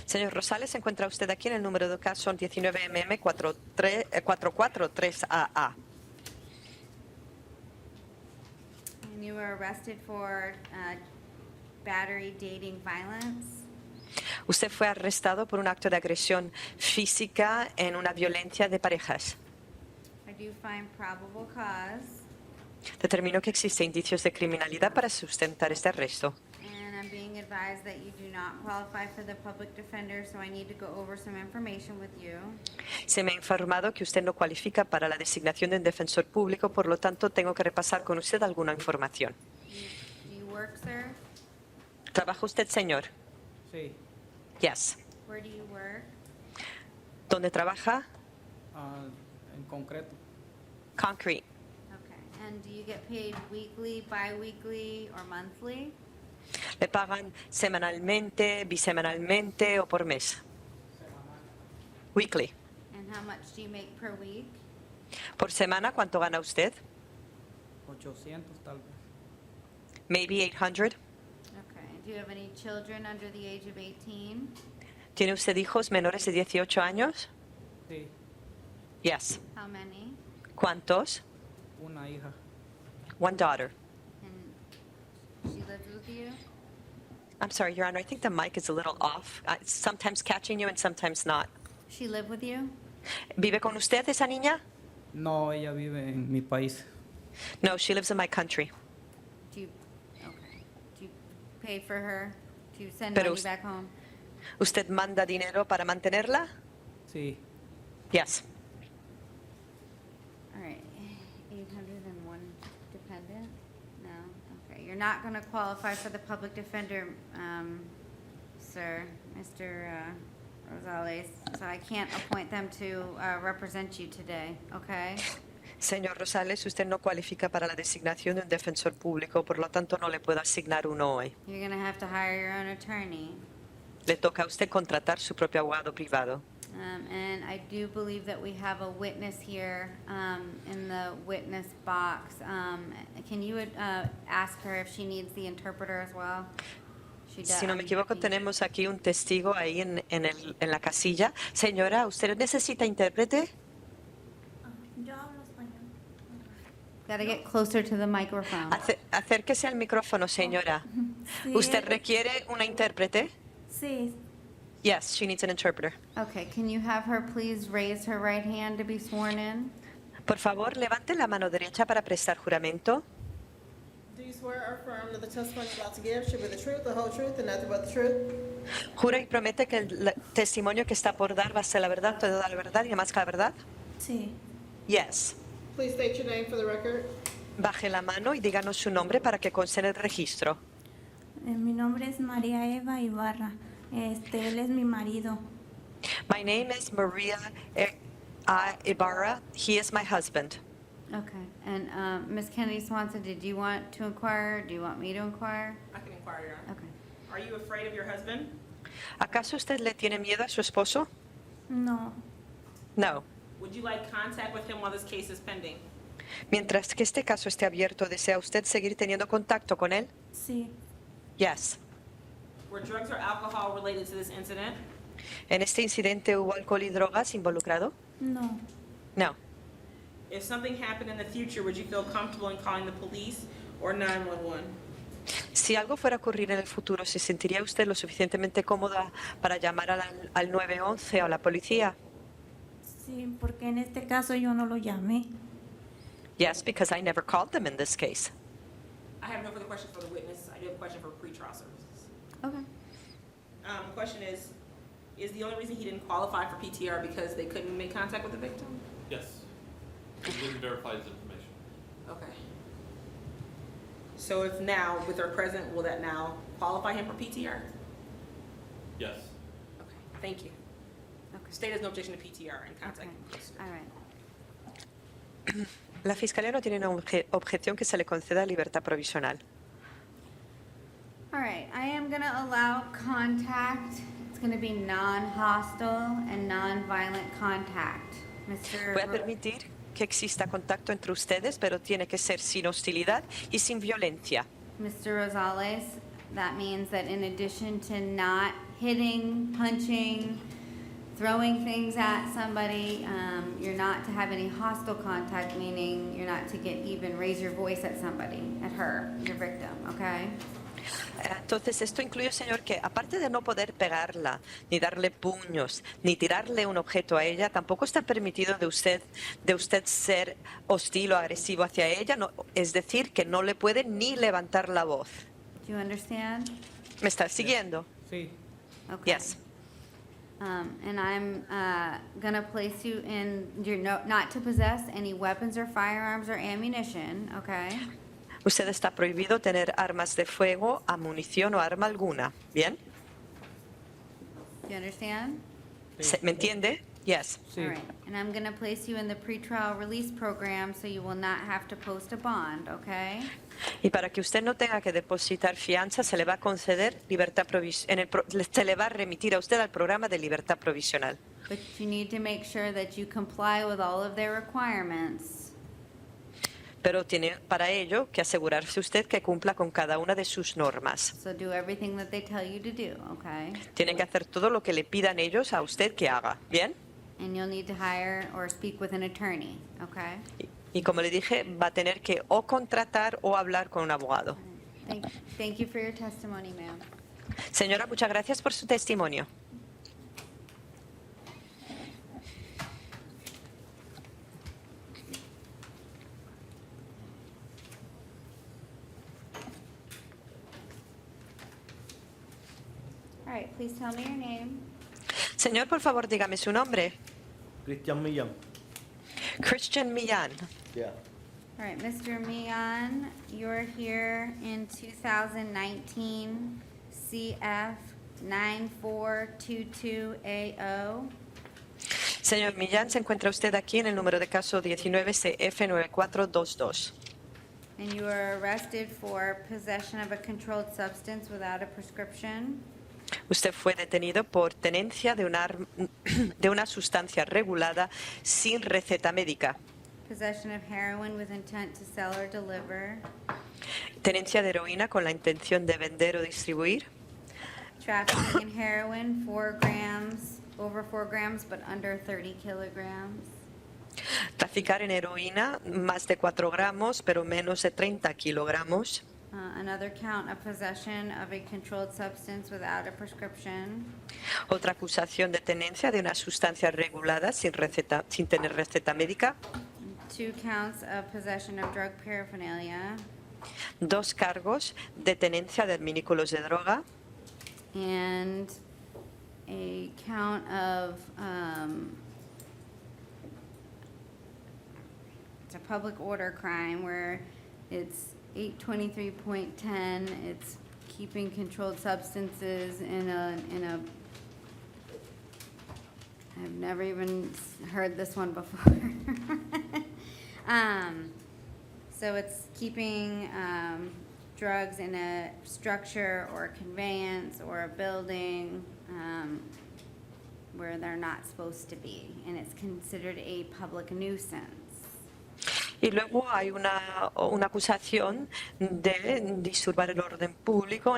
Señor Rosales, se encuentra usted aquí en el número de caso 19MM 443AA. And you were arrested for battery, dating, violence. Usted fue arrestado por un acto de agresión física en una violencia de parejas. I do find probable cause, Determinó que existen indicios de criminalidad para sustentar este arresto. and I'm being advised that you do not qualify for the public defender, so I need to go over some information with you. Se me ha informado que usted no cualifica para la designación de un defensor público, por lo tanto tengo que repasar con usted alguna información. Do you work, sir? ¿Trabaja usted, señor? Sí. Yes. Where do you work? ¿Dónde trabaja? En concreto. Concrete. Okay, and do you get paid weekly, bi-weekly, or monthly? ¿Le pagan semanalmente, bisemanalmente o por mes? Weekly. And how much do you make per week? ¿Por semana cuánto gana usted? 800 tal vez. Maybe 800. Okay, do you have any children under the age of 18? ¿Tiene usted hijos menores de 18 años? Sí. Yes. How many? ¿Cuántos? Una hija. One daughter. And she lives with you? I'm sorry, Your Honor, I think the mic is a little off. It's sometimes catching you and sometimes not. She live with you? ¿Vive con usted esa niña? No, ella vive en mi país. No, she lives in my country. Do you, okay, do you pay for her to send Pero money us- back home? ¿Usted manda dinero para mantenerla? Sí. Yes. All right, 801 dependent? No, okay, you're not gonna qualify for the public defender, sir, Mr. Rosales, so I can't appoint them to represent you today, okay? Señor Rosales, usted no cualifica para la designación de un defensor público, por lo tanto no le puedo asignar uno hoy. You're gonna have to hire your own attorney. Le toca a usted contratar su propio abogado privado. And I do believe that we have a witness here in the witness box. Can you ask her if she needs the interpreter as well? She does. Si no me equivoco, tenemos aquí un testigo ahí en la casilla. Señora, ¿usted necesita intérprete? Yo hablo español. Gotta get closer to the microphone. Acérquese al micrófono, señora. Sí. ¿Usted requiere una intérprete? Sí. Yes, she needs an interpreter. Okay, can you have her please raise her right hand to be sworn in? Por favor, levante la mano derecha para prestar juramento. Do you swear or affirm that the testimony you're about to give should be the truth, the whole truth, and nothing but the truth? ¿Jura y promete que el testimonio que está por dar va a ser la verdad, toda la verdad y nada más que la verdad? Sí. Yes. Please state your name for the record. Baje la mano y díganos su nombre para que conste en el registro. Mi nombre es María Eva Ibarra. Él es mi marido. My name is Maria Ibarra. He is my husband. Okay, and Ms. Kennedy Swanson, did you want to inquire? Do you want me to inquire? I can inquire, Your Honor. Okay. Are you afraid of your husband? ¿Acaso usted le tiene miedo a su esposo? No. No. Would you like contact with him while this case is pending? Mientras que este caso esté abierto, ¿desea usted seguir teniendo contacto con él? Sí. Yes. Were drugs or alcohol related to this incident? ¿En este incidente hubo alcohol y drogas involucrado? No. No. If something happened in the future, would you feel comfortable in calling the police or 911? Si algo fuera a ocurrir en el futuro, ¿se sentiría usted lo suficientemente cómoda para llamar al 911 o a la policía? Sí, porque en este caso yo no lo llamé. Yes, because I never called them in this case. I have no further questions for the witness. I do have a question for pretrial services. Okay. Question is the only reason he didn't qualify for PTR because they couldn't make contact with the victim? Yes. We didn't verify his information. Okay. So if now, with her present, will that now qualify him for PTR? Yes. Okay, thank you. Okay. State has no objection to PTR in contact. Okay. All right. La Fiscalía no tiene una objeción que se le conceda libertad provisional. All right, I am going to allow contact. It's going to be non-hostile and non-violent contact. Mr. Voy a permitir que exista contacto entre ustedes, pero tiene que ser sin hostilidad y sin violencia. Mr. Rosales, that means that in addition to not hitting, punching, throwing things at somebody, you're not to have any hostile contact, meaning you're not to raise your voice at somebody, at her, your victim, okay? Entonces, esto incluye, señor, que aparte de no poder pegarla, ni darle puños, ni tirarle un objeto a ella, tampoco está permitido de usted ser hostil o agresivo hacia ella, es decir, que no le puede ni levantar la voz. Do you understand? ¿Me está siguiendo? Sí. Okay. Yes. And I'm gonna place you in, not to possess any weapons or firearms or ammunition, okay? Usted está prohibido tener armas de fuego, munición o arma alguna. ¿Bien? Do you understand? ¿Me entiende? Yes. All right, and I'm gonna place you in the pretrial release program so you will not have to post a bond, okay? Y para que usted no tenga que depositar fianza, se le va a conceder libertad se le va a remitir a usted al programa de libertad provisional. But you need to make sure that you comply with all of their requirements. Pero tiene para ello que asegurarse usted que cumpla con cada una de sus normas. So do everything that they tell you to do, okay? Tiene que hacer todo lo que le pidan ellos a usted que haga. ¿Bien? And you'll need to hire or speak with an attorney, okay? Y como le dije, va a tener que o contratar o hablar con un abogado. Thank you for your testimony, ma'am. Señora, muchas gracias por su testimonio. All right, please tell me your name. Señor, por favor, dígame su nombre. Cristian Millán. Christian Millán. Yeah. All right, Mr. Mian, you're here in 2019 CF 9422AO. Señor Millán, se encuentra usted aquí en el número de caso 19CF9422. And you were arrested for possession of a controlled substance without a prescription. Usted fue detenido por tenencia de una sustancia regulada sin receta médica. Possession of heroin with intent to sell or deliver. Tenencia de heroína con la intención de vender o distribuir. Trafficking in heroin, 4 grams, over 4 grams, but under 30 kilograms. Traficar en heroína más de 4 gramos, pero menos de 30 kilogramos. Another count of possession of a controlled substance without a prescription. Otra acusación de tenencia de una sustancia regulada sin tener receta médica. 2 counts of possession of drug paraphernalia. 2 cargos de tenencia de artículos de droga. And a count of, it's a public order crime where it's 823.10, it's keeping controlled substances in a, I've never even heard this one before. So it's keeping drugs in a structure or a conveyance or a building where they're not supposed to be, and it's considered a public nuisance. Y luego hay una acusación de disturbar el orden público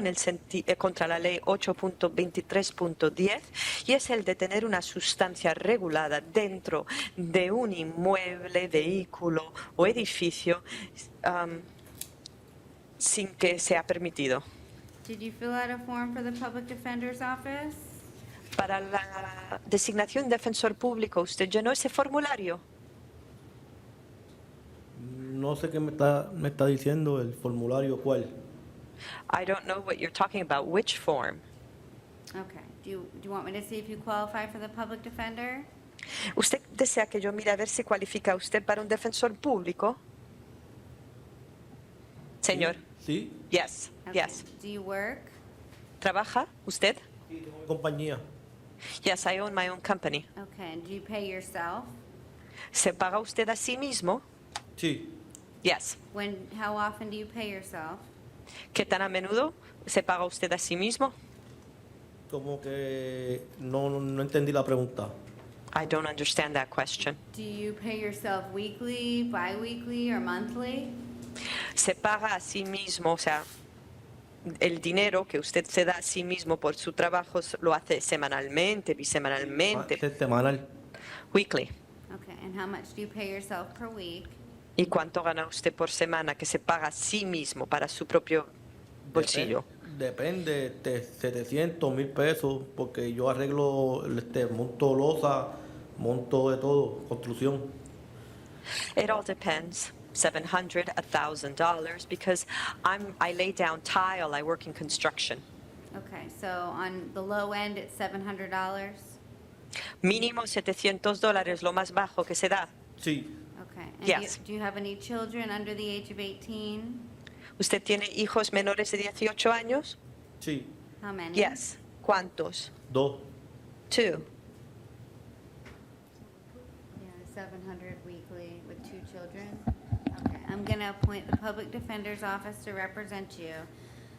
contra la ley 8.23.10 y es el de tener una sustancia regulada dentro de un inmueble, vehículo o edificio sin que sea permitido. Did you fill out a form for the Public Defender's Office? Para la designación de defensor público, ¿usted llenó ese formulario? No sé qué me está diciendo el formulario cuál. I don't know what you're talking about. Which form? Okay. Do you want me to see if you qualify for the Public Defender? ¿Usted desea que yo mire a ver si cualifica usted para un defensor público? Señor. Sí, Yes, Okay. yes. Do you work? ¿Trabaja usted? sí, tengo mi compañía. Yes, I own my own company. Okay, and do you pay yourself? ¿Se paga usted a sí mismo? Sí, Yes. How often do you pay yourself? ¿Qué tan a menudo se paga usted a sí mismo? como que no entendí la pregunta. I don't understand that question. Do you pay yourself weekly, bi-weekly, or monthly? Se paga a sí mismo, o sea, el dinero que usted se da a sí mismo por su trabajo lo hace semanalmente, bisemanalmente, Semanal. weekly. Okay, and how much do you pay yourself per week? ¿Y cuánto gana usted por semana que se paga a sí mismo para su propio bolsillo? Depende, 700, 1000 pesos, porque yo arreglo, monto losa, monto de todo, construcción. It all depends. $700, $1,000, because I lay down tile, I work in construction. Okay, so on the low end, it's $700? Mínimo $700, lo más bajo que se da. Sí, Okay. And Yes. do you have any children under the age of 18? ¿Usted tiene hijos menores de 18 años? sí, How many? Yes. ¿Cuántos? 2. 2. Yeah, 700 weekly with 2 children. Okay, I'm gonna appoint the public defender's office to represent you.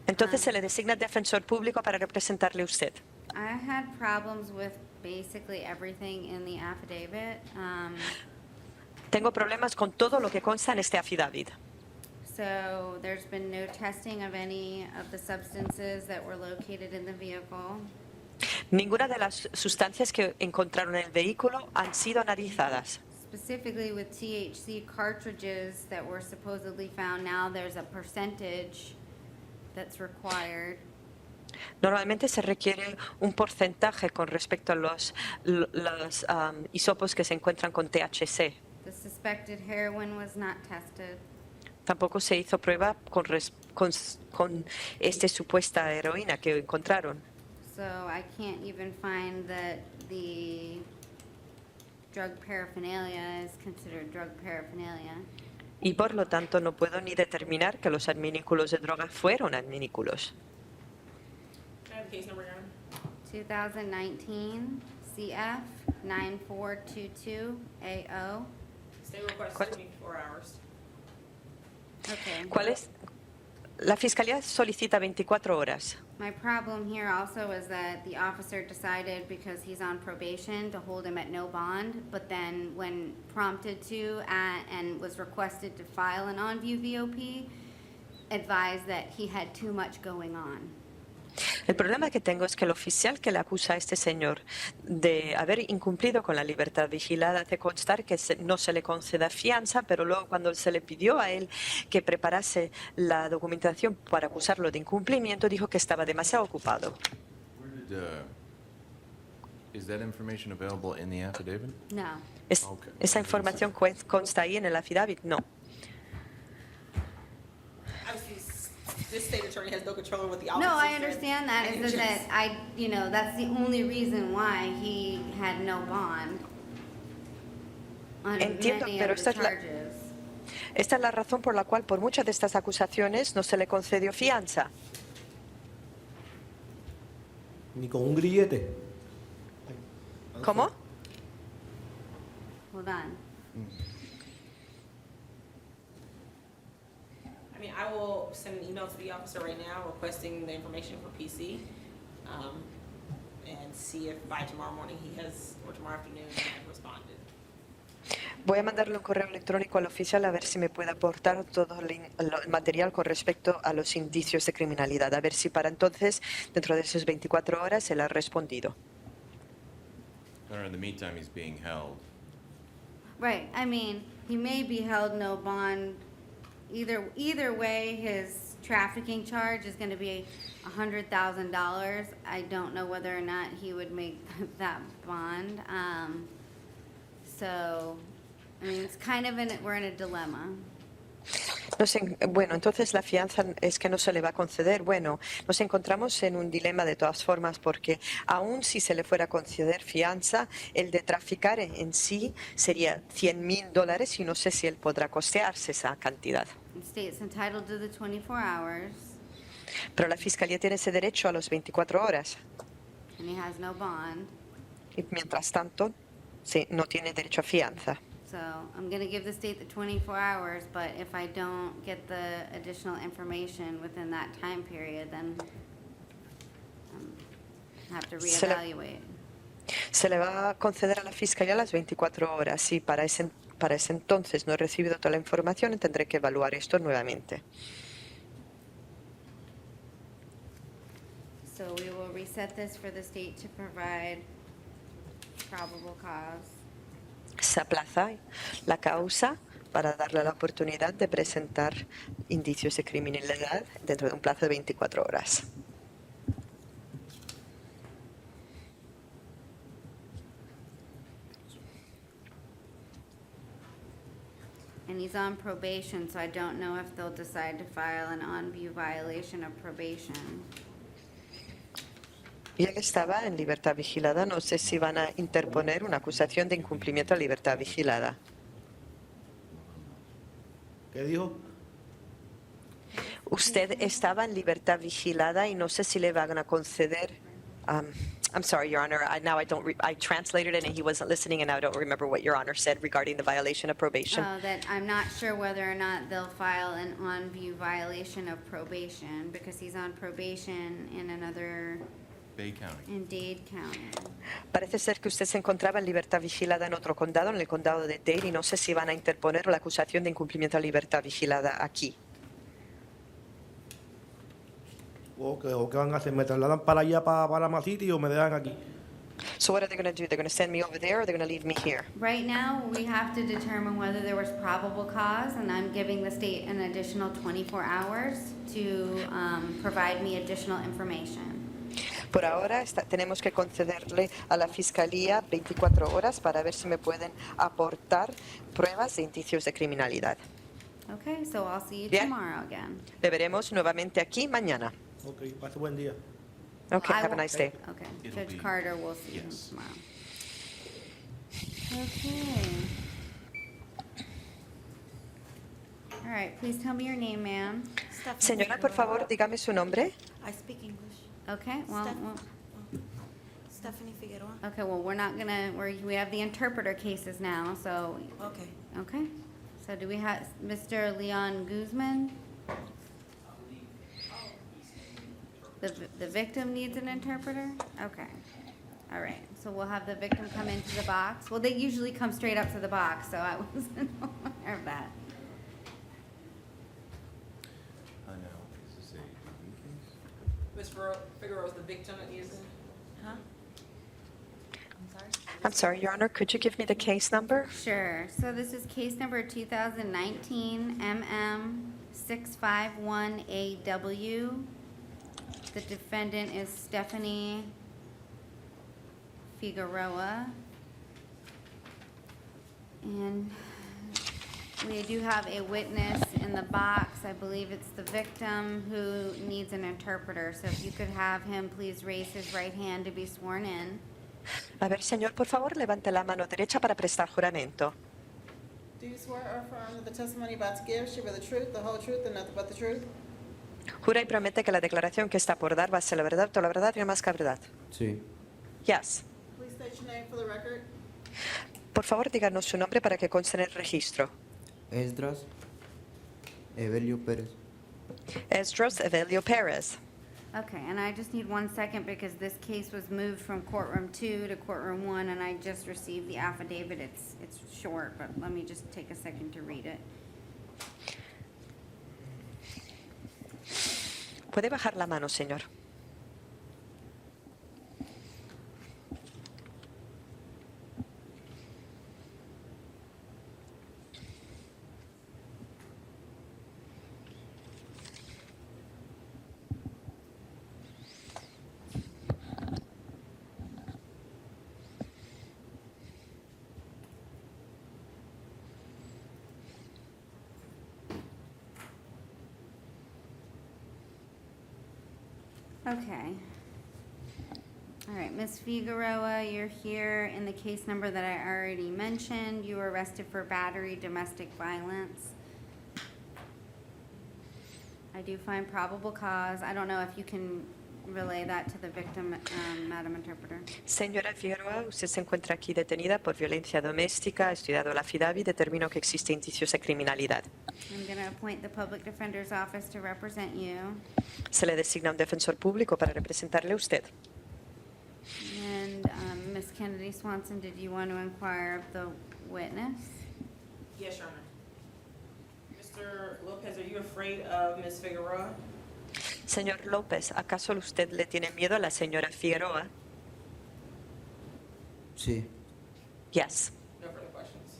Entonces se le designa defensor público para representarle a usted. I had problems with basically everything in the affidavit. Tengo problemas con todo lo que consta en este affidavit. So there's been no testing of any of the substances that were located in the vehicle. Ninguna de las sustancias que encontraron en el vehículo han sido analizadas. Specifically with THC cartridges that were supposedly found, now there's a percentage that's required. Normalmente se requiere un porcentaje con respecto a los hisopos que se encuentran con THC. The suspected heroin was not tested. Tampoco se hizo prueba con esta supuesta heroína que encontraron. So I can't even find that the drug paraphernalia is considered drug paraphernalia. Y por lo tanto no puedo ni determinar que los adminículos de droga fueron adminículos. Can I have the case number, Your Honor? 2019 CF 9422AO. Stay request ¿Cuál? 24 hours. Okay. ¿Cuál es? La Fiscalía solicita 24 horas. My problem here also is that the officer decided, because he's on probation, to hold him at no bond, but then when prompted to and was requested to file an on-view VOP, advised that he had too much going on. El problema que tengo es que el oficial que le acusa a este señor de haber incumplido con la libertad vigilada hace constar que no se le conceda fianza, pero luego cuando se le pidió a él que preparase la documentación para acusarlo de incumplimiento, dijo que estaba demasiado ocupado. Is that information available in the affidavit? No. Okay. ¿Esa información consta ahí en el affidavit? No. Obviously, this state attorney has no control over what the officer No, I said. understand that, And is it's that that's the only reason why he had no bond on Entiendo, many pero of the esta es la- charges. Esta es la razón por la cual por muchas de estas acusaciones no se le concedió fianza. Ni con un grillete. ¿Cómo? Hold on. I mean, I will send an email to the officer right now requesting the information for PC, and see if by tomorrow morning he has, or tomorrow afternoon, he has responded. Voy a mandarle un correo electrónico al oficial a ver si me puede aportar todo el material con respecto a los indicios de criminalidad. A ver si para entonces, dentro de esas 24 horas, él ha respondido. Or in the meantime, he's being held. Right, I mean, he may be held no bond. Either way, his trafficking charge is gonna be $100,000. I don't know whether or not he would make that bond. So, I mean, it's kind of we're in a dilemma. Bueno, entonces la fianza es que no se le va a conceder. Bueno, nos encontramos en un dilema de todas formas porque aun si se le fuera a conceder fianza, el de traficar en sí sería $100,000 y no sé si él podrá costearse esa cantidad. The state's entitled to the 24 hours, Pero la fiscalía tiene ese derecho a las 24 horas. and he has no bond. Y mientras tanto, sí, no tiene derecho a fianza. So I'm going to give the state the 24 hours, but if I don't get the additional information within that time period, then I have to Se le- reevaluate. Se le va a conceder a la fiscalía las 24 horas y para ese entonces no he recibido toda la información y tendré que evaluar esto nuevamente. So we will reset this for the state to provide probable cause. Se aplaza la causa para darle la oportunidad de presentar indicios de criminalidad dentro de un plazo de 24 horas. And he's on probation, so I don't know if they'll decide to file an on-view violation of probation. Y él estaba en libertad vigilada. No sé si van a interponer una acusación de incumplimiento a libertad vigilada. ¿Qué dijo? Usted estaba en libertad vigilada y no sé si le van a conceder. I'm sorry, Your Honor. I translated it and he wasn't listening, and now I don't remember what Your Honor said regarding the violation of probation. That I'm not sure whether or not they'll file an on-view violation of probation because he's on probation in another, Bay County. in Dade County. Parece ser que usted se encontraba en libertad vigilada en otro condado, en el condado de Dade, y no sé si van a interponer la acusación de incumplimiento a libertad vigilada aquí. ¿O qué van a hacer? ¿Me trasladan para allá, para más sitio, o me dejan aquí? So what are they going to do? They're going to send me over there, or they're going to leave me here? Right now, we have to determine whether there was probable cause, and I'm giving the state an additional 24 hours to provide me additional information. Por ahora tenemos que concederle a la Fiscalía 24 horas para ver si me pueden aportar pruebas de indicios de criminalidad. Okay, so I'll see you Bien. tomorrow again. Le veremos nuevamente aquí mañana. Ok, pase buen día. Okay, I have a will- nice day. Okay, It'll Judge be- Carter will see you yes. tomorrow. Okay. All right, please tell me your name, ma'am. Señora, por favor, dígame su nombre. I speak English. Okay, well, Stephanie Figueroa. okay, well, we're not gonna, we have the interpreter cases now, so, Okay. okay. So do we have Mr. Leon Guzman? The victim needs an interpreter? Okay. All right, so we'll have the victim come into the box. Well, they usually come straight up to the box, so I wasn't aware of that. Ms. Figueroa is the victim that needs it? Huh? I'm sorry, Your Honor, could you give me the case number? Sure. So this is case number 2019 MM 651AW. The defendant is Stephanie Figueroa. And we do have a witness in the box. I believe it's the victim who needs an interpreter. So if you could have him please raise his right hand to be sworn in. A ver, señor, por favor, levante la mano derecha para prestar juramento. Do you swear or affirm that the testimony you're about to give should be the truth, the whole truth, and nothing but the truth? Jura y promete que la declaración que está por dar va a ser la verdad, toda la verdad y nada más que la verdad. Sí. Yes. Please state your name for the record. Por favor, díganos su nombre para que conste en el registro. Esdras Evelio Pérez. Esdras Evelio Pérez. Okay, and I just need 1 second because this case was moved from courtroom 2 to courtroom 1, and I just received the affidavit. It's short, but let me just take a second to read it. Puede bajar la mano, señor. Okay. All right, Ms. Figueroa, you're here in the case number that I already mentioned. You were arrested for battery, domestic violence. I do find probable cause. I don't know if you can relay that to the victim, Madam Interpreter. Señora Figueroa, usted se encuentra aquí detenida por violencia doméstica. Ha estudiado la affidavit y determinó que existe indicios de criminalidad. I'm going to appoint the Public Defender's Office to represent you. Se le designa un defensor público para representarle a usted. And Ms. Kennedy Swanson, did you want to inquire of the witness? Yes, Your Honor. Mr. Lopez, are you afraid of Ms. Figueroa? Señor López, ¿acaso usted le tiene miedo a la señora Figueroa? Sí. Yes. No further questions.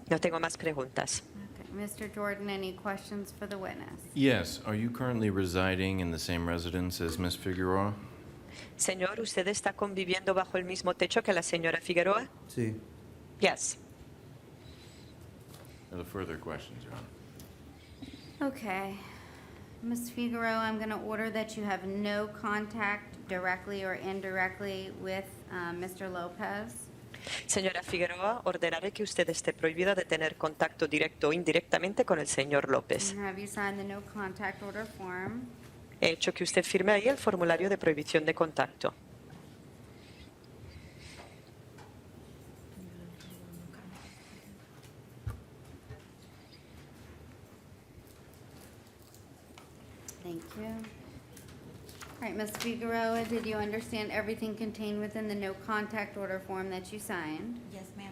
No tengo más preguntas. Okay. Mr. Jordan, any questions for the witness? Yes, are you currently residing in the same residence as Ms. Figueroa? Señor, ¿usted está conviviendo bajo el mismo techo que la señora Figueroa? Sí. Yes. No further questions, Your Honor. Okay. Ms. Figueroa, I'm going to order that you have no contact directly or indirectly with Mr. Lopez. Señora Figueroa, ordenaré que usted esté prohibida de tener contacto directo o indirectamente con el señor López. And have you signed the no contact order form? He hecho que usted firme ahí el formulario de prohibición de contacto. Thank you. All right, Ms. Figueroa, did you understand everything contained within the no contact order form that you signed? Yes, ma'am.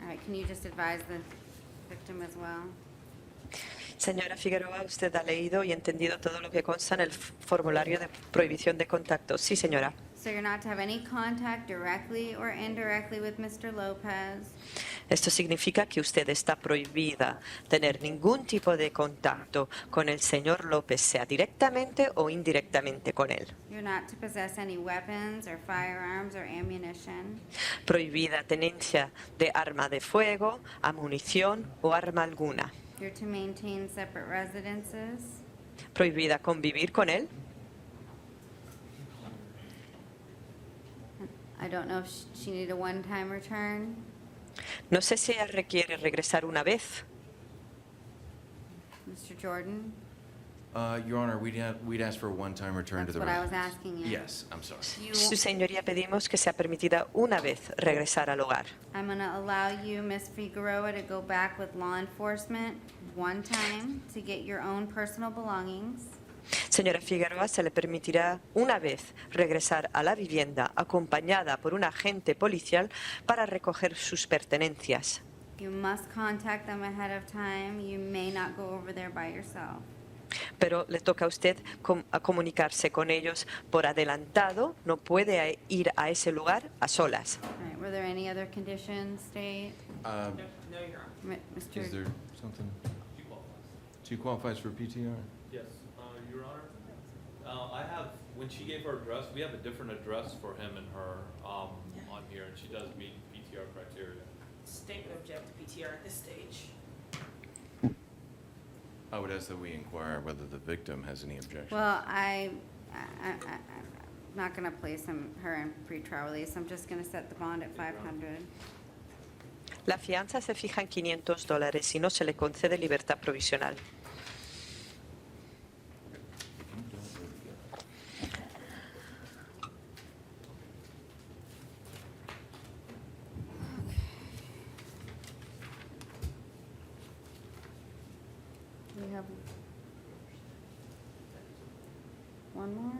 All right, can you just advise the victim as well? Señora Figueroa, usted ha leído y entendido todo lo que consta en el formulario de prohibición de contacto. Sí, señora. So you're not to have any contact directly or indirectly with Mr. Lopez. Esto significa que usted está prohibida tener ningún tipo de contacto con el señor López, sea directamente o indirectamente con él. You're not to possess any weapons or firearms or ammunition. Prohibida tenencia de arma de fuego, munición o arma alguna. You're to maintain separate residences. Prohibida convivir con él. I don't know if she needed a one-time return. No sé si ella requiere regresar una vez. Mr. Jordan? Your Honor, we'd ask for a one-time return to That's the what I was residence. asking you. Yes, I'm sorry. Su señoría, pedimos que sea permitida una vez regresar al hogar. I'm going to allow you, Ms. Figueroa, to go back with law enforcement one time to get your own personal belongings. Señora Figueroa, se le permitirá una vez regresar a la vivienda acompañada por un agente policial para recoger sus pertenencias. You must contact them ahead of time. You may not go over there by yourself. Pero le toca a usted comunicarse con ellos por adelantado. No puede ir a ese lugar a solas. All right, were there any other conditions, State? No, Your Honor. Mr. Is there something? She qualifies. She qualifies for PTR? Yes, Your Honor. I have, when she gave her address, we have a different address for him and her on here, and she does meet PTR criteria. State would object to PTR at this stage. I would ask that we inquire whether the victim has any objection. Well, I'm not going to place her in pretrial release. I'm just going to set the bond at $500. La fianza se fija en $500 y no se le concede libertad provisional. We have one more.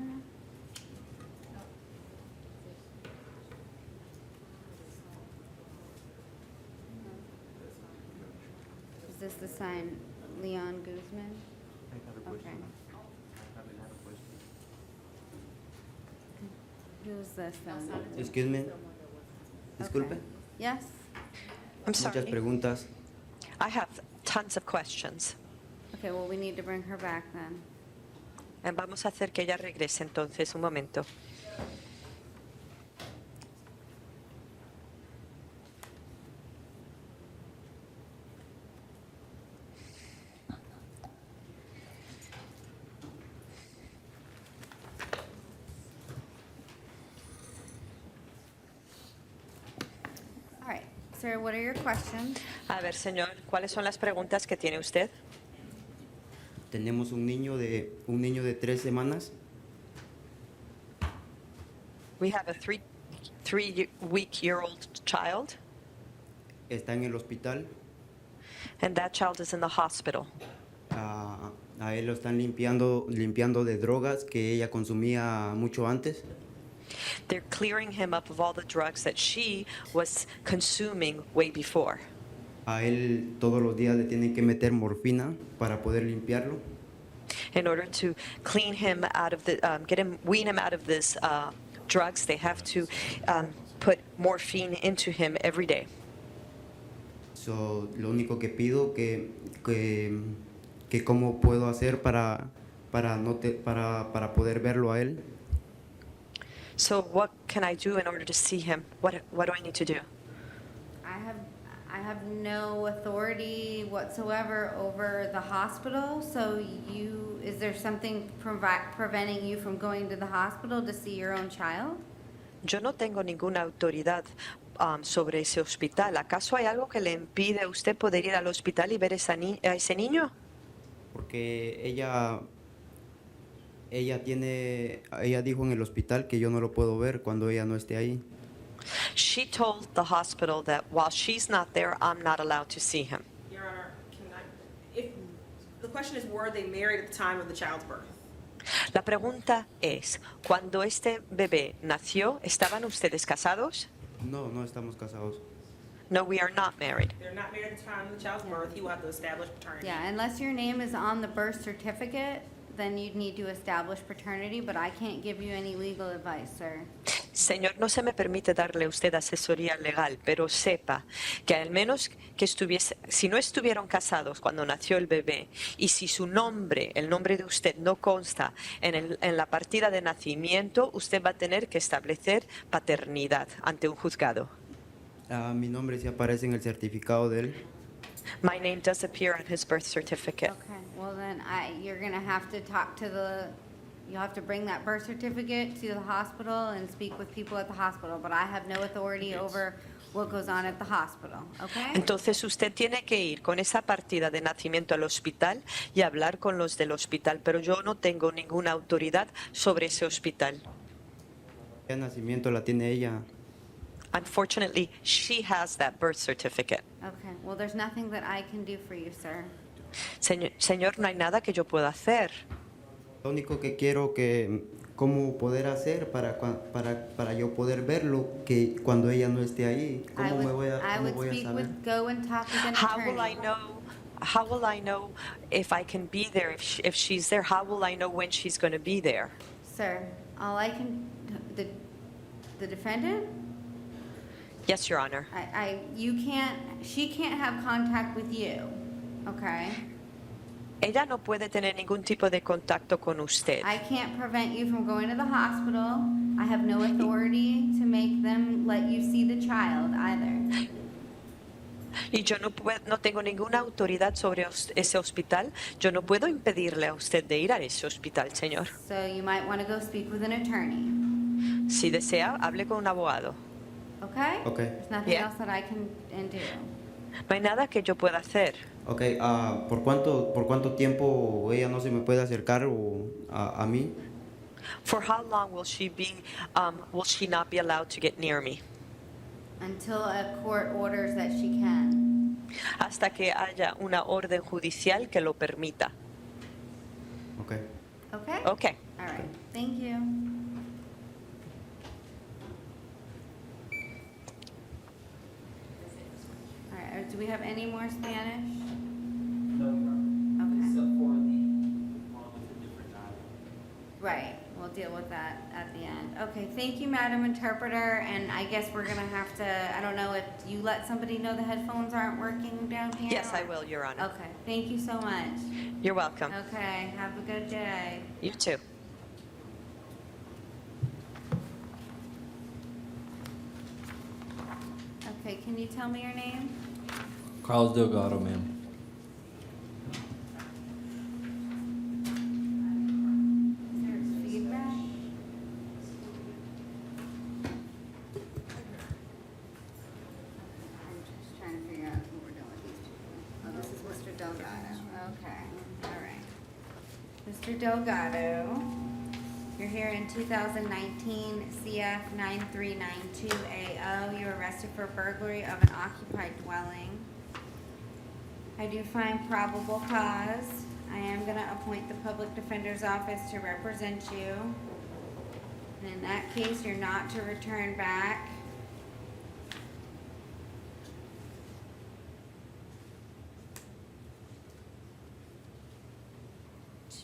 Is this the sign, Leon Guzman? Okay. Who's this then? Excuse me. Disculpe. Okay. Yes? I'm Muchas sorry. preguntas. I have tons of questions. Okay, well, we need to bring her back then. Vamos a hacer que ella regrese entonces un momento. Sir, what are your questions? A ver, señor, ¿cuáles son las preguntas que tiene usted? Tenemos un niño de 3 semanas. We have a three-week-year-old child, Está en el hospital. and that child is in the hospital. A él lo están limpiando de drogas que ella consumía mucho antes. They're clearing him up of all the drugs that she was consuming way before. A él todos los días le tienen que meter morfina para poder limpiarlo. In order to clean him out of the, wean him out of this drugs, they have to put morphine into him every day. So, lo único que pido que cómo puedo hacer para poder verlo a él. So what can I do in order to see him? What do I need to do? I have no authority whatsoever over the hospital, so is there something preventing you from going to the hospital to see your own child? Yo no tengo ninguna autoridad sobre ese hospital. ¿Acaso hay algo que le impide a usted poder ir al hospital y ver a ese niño? Porque ella dijo en el hospital que yo no lo puedo ver cuando ella no esté ahí. She told the hospital that while she's not there, I'm not allowed to see him. Your Honor, the question is, were they married at the time of the child's birth? La pregunta es, cuando este bebé nació, ¿estaban ustedes casados? No estamos casados. No, we are not married. They're not married at the time of the child's birth. He will have to establish paternity. Yeah, unless your name is on the birth certificate, then you'd need to establish paternity, but I can't give you any legal advice, sir. Señor, no se me permite darle a usted asesoría legal, pero sepa que al menos que si no estuvieron casados cuando nació el bebé y si su nombre, el nombre de usted no consta en la partida de nacimiento, usted va a tener que establecer paternidad ante un juzgado. Mi nombre sí aparece en el certificado de él. My name does appear on his birth certificate. Okay, well then you're gonna have to talk to you'll have to bring that birth certificate to the hospital and speak with people at the hospital, but I have no authority over what goes on at the hospital, okay? Entonces usted tiene que ir con esa partida de nacimiento al hospital y hablar con los del hospital, pero yo no tengo ninguna autoridad sobre ese hospital. El nacimiento la tiene ella. Unfortunately, she has that birth certificate. Okay, well there's nothing that I can do for you, sir. Señor, no hay nada que yo pueda hacer. Lo único que quiero cómo poder hacer para yo poder verlo que cuando ella no esté ahí, I cómo voy a speak saber. go and talk with an How attorney. will I know if I can be there, if she's there? How will I know when she's going to be there? Sir, all I can, the defendant? Yes, Your Honor. She can't have contact with you, okay? Ella no puede tener ningún tipo de contacto con usted. I can't prevent you from going to the hospital. I have no authority to make them let you see the child either. Y yo no tengo ninguna autoridad sobre ese hospital. Yo no puedo impedirle a usted de ir a ese hospital, señor. So you might want to go speak with an attorney, Si desea, hable con un abogado. okay? Okay. There's nothing Yeah. else that I can do. No hay nada que yo pueda hacer. Okay, ¿por cuánto tiempo ella no se me puede acercar a mí? For how long will she not be allowed to get near me? Until a court orders that she can. Hasta que haya una orden judicial que lo permita. Okay. Okay? Okay. All right, thank you. All right, do we have any more Spanish? Okay. Except for the one with a different dialect. Right, we'll deal with that at the end. Okay, thank you, Madam Interpreter, and I guess we're gonna have to, I don't know if you let somebody know the headphones aren't working down here? Yes, I or- will, Your Honor. Okay, thank you so much. You're welcome. Okay, have a good day. You too. Okay, can you tell me your name? Carlos Delgado, ma'am. Is there feedback? I'm Mr. Delgado, you're here in 2019 CF 9392AO. You were arrested for burglary of an occupied dwelling. I do find probable cause. I am going to appoint the public defender's office to represent you. And in that case, you're not to return back.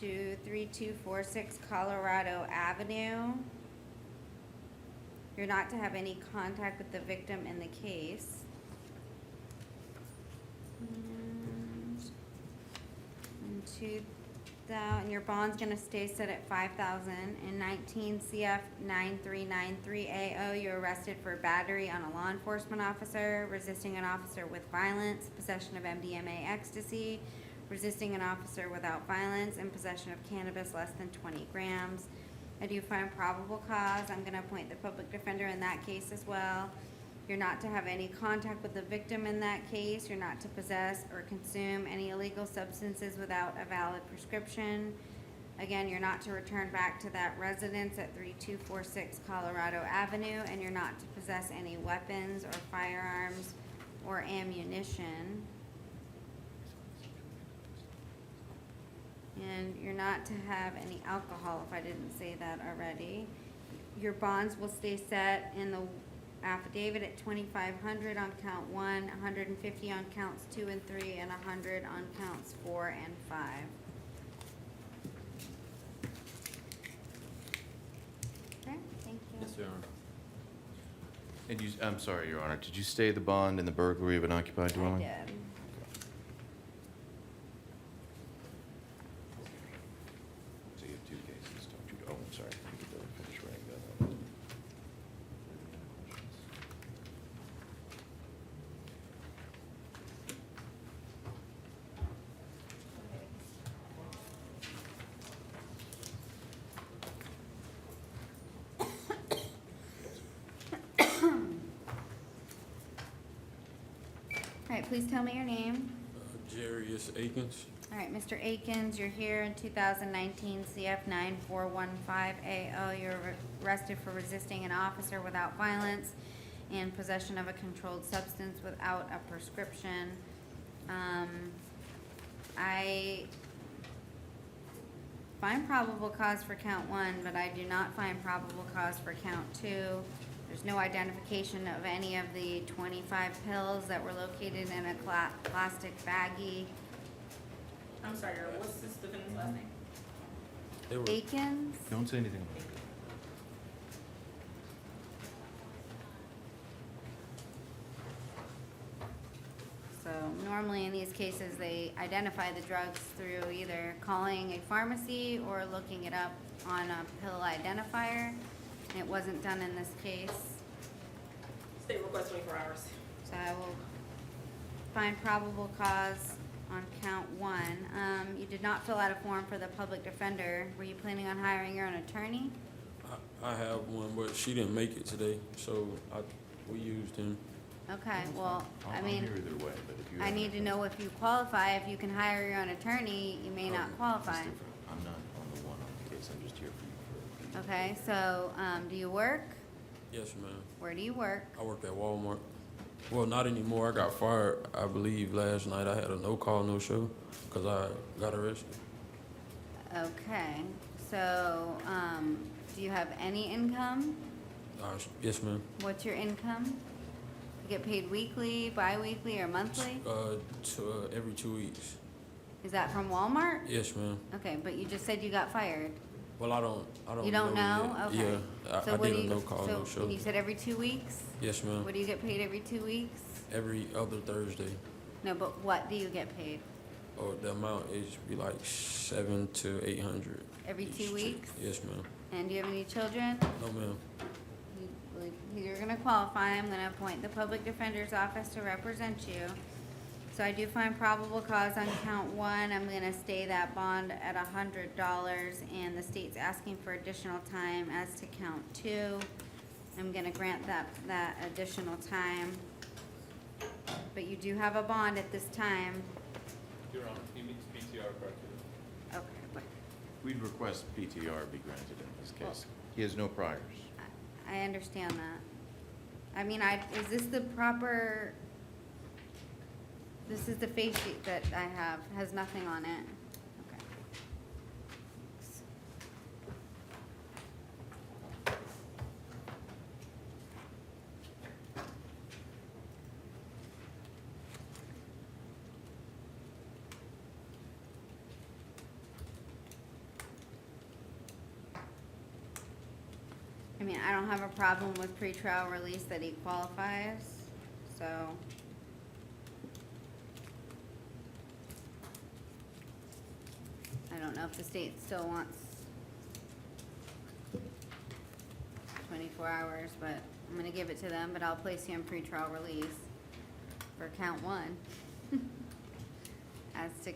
To 3246 Colorado Avenue. You're not to have any contact with the victim in the case. And your bond's gonna stay set at 5,000. In 19 CF 9393AO, you're arrested for battery on a law enforcement officer, resisting an officer with violence, possession of MDMA ecstasy, resisting an officer without violence, and possession of cannabis less than 20 grams. I do find probable cause. I'm gonna appoint the public defender in that case as well. You're not to have any contact with the victim in that case. You're not to possess or consume any illegal substances without a valid prescription. Again, you're not to return back to that residence at 3246 Colorado Avenue, and you're not to possess any weapons or firearms or ammunition. And you're not to have any alcohol, if I didn't say that already. Your bonds will stay set in the affidavit at 2,500 on count 1, 150 on counts 2 and 3, and 100 on counts 4 and 5. Okay, thank you. Yes, Your Honor. And you, I'm sorry, Your Honor, did you stay the bond in the burglary of an occupied dwelling? I did. So you have two cases, don't you? Oh, I'm sorry. You could finish writing that up. All right, please tell me your name. Jarius Akins. All right, Mr. Akins, you're here in 2019 CF 9415AO. You're arrested for resisting an officer without violence and possession of a controlled substance without a prescription. I find probable cause for count 1, but I do not find probable cause for count 2. There's no identification of any of the 25 pills that were located in a plastic baggie. I'm sorry, Your Honor, what's this defendant's last name? They were Akins? Don't say anything. So normally in these cases, they identify the drugs through either calling a pharmacy or looking it up on a pill identifier. It wasn't done in this case. State request 24 hours. So I will find probable cause on count 1. You did not fill out a form for the public defender. Were you planning on hiring your own attorney? I have one, but she didn't make it today, so we used him. Okay, well, I I'm mean, here either way, but if you. I need to know if you qualify. If you can hire your own attorney, you may not qualify. That's different. I'm not on the one on the case, I'm just here for you. Okay, so, do you work? Yes, ma'am. Where do you work? I work at Walmart. Well, not anymore. I got fired, I believe, last night. I had a no-call, no-show because I got arrested. Okay, so, do you have any income? Yes, ma'am. What's your income? You get paid weekly, bi-weekly, or monthly? Every 2 weeks. Is that from Walmart? Yes, ma'am. Okay, but you just said you got fired. Well, I don't You don't know? yet. Okay. Yeah, So I what did do a you- no-call, so no-show. you said every 2 weeks? Yes, ma'am. What do you get paid every 2 weeks? Every other Thursday. No, but what do you get paid? Oh, the amount is be like 700 to 800. Every each 2 check. weeks? Yes, ma'am. And do you have any children? No, ma'am. You're gonna qualify. I'm gonna appoint the public defender's office to represent you. So I do find probable cause on count 1. I'm gonna stay that bond at $100, and the state's asking for additional time as to count 2. I'm gonna grant that additional time. But you do have a bond at this time. Your Honor, he meets PTR criteria. Okay, but We'd request PTR be granted in this case. He has no priors. I understand that. I mean, is this the proper, this is the face sheet that I have, has nothing on it. Okay. I mean, I don't have a problem with pretrial release that he qualifies, so. I don't know if the state still wants 24 hours, but I'm gonna give it to them, but I'll place you in pretrial release for count 1. As to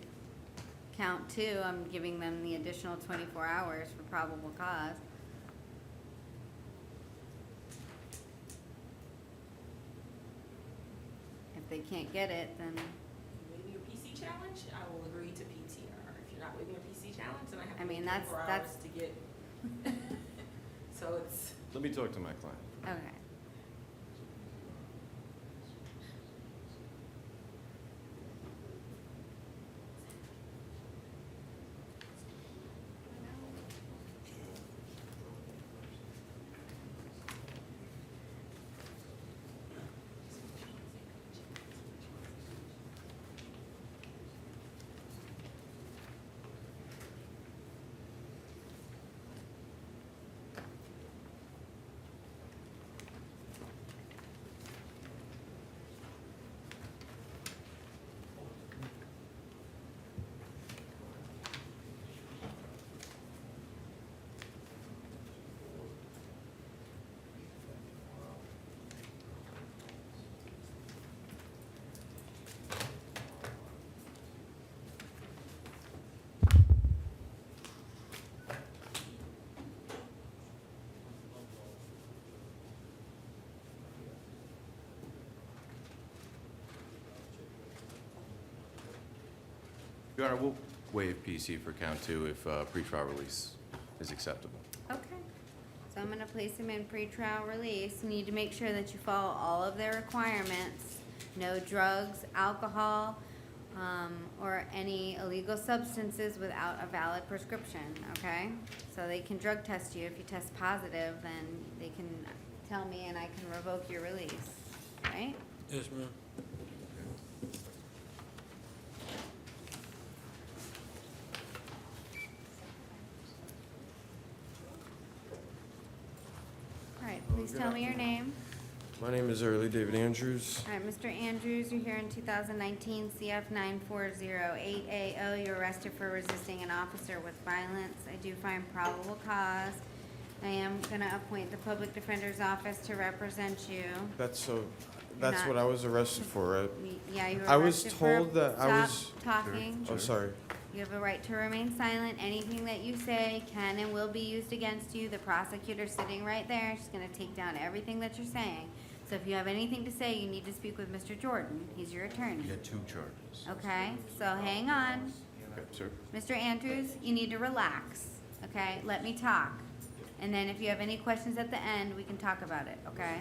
count 2, I'm giving them the additional 24 hours for probable cause. If they can't get it, then, Waiving your PC challenge, I will agree to PTR. If you're not waiving your PC challenge, then I have I to mean, wait 24 hours that's- to get. So it's, Let me talk to my client. okay. Your Honor, we'll waive PC for count 2 if pretrial release is acceptable. Okay. So I'm gonna place him in pretrial release. You need to make sure that you follow all of their requirements. No drugs, alcohol, or any illegal substances without a valid prescription, okay? So they can drug test you. If you test positive, then they can tell me and I can revoke your release, right? Yes, ma'am. All right, please tell me your name. My name is Early David Andrews. All right, Mr. Andrews, you're here in 2019 CF 94088AO. You're arrested for resisting an officer with violence. I do find probable cause. I am gonna appoint the public defender's office to represent you. That's not- what I was arrested for, right? Yeah, you were I was arrested for. told that I was. Stop talking. Oh, sorry. You have a right to remain silent. Anything that you say can and will be used against you. The prosecutor's sitting right there. She's gonna take down everything that you're saying. So if you have anything to say, you need to speak with Mr. Jordan. He's your attorney. You got 2 charges. Okay, so hang on. Okay, sir. Mr. Andrews, you need to relax, okay? Let me talk. And then if you have any questions at the end, we can talk about it, okay?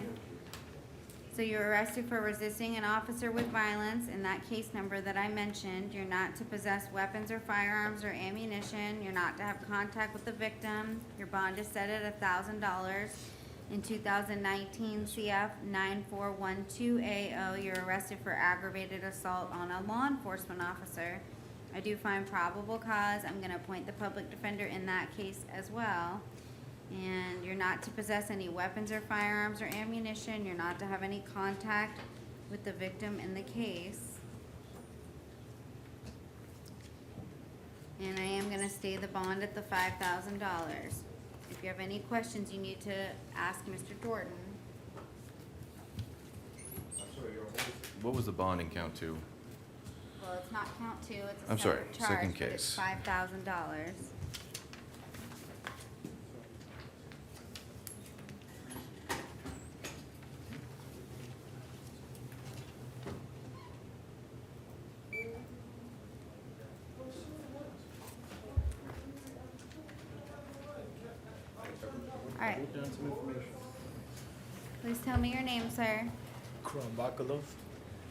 So you're arrested for resisting an officer with violence. In that case number that I mentioned, you're not to possess weapons or firearms or ammunition. You're not to have contact with the victim. Your bond is set at $1,000. In 2019 CF 9412AO, you're arrested for aggravated assault on a law enforcement officer. I do find probable cause. I'm gonna appoint the public defender in that case as well. And you're not to possess any weapons or firearms or ammunition. You're not to have any contact with the victim in the case. And I am gonna stay the bond at the $5,000. If you have any questions, you need to ask Mr. Jordan. What was the bond in count 2? Well, it's not count 2, it's a I'm sorry, separate charge, second but it's case. $5,000. All right. Please tell me your name, sir. Bakalov.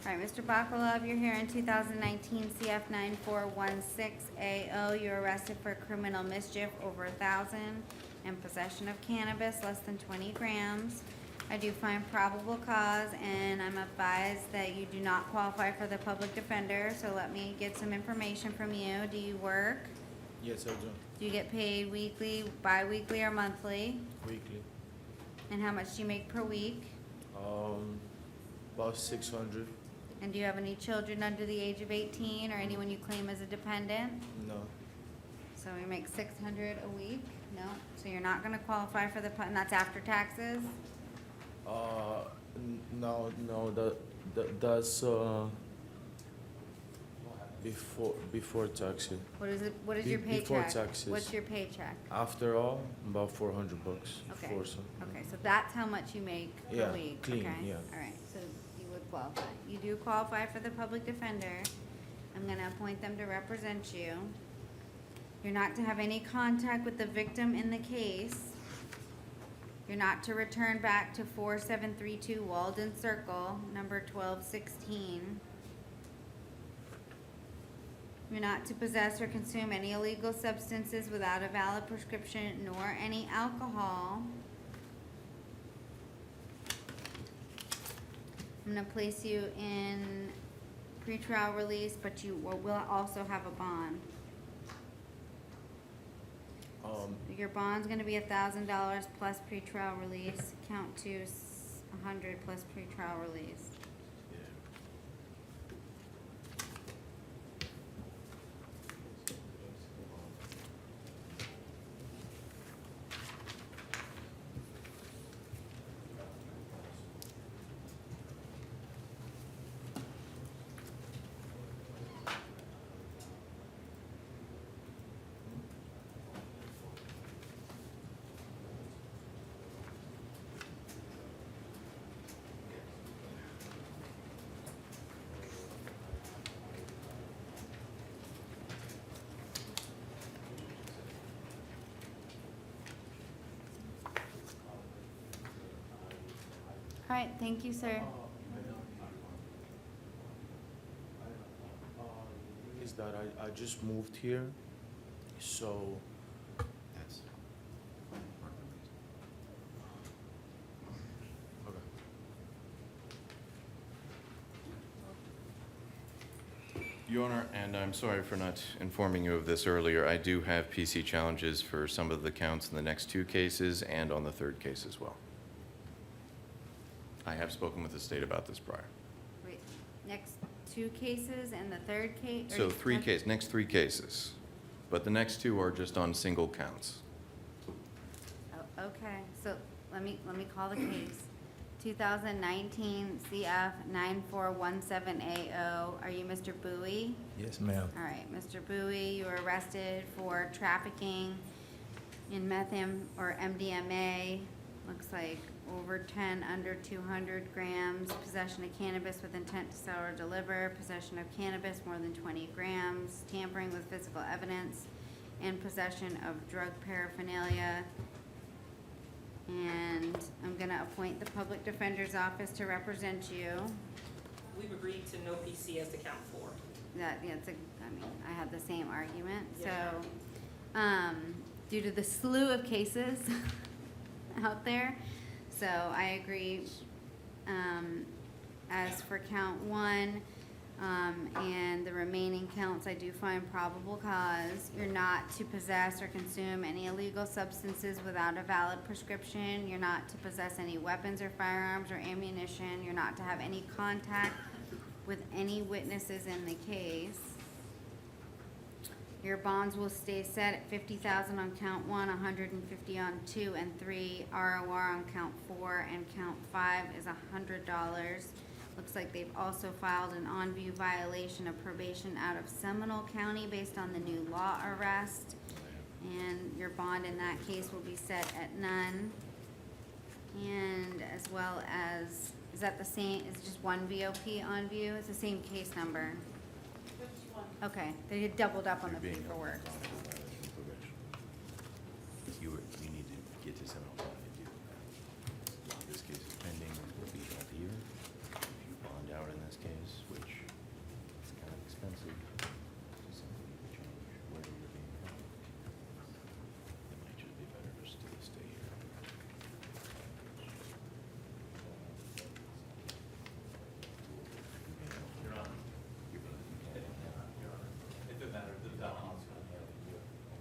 All right, Mr. Bakalov, you're here in 2019 CF 9416AO. You're arrested for criminal mischief over 1,000 and possession of cannabis less than 20 grams. I do find probable cause, and I'm advised that you do not qualify for the public defender, so let me get some information from you. Do you work? Yes, I do. Do you get paid weekly, bi-weekly, or monthly? Weekly. And how much do you make per week? About 600. And do you have any children under the age of 18 or anyone you claim as a dependent? No. So we make 600 a week? No? So you're not gonna qualify for the, and that's after taxes? No, that's before taxes. What is it, what is your Before paycheck? taxes. What's your paycheck? After all, about $400. Okay. For some. Okay, so that's how much you make per Yeah, week? clean, Okay. yeah. All right, so you would qualify. You do qualify for the public defender. I'm gonna appoint them to represent you. You're not to have any contact with the victim in the case. You're not to return back to 4732 Walden Circle, number 1216. You're not to possess or consume any illegal substances without a valid prescription, nor any alcohol. I'm gonna place you in pretrial release, but you will also have a bond. Your bond's gonna be $1,000 plus pretrial release, count to 100 plus pretrial release. All right, thank you, sir. Is that I just moved here, so Your Honor, and I'm sorry for not informing you of this earlier, I do have PC challenges for some of the counts in the next two cases and on the third case as well. I have spoken with the state about this prior. Wait, next two cases and the third case? So next three cases, but the next two are just on single counts. Oh, okay, so let me call the case. 2019 CF 9417AO. Are you Mr. Bowie? yes, ma'am. All right, Mr. Bowie, you were arrested for trafficking in or MDMA. Looks like over 10, under 200 grams, possession of cannabis with intent to sell or deliver, possession of cannabis more than 20 grams, tampering with physical evidence, and possession of drug paraphernalia. And I'm gonna appoint the public defender's office to represent you. We've agreed to no PC as to count 4. I had the same argument, Yeah. so, due to the slew of cases out there, so I agree, as for count 1, and the remaining counts, I do find probable cause. You're not to possess or consume any illegal substances without a valid prescription. You're not to possess any weapons or firearms or ammunition. You're not to have any contact with any witnesses in the case. Your bonds will stay set at $50,000 on count 1, $150 on 2 and 3, ROR on count 4, and count 5 is $100. Looks like they've also filed an on-view violation of probation out of Seminole County based on the new law arrest. And your bond in that case will be set at none. And as well as, is that the same, is it just one VOP on view? It's the same case number. Okay, they had doubled up on the paperwork. You need to get to Seminole County.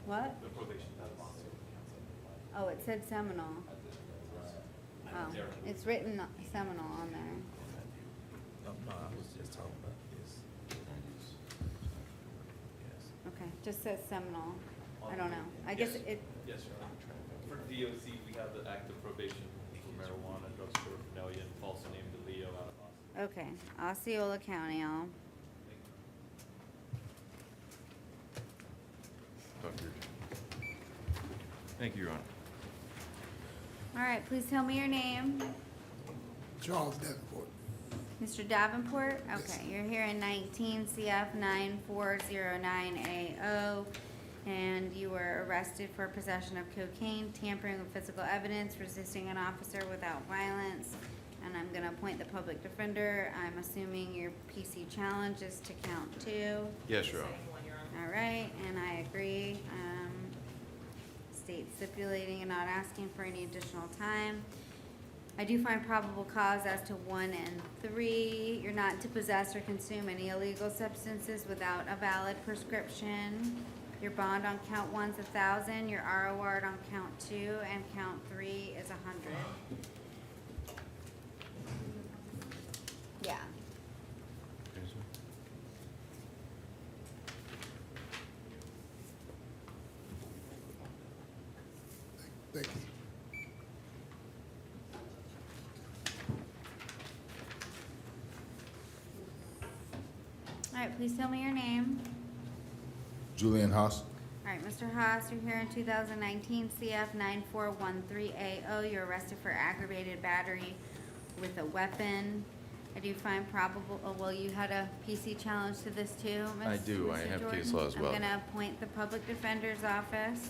What? The probation deadline. Oh, it said Seminole. Oh, it's written Seminole on there. No, I was just talking about this. Okay, just says Seminole. I don't know. I guess Yes. it, Yes, Your Honor. For DOC, we have the active probation for marijuana, drug paraphernalia, and false name to Leo out of Austin. okay, Osceola County, I'll. Thank you, Your Honor. All right, please tell me your name. Charles Davenport. Mr. Davenport? Okay, you're here in 19 CF 9409AO, and you were arrested for possession of cocaine, tampering with physical evidence, resisting an officer without violence, and I'm gonna appoint the public defender. I'm assuming your PC challenge is to count 2. Yes, Your Honor. All right, and I agree. State stipulating and not asking for any additional time. I do find probable cause as to 1 and 3. You're not to possess or consume any illegal substances without a valid prescription. Your bond on count 1's 1,000. Your ROR on count 2 and count 3 is 100. Yeah. Thank you. All right, please tell me your name. Julian Haas. All right, Mr. Haas, you're here in 2019 CF 9413AO. You're arrested for aggravated battery with a weapon. I do find probable, oh, well, you had a PC challenge to this too, Ms. I do. I Mr. have Jordan? case law as well. I'm gonna appoint the public defender's office.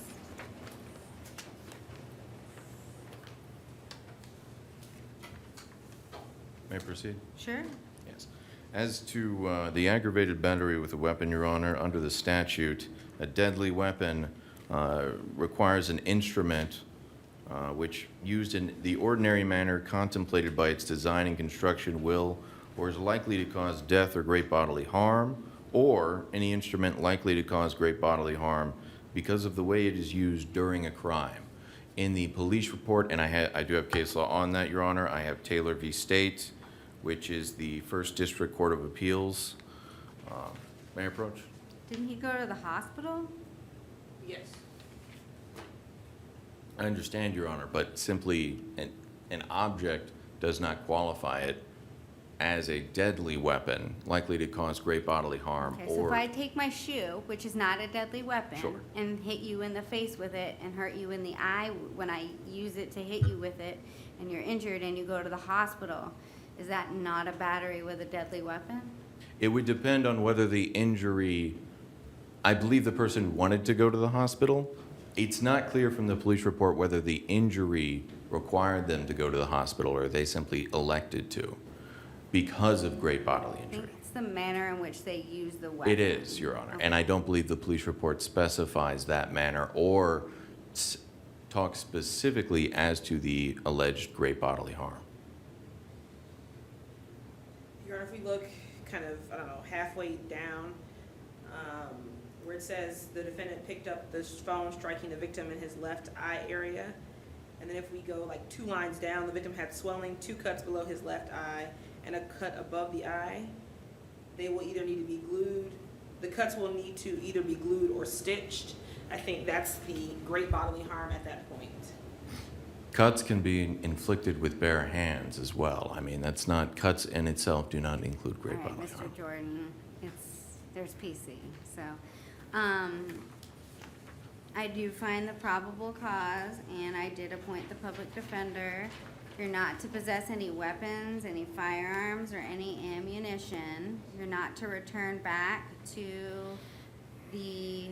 May I proceed? Sure. Yes. As to the aggravated battery with a weapon, Your Honor, under the statute, a deadly weapon requires an instrument which, used in the ordinary manner contemplated by its design and construction, will or is likely to cause death or great bodily harm, or any instrument likely to cause great bodily harm because of the way it is used during a crime. In the police report, and I do have case law on that, Your Honor, I have Taylor v. State, which is the First District Court of Appeals. May I approach? Didn't he go to the hospital? Yes. I understand, Your Honor, but simply an object does not qualify it as a deadly weapon likely to cause great bodily harm Okay, so or... if I take my shoe, which is not a deadly weapon, Sure. and hit you in the face with it and hurt you in the eye when I use it to hit you with it, and you're injured and you go to the hospital, is that not a battery with a deadly weapon? It would depend on whether the injury, I believe the person wanted to go to the hospital. It's not clear from the police report whether the injury required them to go to the hospital or they simply elected to because of great bodily I injury. think it's the manner in which they use the weapon. It is, Your Honor, and I don't believe the police report specifies that manner or talks specifically as to the alleged great bodily harm. Your Honor, if we look kind of, I don't know, halfway down, where it says the defendant picked up the phone, striking the victim in his left eye area. And then if we go like 2 lines down, the victim had swelling, 2 cuts below his left eye, and a cut above the eye. They will either need to be glued. The cuts will need to either be glued or stitched. I think that's the great bodily harm at that point. Cuts can be inflicted with bare hands as well. I mean, that's not, cuts in itself do not include great All right, bodily harm. Mr. Jordan, there's PC, so, I do find the probable cause, and I did appoint the public defender. You're not to possess any weapons, any firearms, or any ammunition. You're not to return back to the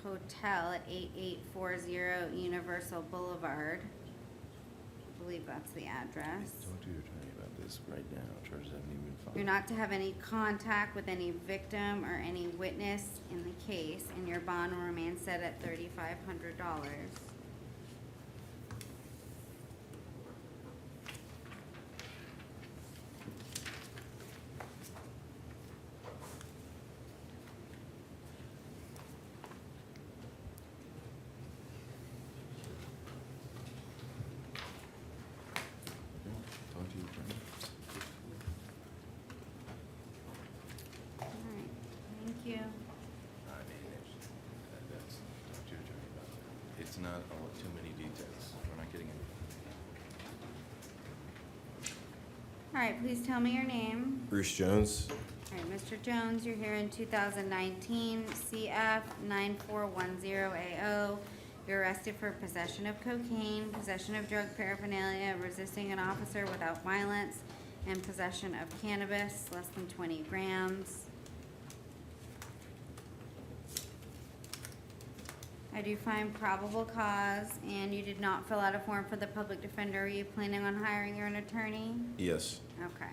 hotel at 8840 Universal Boulevard. I believe that's the address. Talk to your attorney about this right now. Charges haven't even been filed. You're not to have any contact with any victim or any witness in the case, and your bond will remain set at $3,500. It's not too many details. We're not getting into. All right, please tell me your name. Bruce Jones. All right, Mr. Jones, you're here in 2019 CF 9410AO. You're arrested for possession of cocaine, possession of drug paraphernalia, resisting an officer without violence, and possession of cannabis, less than 20 grams. I do find probable cause, and you did not fill out a form for the public defender. Are you planning on hiring your own attorney? Yes. Okay.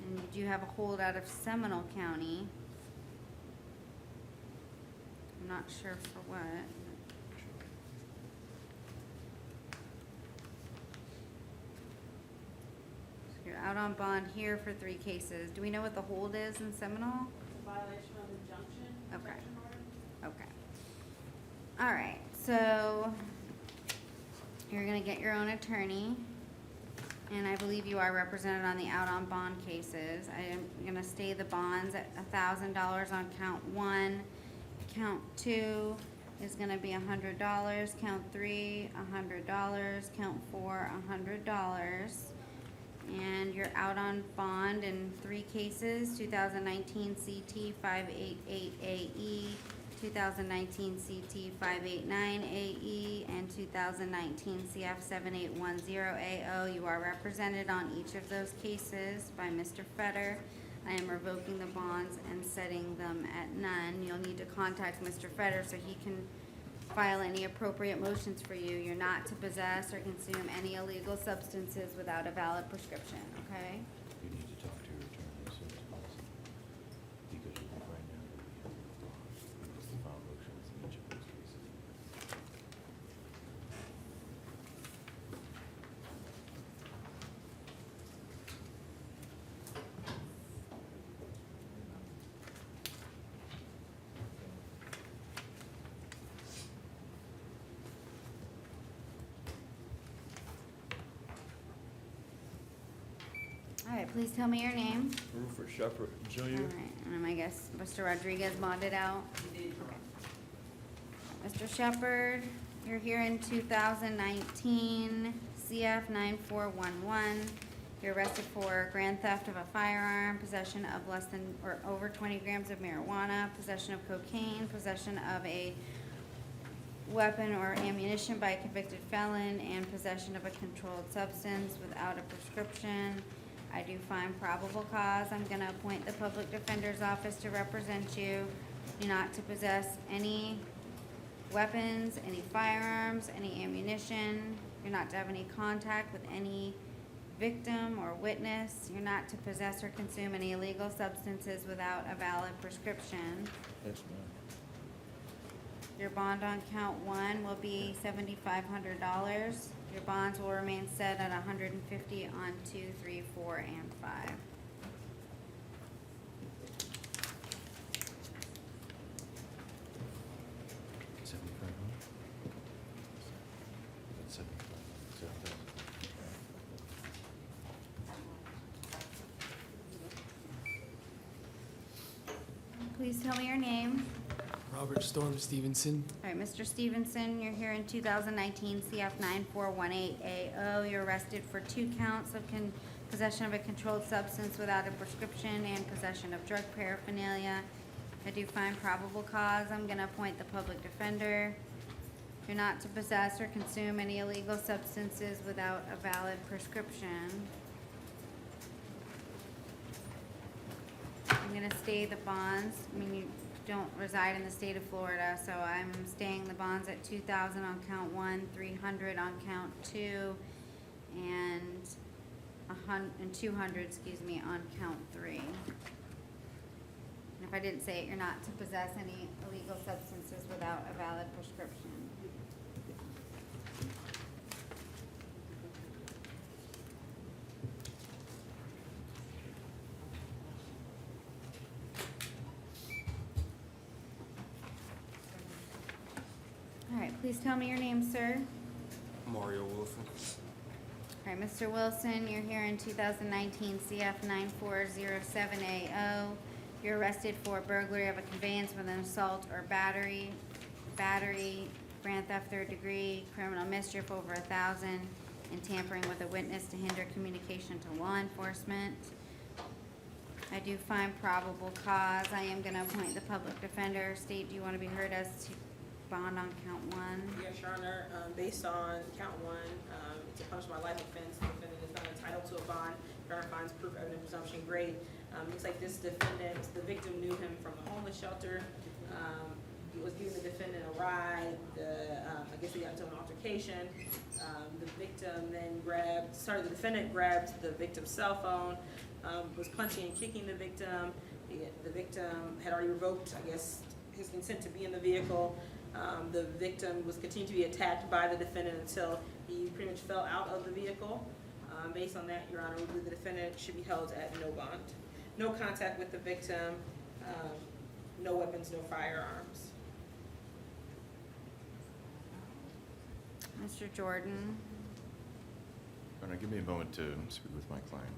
And you do have a hold out of Seminole County. I'm not sure for what. So you're out on bond here for 3 cases. Do we know what the hold is in Seminole? Violation of injunction. Okay. Okay. All right, so you're gonna get your own attorney, and I believe you are represented on the out on bond cases. I am gonna stay the bonds at $1,000 on count 1. Count 2 is gonna be $100. Count 3, $100. Count 4, $100. And you're out on bond in 3 cases: 2019 CT 588AE, 2019 CT 589AE, and 2019 CF 7810AO. You are represented on each of those cases by Mr. Fetter. I am revoking the bonds and setting them at none. You'll need to contact Mr. Fetter so he can file any appropriate motions for you. You're not to possess or consume any illegal substances without a valid prescription, okay? You need to talk to your attorney as soon as possible. Because right now, because the file motions in each of those cases. All right, please tell me your name. Rupert Shepherd All Jr. right, and I guess Mr. Rodriguez bonded out. Mr. Shepherd, you're here in 2019 CF 9411. You're arrested for grand theft of a firearm, possession of less than or over 20 grams of marijuana, possession of cocaine, possession of a weapon or ammunition by a convicted felon, and possession of a controlled substance without a prescription. I do find probable cause. I'm gonna appoint the public defender's office to represent you. You're not to possess any weapons, any firearms, any ammunition. You're not to have any contact with any victim or witness. You're not to possess or consume any illegal substances without a valid prescription. Yes, ma'am. Your bond on count 1 will be $7,500. Your bonds will remain set at $150 on 2, 3, 4, and 5. Please tell me your name. Robert Storm Stevenson. All right, Mr. Stevenson, you're here in 2019 CF 9418AO. You're arrested for 2 counts of possession of a controlled substance without a prescription and possession of drug paraphernalia. I do find probable cause. I'm going to appoint the public defender. You're not to possess or consume any illegal substances without a valid prescription. I'm going to stay the bonds. I mean, you don't reside in the state of Florida, so I'm staying the bonds at $2,000 on count 1, $300 on count 2, and $200, excuse me, on count 3. And if I didn't say it, you're not to possess any illegal substances without a valid prescription. All right, please tell me your name, sir. Mario Wilson. All right, Mr. Wilson, you're here in 2019 CF 9407AO. You're arrested for burglary of a conveyance with an assault or battery grand theft third degree, criminal mischief over 1,000, and tampering with a witness to hinder communication to law enforcement. I do find probable cause. I am gonna appoint the public defender. State, do you want to be heard as to bond on count one? Yes, Your Honor, based on count one, it's a punishable life offense. The defendant is not entitled to a bond. Your Honor finds proof evident presumption great. Looks like this defendant, the victim knew him from the homeless shelter. He was giving the defendant a ride. I guess they got into an altercation. The victim then the defendant grabbed the victim's cell phone, was punching and kicking the victim. The victim had already revoked, I guess, his consent to be in the vehicle. The victim was continuing to be attacked by the defendant until he pretty much fell out of the vehicle. Based on that, Your Honor, we believe the defendant should be held at no bond. No contact with the victim, no weapons, no firearms. Mr. Jordan? Your Honor, give me a moment to speak with my client.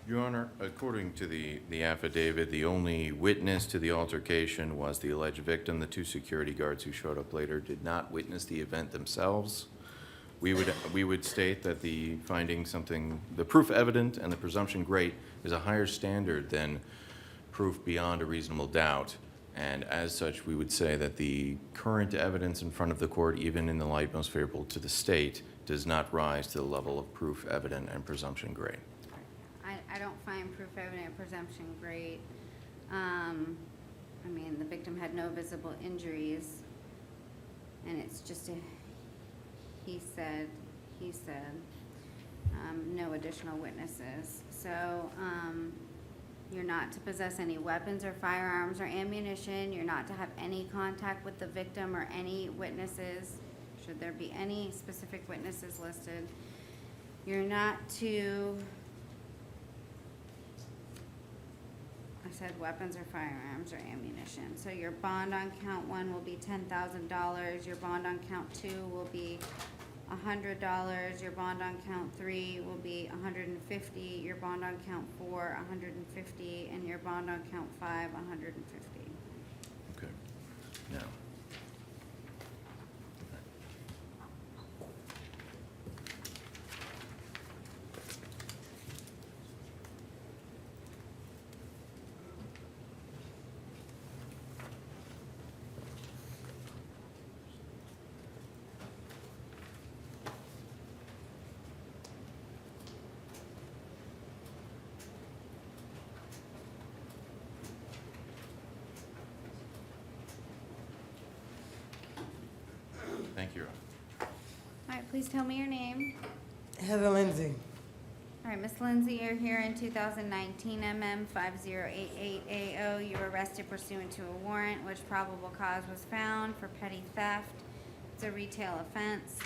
Your Honor, according to the affidavit, the only witness to the altercation was the alleged victim. The two security guards who showed up later did not witness the event themselves. We would state that the proof evident and the presumption great is a higher standard than proof beyond a reasonable doubt. And as such, we would say that the current evidence in front of the court, even in the light most favorable to the state, does not rise to the level of proof evident and presumption great. I don't find proof evident presumption great. I mean, the victim had no visible injuries, and it's just a he said, no additional witnesses. So, you're not to possess any weapons or firearms or ammunition. You're not to have any contact with the victim or any witnesses, should there be any specific witnesses listed. You're not to, I said weapons or firearms or ammunition. So your bond on count one will be $10,000. Your bond on count two will be $100. Your bond on count three will be $150. Your bond on count four, $150, and your bond on count five, $150. Okay. Now. Thank you, Your Honor. All right, please tell me your name. Heather Lindsay. All right, Miss Lindsay, you're here in 2019 MM 5088AO. You were arrested pursuant to a warrant, which probable cause was found for petty theft. It's a retail offense.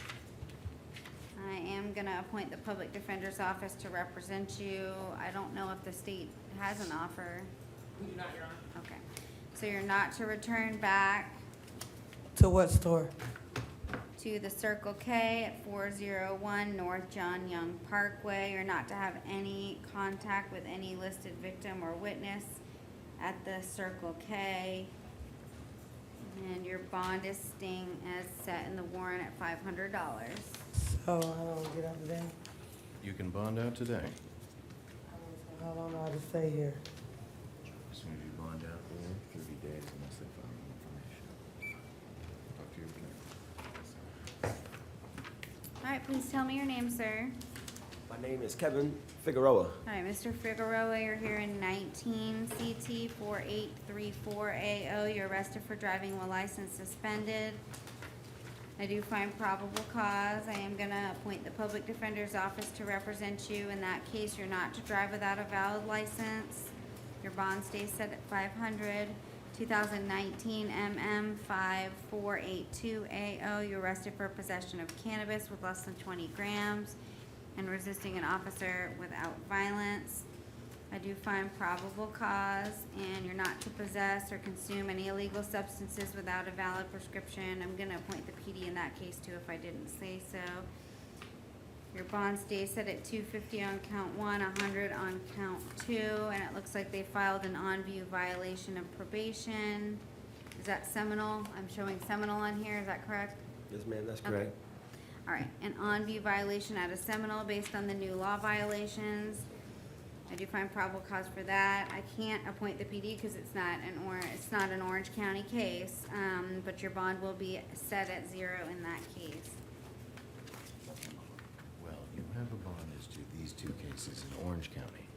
I am gonna appoint the public defender's office to represent you. I don't know if the state has an offer. We do not, Your Honor. Okay, so you're not to return back To what store? to the Circle K at 401 North John Young Parkway. You're not to have any contact with any listed victim or witness at the Circle K. And your bond is staying as set in the warrant at $500. So I don't get out of there. You can bond out today. How long do I have to stay here? As soon as you bond out there, 30 days unless they find information. Talk to you again. All right, please tell me your name, sir. My name is Kevin Figueroa. All right, Mr. Figueroa, you're here in 19 CT 4834AO. You're arrested for driving while license suspended. I do find probable cause. I am gonna appoint the public defender's office to represent you. In that case, you're not to drive without a valid license. Your bond stays set at $500. 2019 MM 5482AO. You're arrested for possession of cannabis with less than 20 grams and resisting an officer without violence. I do find probable cause, and you're not to possess or consume any illegal substances without a valid prescription. I'm gonna appoint the PD in that case too if I didn't say so. Your bond stays set at $250 on count 1, $100 on count 2, and it looks like they filed an on-view violation of probation. Is that Seminole? I'm showing Seminole on here, is that correct? Yes, ma'am, that's Okay. correct. All right, an on-view violation out of Seminole based on the new law violations. I do find probable cause for that. I can't appoint the PD because it's not an Orange County case, but your bond will be set at 0 in that case. Well, you have a bond as to these two cases in Orange County.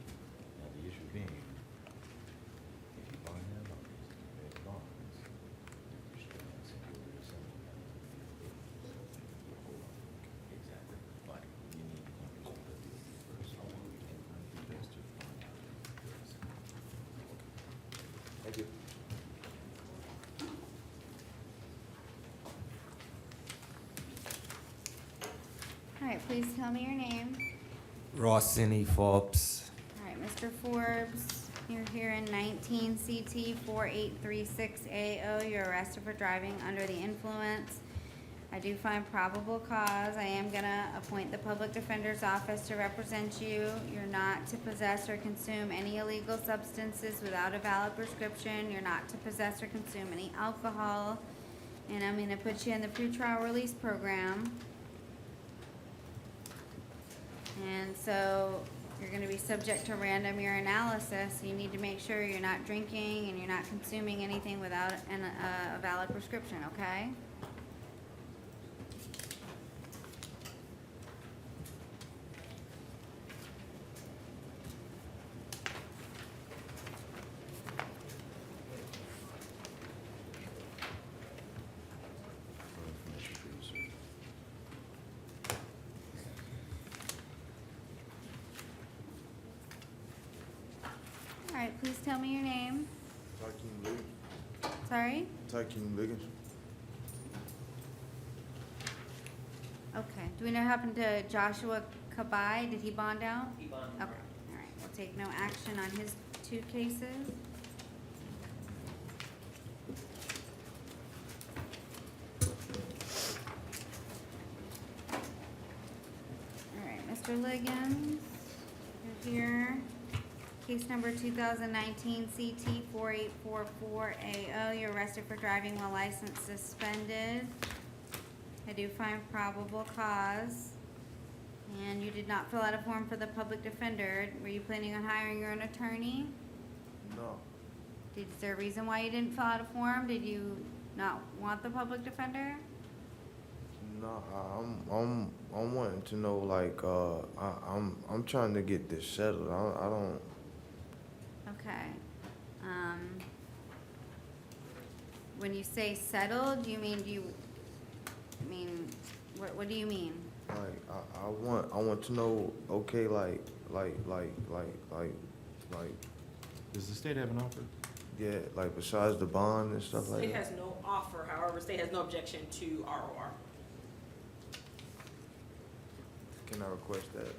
Now, the issue being, if you bond them on these two big bonds, you're still not secure to something. Exactly. But you need to come to the first. I want to get my investor bond out of this. Thank you. All right, please tell me your name. Rossini Forbes. All right, Mr. Forbes, you're here in 19 CT 4836AO. You're arrested for driving under the influence. I do find probable cause. I am gonna appoint the public defender's office to represent you. You're not to possess or consume any illegal substances without a valid prescription. You're not to possess or consume any alcohol. And I'm gonna put you in the pretrial release program. And so you're gonna be subject to random urinalysis. You need to make sure you're not drinking and you're not consuming anything without a valid prescription, okay? For information for you, sir. All right, please tell me your name. Tykeem Liggins. Sorry? Tykeem Liggins. Okay. Do we know what happened to Joshua Kabai? Did he bond out? He bonded. Okay, all right. We'll take no action on his 2 cases. All right, Mr. Liggins, you're here. Case number 2019 CT 4844AO. You're arrested for driving while license suspended. I do find probable cause. And you did not fill out a form for the public defender. Were you planning on hiring your own attorney? No. Is there a reason why you didn't fill out a form? Did you not want the public defender? No, I'm wanting to know, like, I'm trying to get this settled. I don't. Okay. When you say settled, do you mean what do you mean? Like, I want to know, okay, like. Does the state have an offer? Yeah, like besides the bond and stuff like State that. has no offer, however, state has no objection to ROR. Can I request that?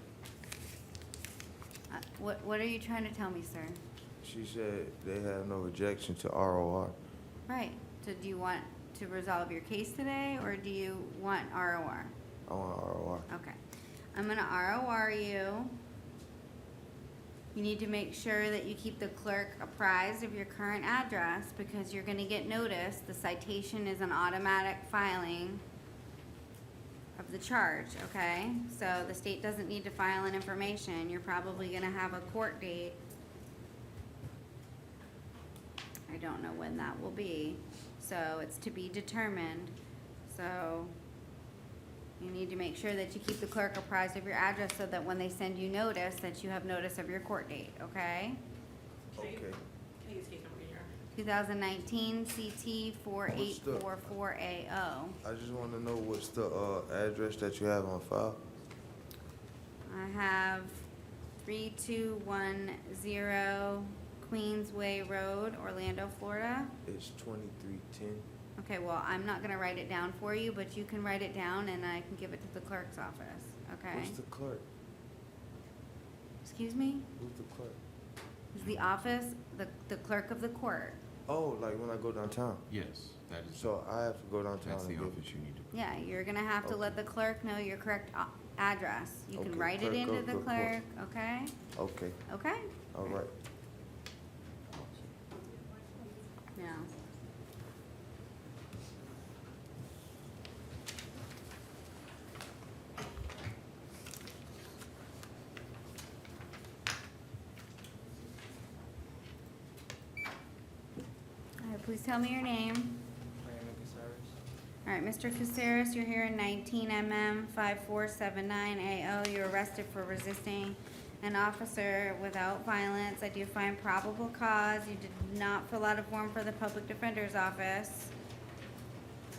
What are you trying to tell me, sir? She said they have no objection to ROR. Right. So do you want to resolve your case today, or do you want ROR? I want ROR. Okay. I'm gonna ROR you. You need to make sure that you keep the clerk apprised of your current address, because you're gonna get notice. The citation is an automatic filing of the charge, okay? So the state doesn't need to file an information. You're probably gonna have a court date. I don't know when that will be, so it's to be determined. So you need to make sure that you keep the clerk apprised of your address so that when they send you notice, that you have notice of your court date, okay? Okay. Can I use case number here? 2019 CT 4844AO. I just want to know what's the address that you have on file. I have 3210 Queensway Road, Orlando, Florida. It's 2310. Okay, well, I'm not gonna write it down for you, but you can write it down and I can give it to the clerk's office, okay? Who's the clerk? Excuse me? Who's the clerk? Is the office, the clerk of the court. Oh, like when I go downtown. Yes, that is, So I have to go downtown that's and the give office you need to. Yeah, you're gonna have to let the clerk know your correct address. You can Okay, write it clerk into of the the clerk, court. okay? Okay, Okay? all right. Yeah. All right, please tell me your name. All right, Mr. Caceres, you're here in 19 MM 5479AO. You're arrested for resisting an officer without violence. I do find probable cause. You did not fill out a form for the public defender's office.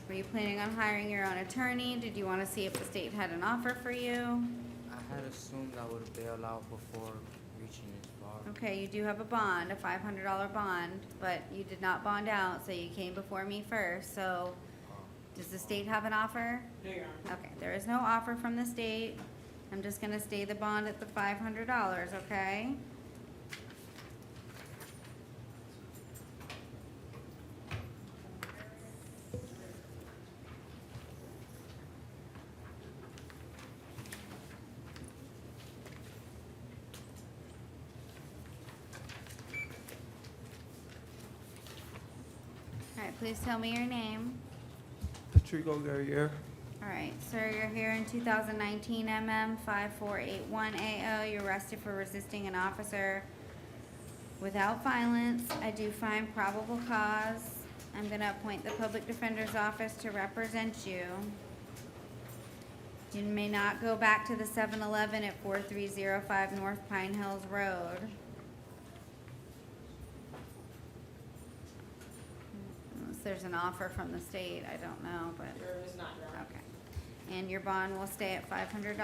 Were you planning on hiring your own attorney? Did you want to see if the state had an offer for you? I had assumed I would bail out before reaching this far. Okay, you do have a bond, a $500 bond, but you did not bond out, so you came before me first, so does the state have an offer? No, Your Honor. Okay, there is no offer from the state. I'm just gonna stay the bond at the $500, okay? All right, please tell me your name. Patrico Guerriere. All right, sir, you're here in 2019 MM 5481AO. You're arrested for resisting an officer without violence. I do find probable cause. I'm gonna appoint the public defender's office to represent you. You may not go back to the 7-Eleven at 4305 North Pine Hills Road. Unless there's an offer from the state, I don't know, but. There is not, Your Honor. Okay. And your bond will stay at $500.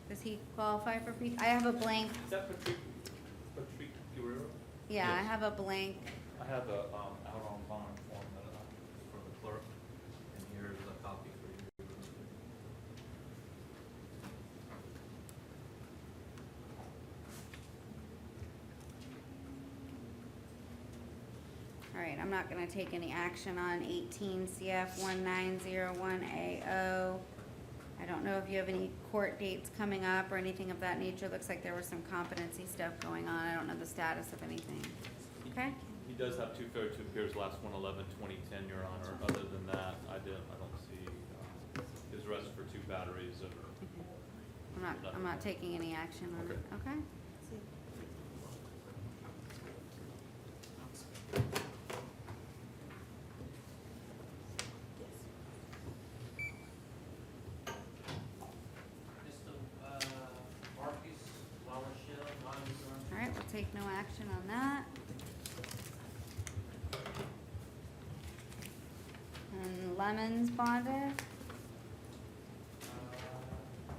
Does he qualify for I have a blank, Is that Patrick Guerrero? yeah, I Yes. have a blank. I have a, out on bond form that, for the clerk, and here's a copy for you. All right, I'm not gonna take any action on 18 CF 1901AO. I don't know if you have any court dates coming up or anything of that nature. Looks like there was some competency stuff going on. I don't know the status of anything. Okay? He does have two failure to appears, last one 11/2010, Your Honor. Other than that, I don't see, his arrest for 2 batteries or. I'm not taking any action on it, okay? All right, we'll take no action on that. And Lemons bonded.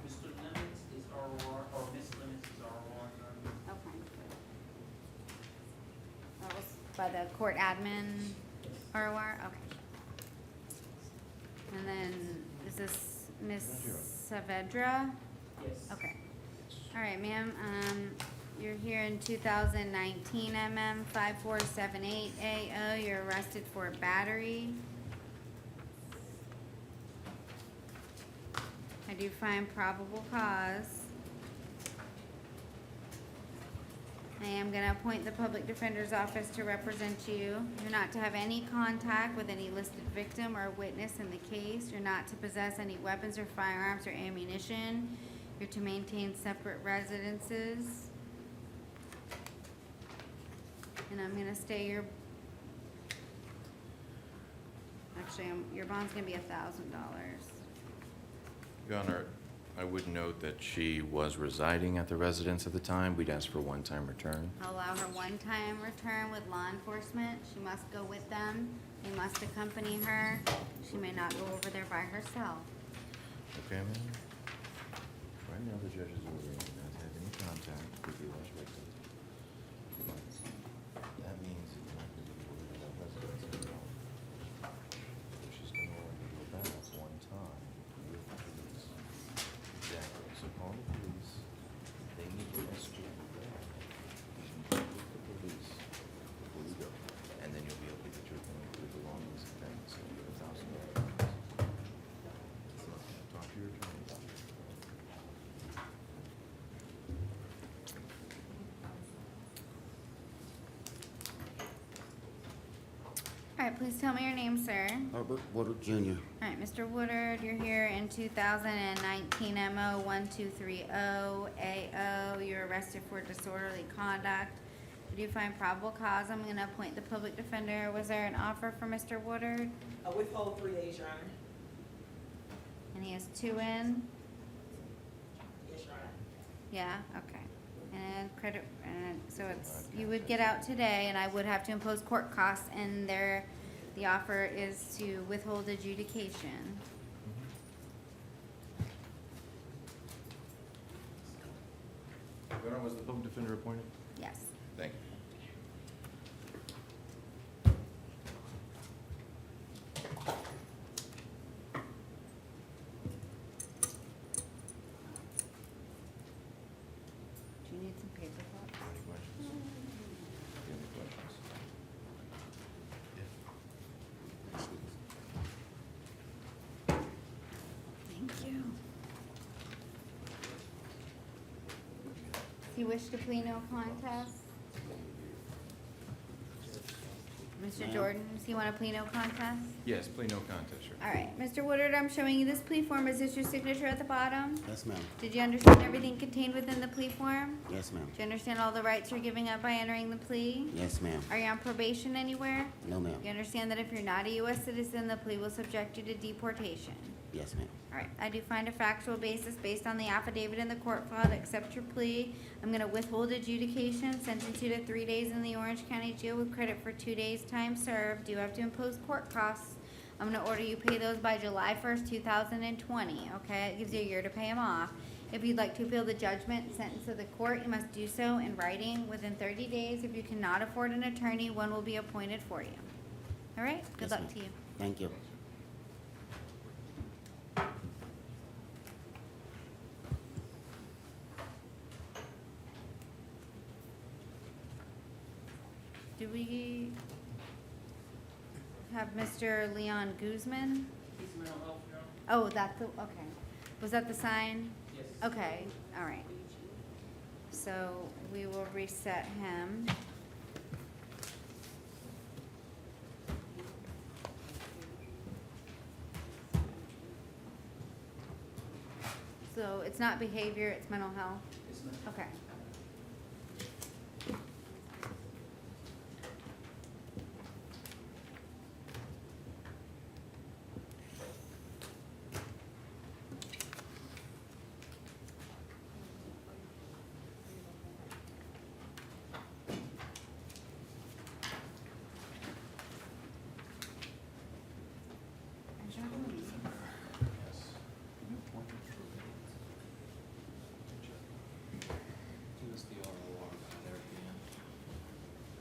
Mr. Lemons is R1, or Miss Lemons is R1. Okay. That was by the court admin ROR, okay. And then, is this Miss Saavedra? Yes. Okay. All right, ma'am, you're here in 2019 MM 5478AO. You're arrested for battery. I do find probable cause. I am gonna appoint the public defender's office to represent you. You're not to have any contact with any listed victim or witness in the case. You're not to possess any weapons or firearms or ammunition. You're to maintain separate residences. And I'm gonna stay your, actually, your bond's gonna be $1,000. Your Honor, I would note that she was residing at the residence at the time. We'd ask for a one-time return. I'll allow her one-time return with law enforcement. She must go with them. They must accompany her. She may not go over there by herself. Okay, ma'am? Right now, the judge is ordering not to have any contact with the alleged victim. That means that you're not going to be ordered to that residence anymore. So she's going to order you to go back one time with the police. Exactly. So call the police. They need to escort you back. right, please tell me your name, sir. Herbert Woodard Jr. All right, Mr. Woodard, you're here in 2019 MO 1230 AO. You're arrested for disorderly conduct. If you find probable cause, I'm gonna appoint the public defender. Was there an offer for Mr. Woodard? Withhold 3 days, Your Honor. And he has 2 in? Yes, Your Honor. Yeah, okay. And credit, and so it's, you would get out today, and I would have to impose court costs, and there, the offer is to withhold adjudication. When was the public defender appointed? Yes. Thank you. Do you need some paper clips? Any questions? Any questions? Thank you. Do you wish to plead no contest? Mr. Ma'am? Jordan, does he want to plead no contest? Yes, plea no contest, sir. All right, Mr. Woodard, I'm showing you this plea form. Is this your signature at the bottom? Yes, ma'am. Did you understand everything contained within the plea form? Yes, ma'am. Do you understand all the rights you're giving up by entering the plea? Yes, ma'am. Are you on probation anywhere? No, ma'am. You understand that if you're not a U.S. citizen, the plea will subject you to deportation? Yes, ma'am. All right, I do find a factual basis based on the affidavit in the court file to accept your plea. I'm gonna withhold adjudication, sentence you to 3 days in the Orange County Jail with credit for 2 days' time served. You have to impose court costs. I'm gonna order you pay those by July 1st, 2020, okay? It gives you a year to pay them off. If you'd like to appeal the judgment and sentence of the court, you must do so in writing within 30 days. If you cannot afford an attorney, one will be appointed for you. All right, good Yes, luck ma'am. to you. Thank you. Do we have Mr. Leon Guzman? He's mental health, Your Honor. Oh, that's the, okay. Was that the sign? Yes. Okay, all right. So we will reset him. So it's not behavior, it's mental health? Yes, ma'am. Okay.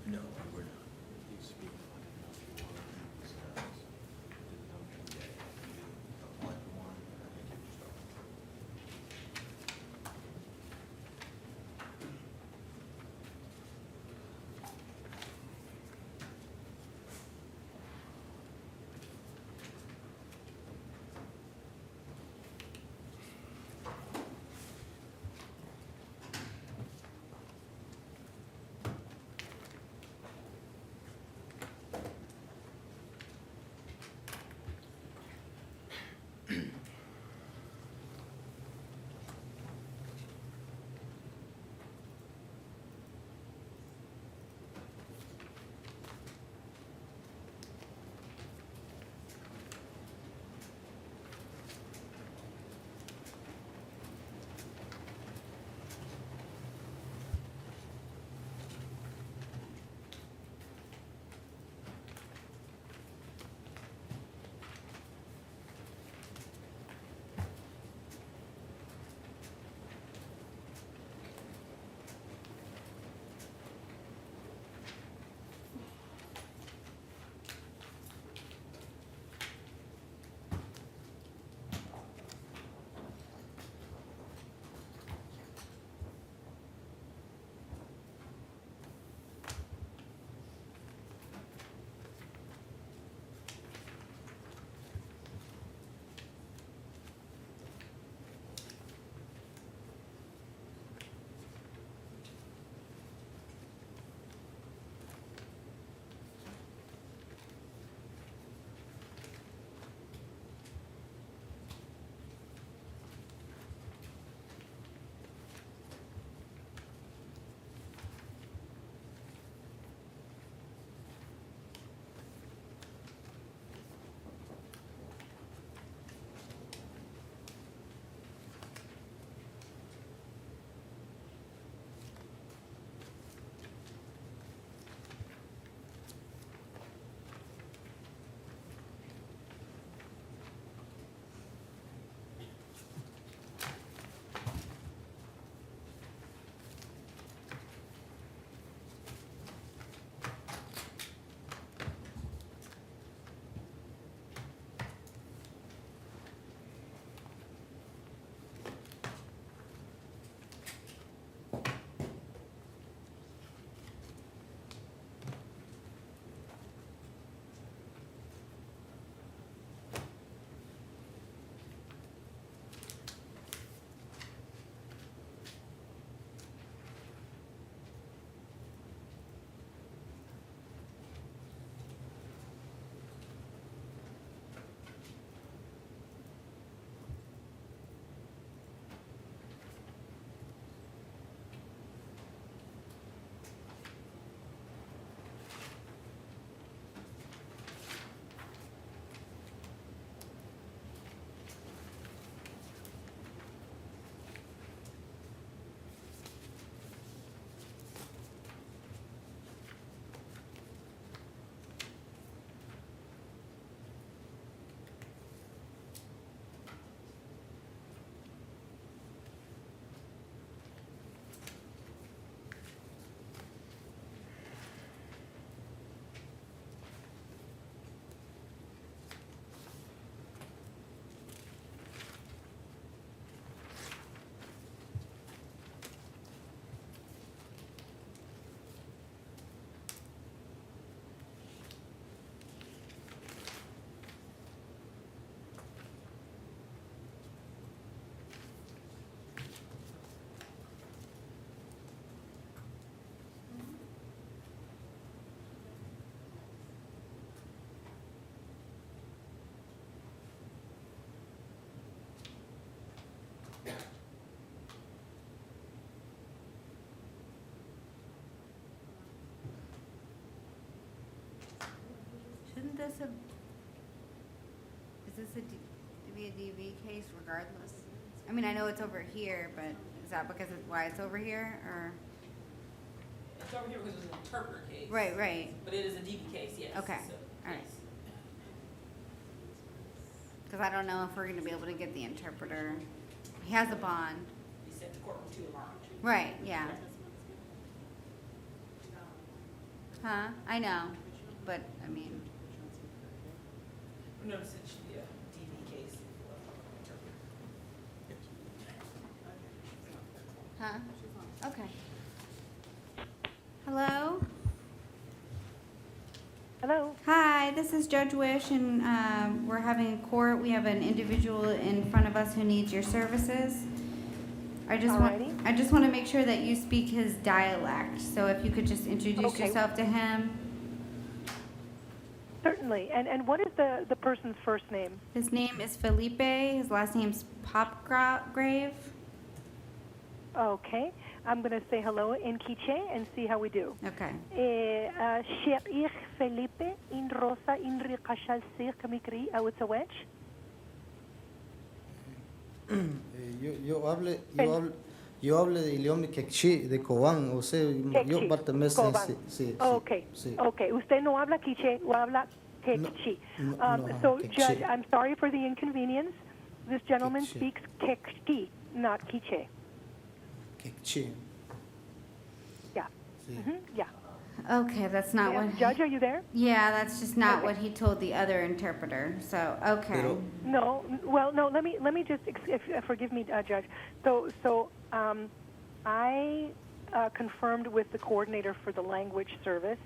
No, we're not. You speak, I didn't know if you were. Didn't know if you applied for one. I think you started. this a, is this to be a DV case regardless? I mean, I know it's over here, but is that because of why it's over here, or? It's over here because it's an interpreter case. Right. But it is a DV case, yes. Okay, So, all right. yes. Because I don't know if we're gonna be able to get the interpreter. He has a bond. He sent the courtroom to tomorrow. Right, yeah. Huh? I know, but, I mean, No, it's a DV case. huh? Okay. Hello? Hello. Hi, this is Judge Wish, and we're having court. We have an individual in front of us who needs your services. I just want to make sure that you speak his dialect. So if you could just introduce Okay. yourself to him. Certainly. And what is the person's first name? His name is Felipe. His last name's Popgrave. Okay. I'm going to say hello in Quiche and see how we do. Okay. Cher ich Felipe in Rosa in Rikashal Sir Kamikri Awitsawech. Yo hable de idioma quechí, de Cobán, o sea, yo Quechí, pertenece, Cobán. sí. Okay. Sí. Okay. Usted no habla Quiche o habla Quechí. no, So, Quechí. Judge, I'm sorry for the inconvenience. This gentleman Quechí. speaks Quechí, not Quiche. Quechí. Yeah. Sí. Yeah. Okay, that's not Ma'am, what. Judge, are you there? Yeah, that's just not Okay. what he told the other interpreter. So okay. No, well, no. Let me just forgive me, Judge. So I confirmed with the coordinator for the language service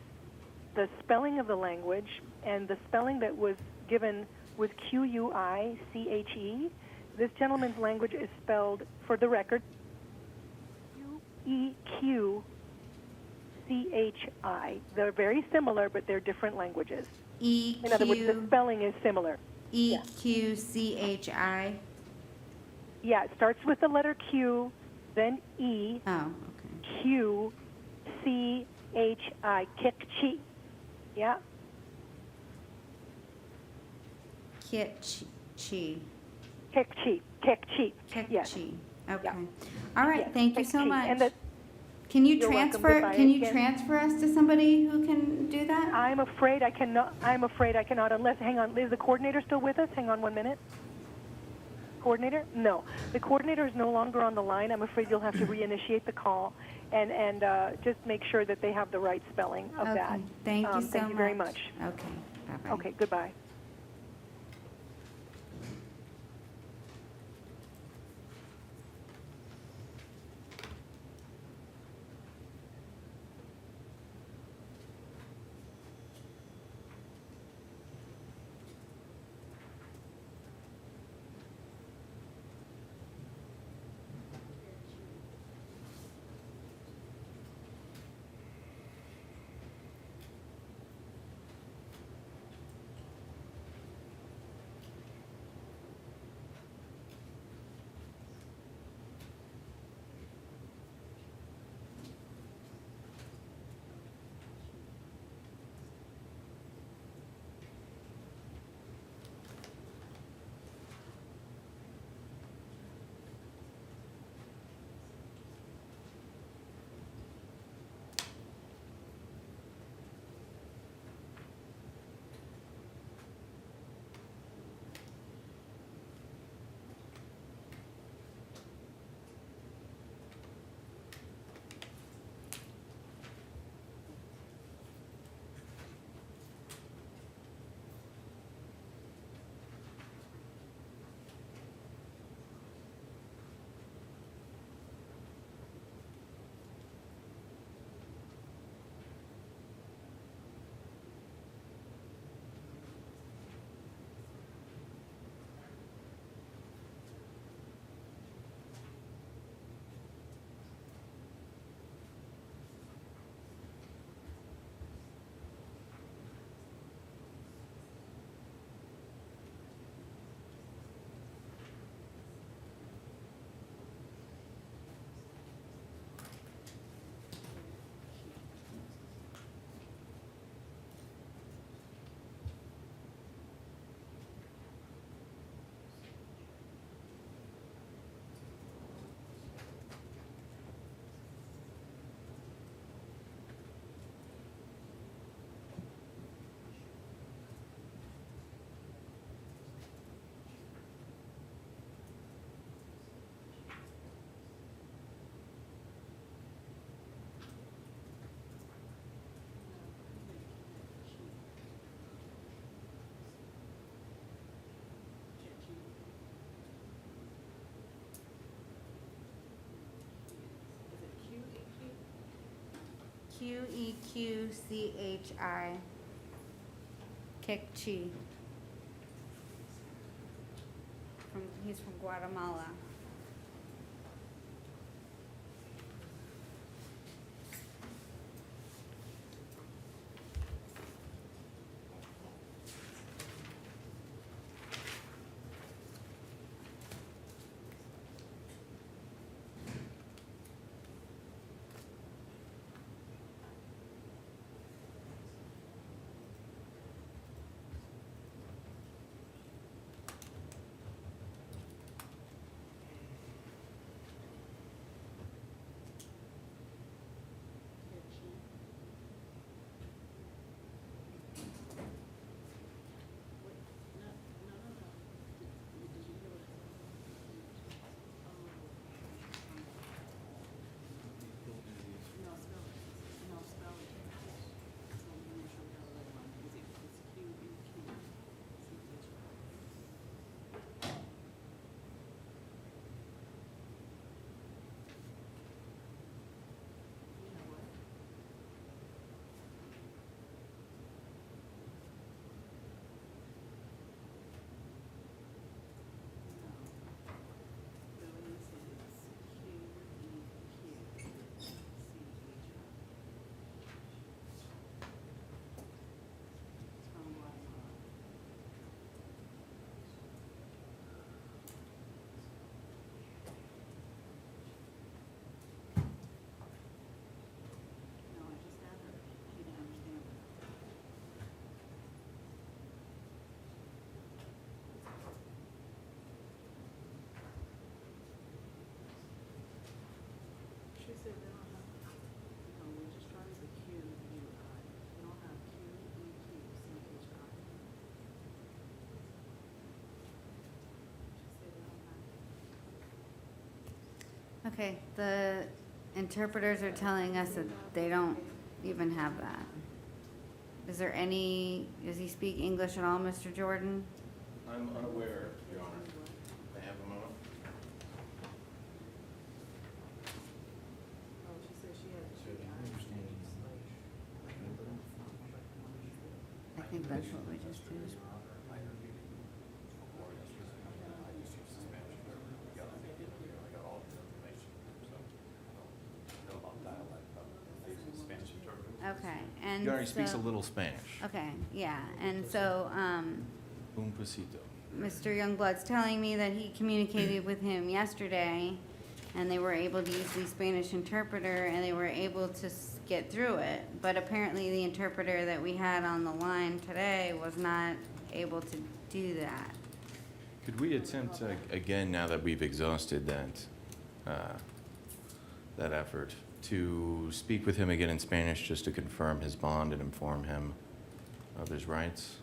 the spelling of the language, and the spelling that was given was Q-U-I-C-H-E. This gentleman's language is spelled, for the record, Q-E-Q-C-H-I. They're very similar, but they're different languages. E In other words, the Q spelling is similar. E Q C H I. Yeah, it starts with the letter Q, then E, Oh, okay. Q, C, H, I, Kikchi. Yeah, Kitchi. Kikchi. Yes. Kitchi. Okay. Yeah. All right. Yes, Thank you so Kikchi. much. And can you You're welcome. transfer? Goodbye. Can you Again. transfer us to somebody who can do that? I'm afraid I cannot. Unless, hang on, is the coordinator still with us? Hang on 1 minute. Coordinator? No. The coordinator is no longer on the line. I'm afraid you'll have to reinitiate the call and just make sure that they have the right spelling of that. Okay. Thank you so much. Thank you very much. Okay. Bye-bye. Okay, goodbye. Queqchi. Kekchi. He's from Guatemala. Okay, the interpreters are telling us that they don't even have that. Is there any, does he speak English at all, Mr. Jordan? I'm unaware, Your Honor. May I have a moment? I think that's what we just did. Okay, and Your Honor, he speaks a so- little Spanish. Okay, yeah, and so, Un pasito. Mr. Youngblood's telling me that he communicated with him yesterday, and they were able to use the Spanish interpreter, and they were able to get through it. But apparently, the interpreter that we had on the line today was not able to do that. Could we attempt, again, now that we've exhausted that effort, to speak with him again in Spanish just to confirm his bond and inform him of his rights?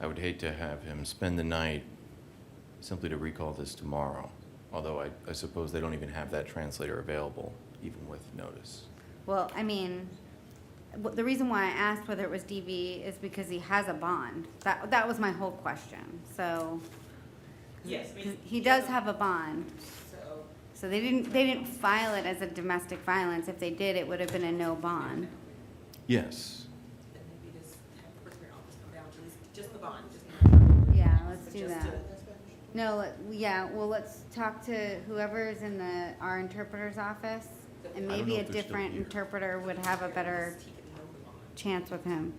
I would hate to have him spend the night simply to recall this tomorrow, although I suppose they don't even have that translator available, even with notice. Well, I mean, the reason why I asked whether it was DV is because he has a bond. That was my whole question, so. Yes, I mean, He does have a bond. So, So they didn't file it as a domestic violence. If they did, it would have been a no bond. Yes. then maybe just have the person office come down, just the bond, just the. Yeah, let's do Just that. to- No, yeah, well, let's talk to whoever is in our interpreter's office, and I don't maybe know a if they're still different here. interpreter would have a better chance with him.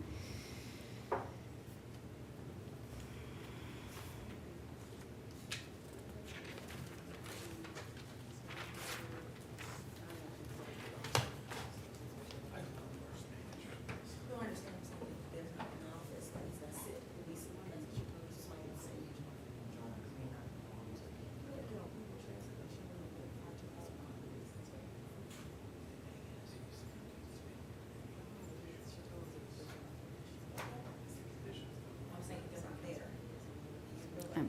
No, I understand, I'm saying, if there's not an office, that's it, at least one that's somebody will say. I'm saying if they're not there.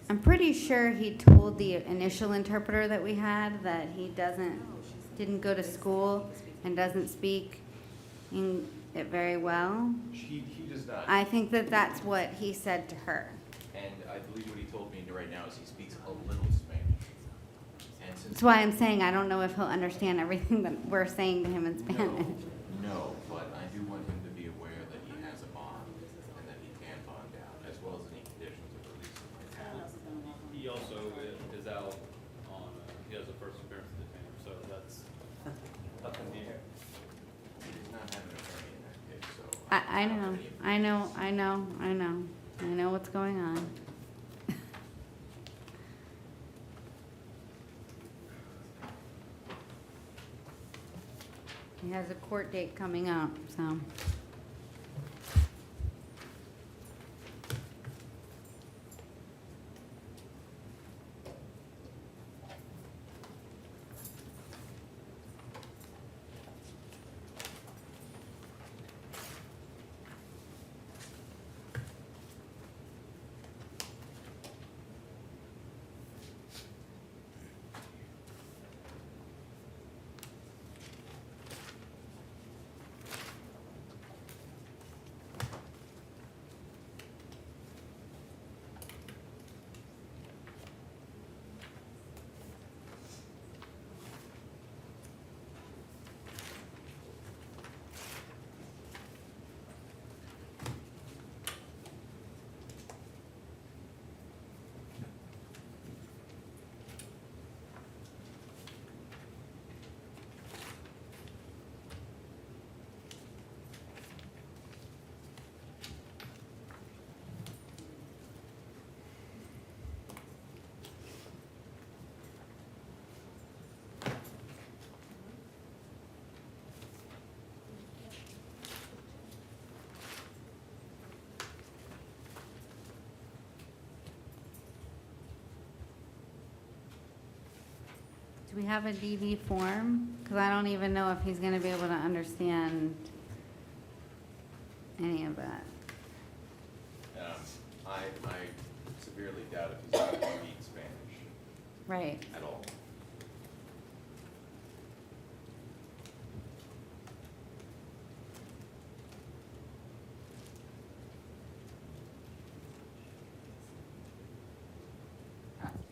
I'm pretty sure he told the initial interpreter that we had that he didn't go to school and doesn't speak it very well. He does not. I think that that's what he said to her. And I believe what he told me right now is he speaks a little Spanish. And That's why I'm saying I don't know if he'll understand everything that we're saying to him in Spanish. No, but I do want him to be aware that he has a bond and that he can bond out, as well as any conditions of release he might have. He also is out on, he has a first appearance detainer, so that's up in the air. He does not have an attorney in that case, so. I know what's going on. He has a court date coming up, so. Do we have a DD form? Because I don't even know if he's going to be able to understand any of that. I severely doubt if he's going to read Spanish Right. at all.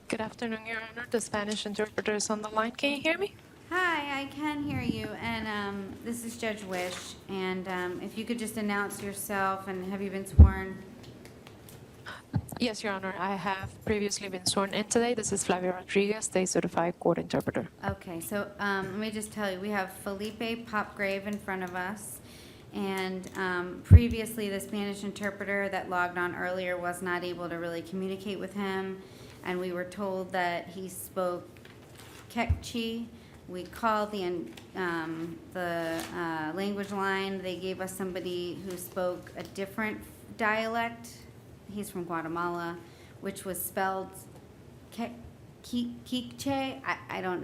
Good afternoon, Your Honor. The Spanish interpreter is on the line. Can you hear me? Hi, I can hear you, and this is Judge Wish, and if you could just announce yourself, and have you been sworn? Yes, Your Honor. I have previously been sworn in today. This is Flavia Rodriguez, State Certified Court Interpreter. Okay, so let me just tell you, we have Felipe Popgrave in front of us, and previously the Spanish interpreter that logged on earlier was not able to really communicate with him, and we were told that he spoke Quechua. We called the language line. They gave us somebody who spoke a different dialect. He's from Guatemala, which was spelled Quiche. I don't.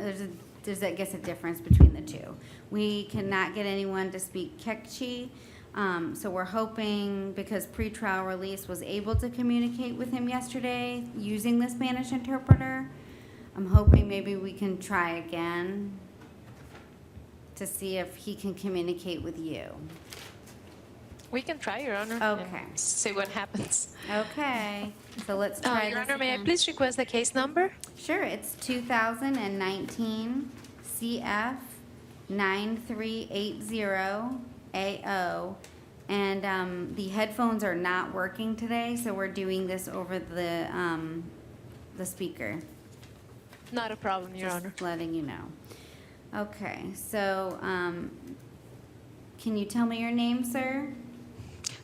There's I guess a difference between the two. We cannot get anyone to speak Quechua. So we're hoping, because Pretrial Release was able to communicate with him yesterday using the Spanish interpreter, I'm hoping maybe we can try again to see if he can communicate with you. We can try, Your Honor. Okay. And see what happens. Okay, so let's try Your this Honor, may I again. please request the case number? Sure, it's 2019 CF 9380AO. And the headphones are not working today, so we're doing this over the speaker. Not a problem, Your Honor. Just letting you know. Okay, so can you tell me your name, sir?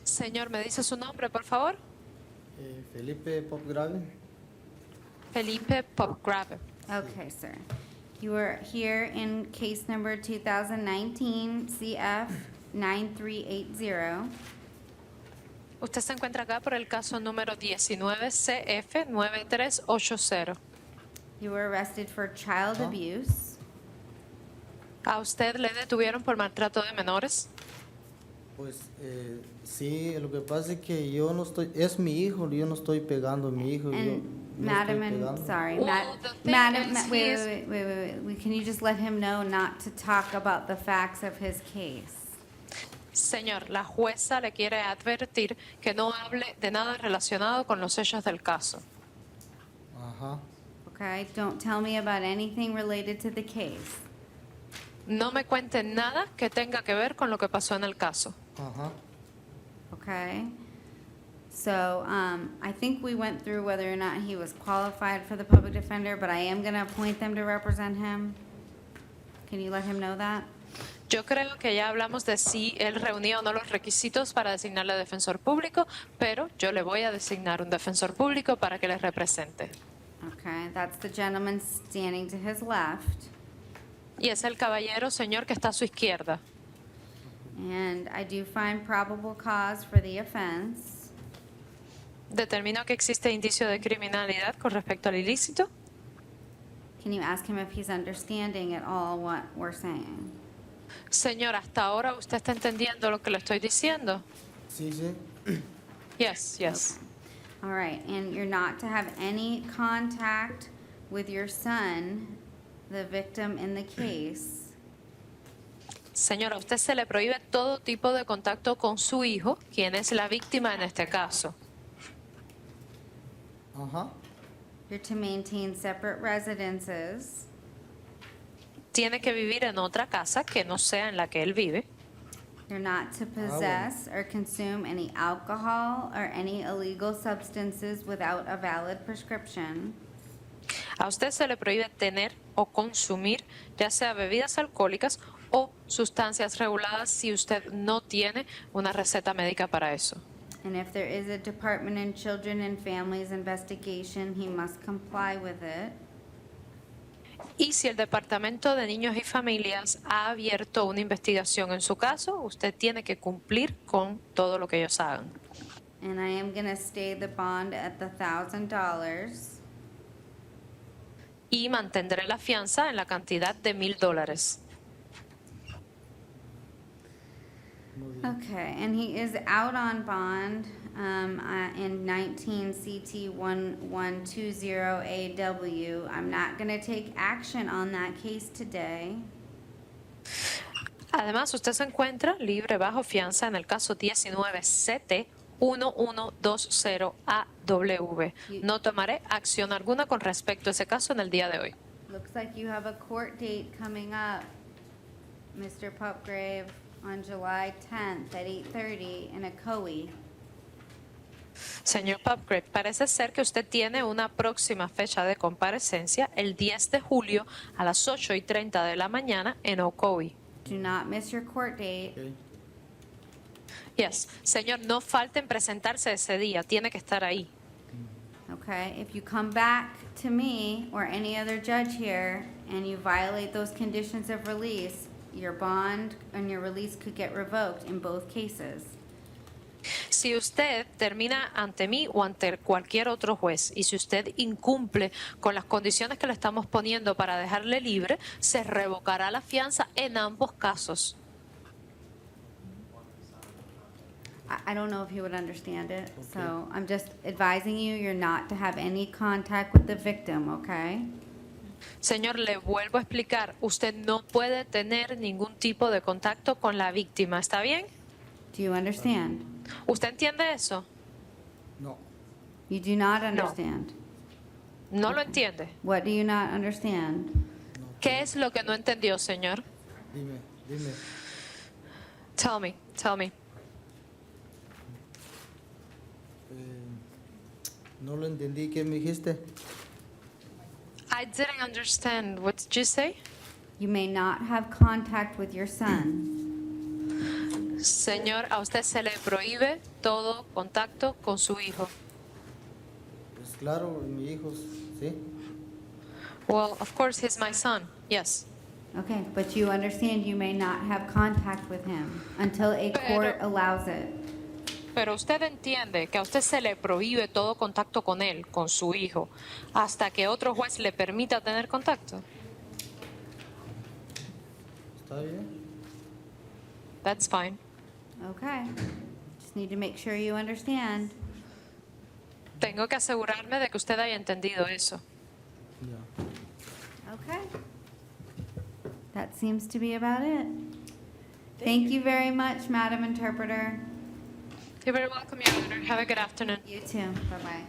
Señor, ¿me dice su nombre, por favor? Felipe Popgrave. Felipe Popgrave. Okay, sir. You are here in case number 2019 CF 9380. Usted se encuentra acá por el caso número 19 CF 9380. You were arrested for child abuse. ¿A usted le detuvieron por maltrato de menores? Pues sí, lo que pasa es que yo no estoy, es mi hijo, yo no estoy pegando a mi hijo. Yo And no Madam, estoy I'm pegando. sorry, Well, the thing Madam, is, wait, he is- wait. Can you just let him know not to talk about the facts of his case? Señor, la jueza le quiere advertir que no hable de nada relacionado con los hechos del caso. Ajá. Okay, don't tell me about anything related to the case. No me cuente nada que tenga que ver con lo que pasó en el caso. Ajá. Okay? So, I think we went through whether or not he was qualified for the public defender, but I am gonna appoint them to represent him. Can you let him know that? Yo creo que ya hablamos de si él reunía o no los requisitos para designarle defensor público, pero yo le voy a designar un defensor público para que le represente. Okay, that's the gentleman standing to his left. Y es el caballero, señor, que está a su izquierda. And I do find probable cause for the offense. Determino que existe indicio de criminalidad con respecto al ilícito. Can you ask him if he's understanding at all what we're saying? Señor, hasta ahora usted está entendiendo lo que le estoy diciendo. Sí, sí. Yes, yes. All right, and you're not to have any contact with your son, the victim in the case. Señora, a usted se le prohíbe todo tipo de contacto con su hijo, quien es la víctima en este caso. Ajá. You're to maintain separate residences. Tiene que vivir en otra casa que no sea en la que él vive. You're not to possess or consume any alcohol or any illegal substances without a valid prescription. A usted se le prohíbe tener o consumir ya sea bebidas alcohólicas o sustancias reguladas si usted no tiene una receta médica para eso. And if there is a Department in Children and Families investigation, he must comply with it. Y si el Departamento de Niños y Familias ha abierto una investigación en su caso, usted tiene que cumplir con todo lo que ellos hagan. And I am going to stay the bond at the $1,000. Y mantendré la fianza en la cantidad de $1,000. Okay, and he is out on bond in 19 CT 1120 AW. I'm not going to take action on that case today. Además, usted se encuentra libre bajo fianza en el caso 19 CT 1120 AW. No tomaré acción alguna con respecto a ese caso en el día de hoy. Looks like you have a court date coming up, Mr. Pupgrave, on July 10th at 8:30 in a COE. Señor Pupgrave, parece ser que usted tiene una próxima fecha de comparecencia el 10 de julio a las 8:30 de la mañana en Ocoee. Do not miss your court date. Yes. Señor, no falten presentarse ese día, tiene que estar ahí. Okay, if you come back to me or any other judge here and you violate those conditions of release, your bond and your release could get revoked in both cases. Si usted termina ante mí o ante cualquier otro juez y si usted incumple con las condiciones que le estamos poniendo para dejarle libre, se revocará la fianza en ambos casos. I don't know if he would understand it, so I'm just advising you, you're not to have any contact with the victim, okay? Señor, le vuelvo a explicar, usted no puede tener ningún tipo de contacto con la víctima, ¿está bien? Do you understand? ¿Usted entiende eso? No. You do not understand? No lo entiende. What do you not understand? ¿Qué es lo que no entendió, señor? Dime. Tell me. No lo entendí. ¿Qué me dijiste? I didn't understand. What did you say? You may not have contact with your son. Señor, a usted se le prohíbe todo contacto con su hijo. Pues claro, mi hijo, sí. Well, of course, he's my son. Yes. Okay, but you understand you may not have contact with him until a court allows it. Pero usted entiende que a usted se le prohíbe todo contacto con él, con su hijo, hasta que otro juez le permita tener contacto. ¿Está bien? That's fine. Okay. Just need to make sure you understand. Tengo que asegurarme de que usted haya entendido eso. Okay. That seems to be about it. Thank you very much, Madam Interpreter. You're very welcome, Your Honor. Have a good afternoon. You too. Bye-bye.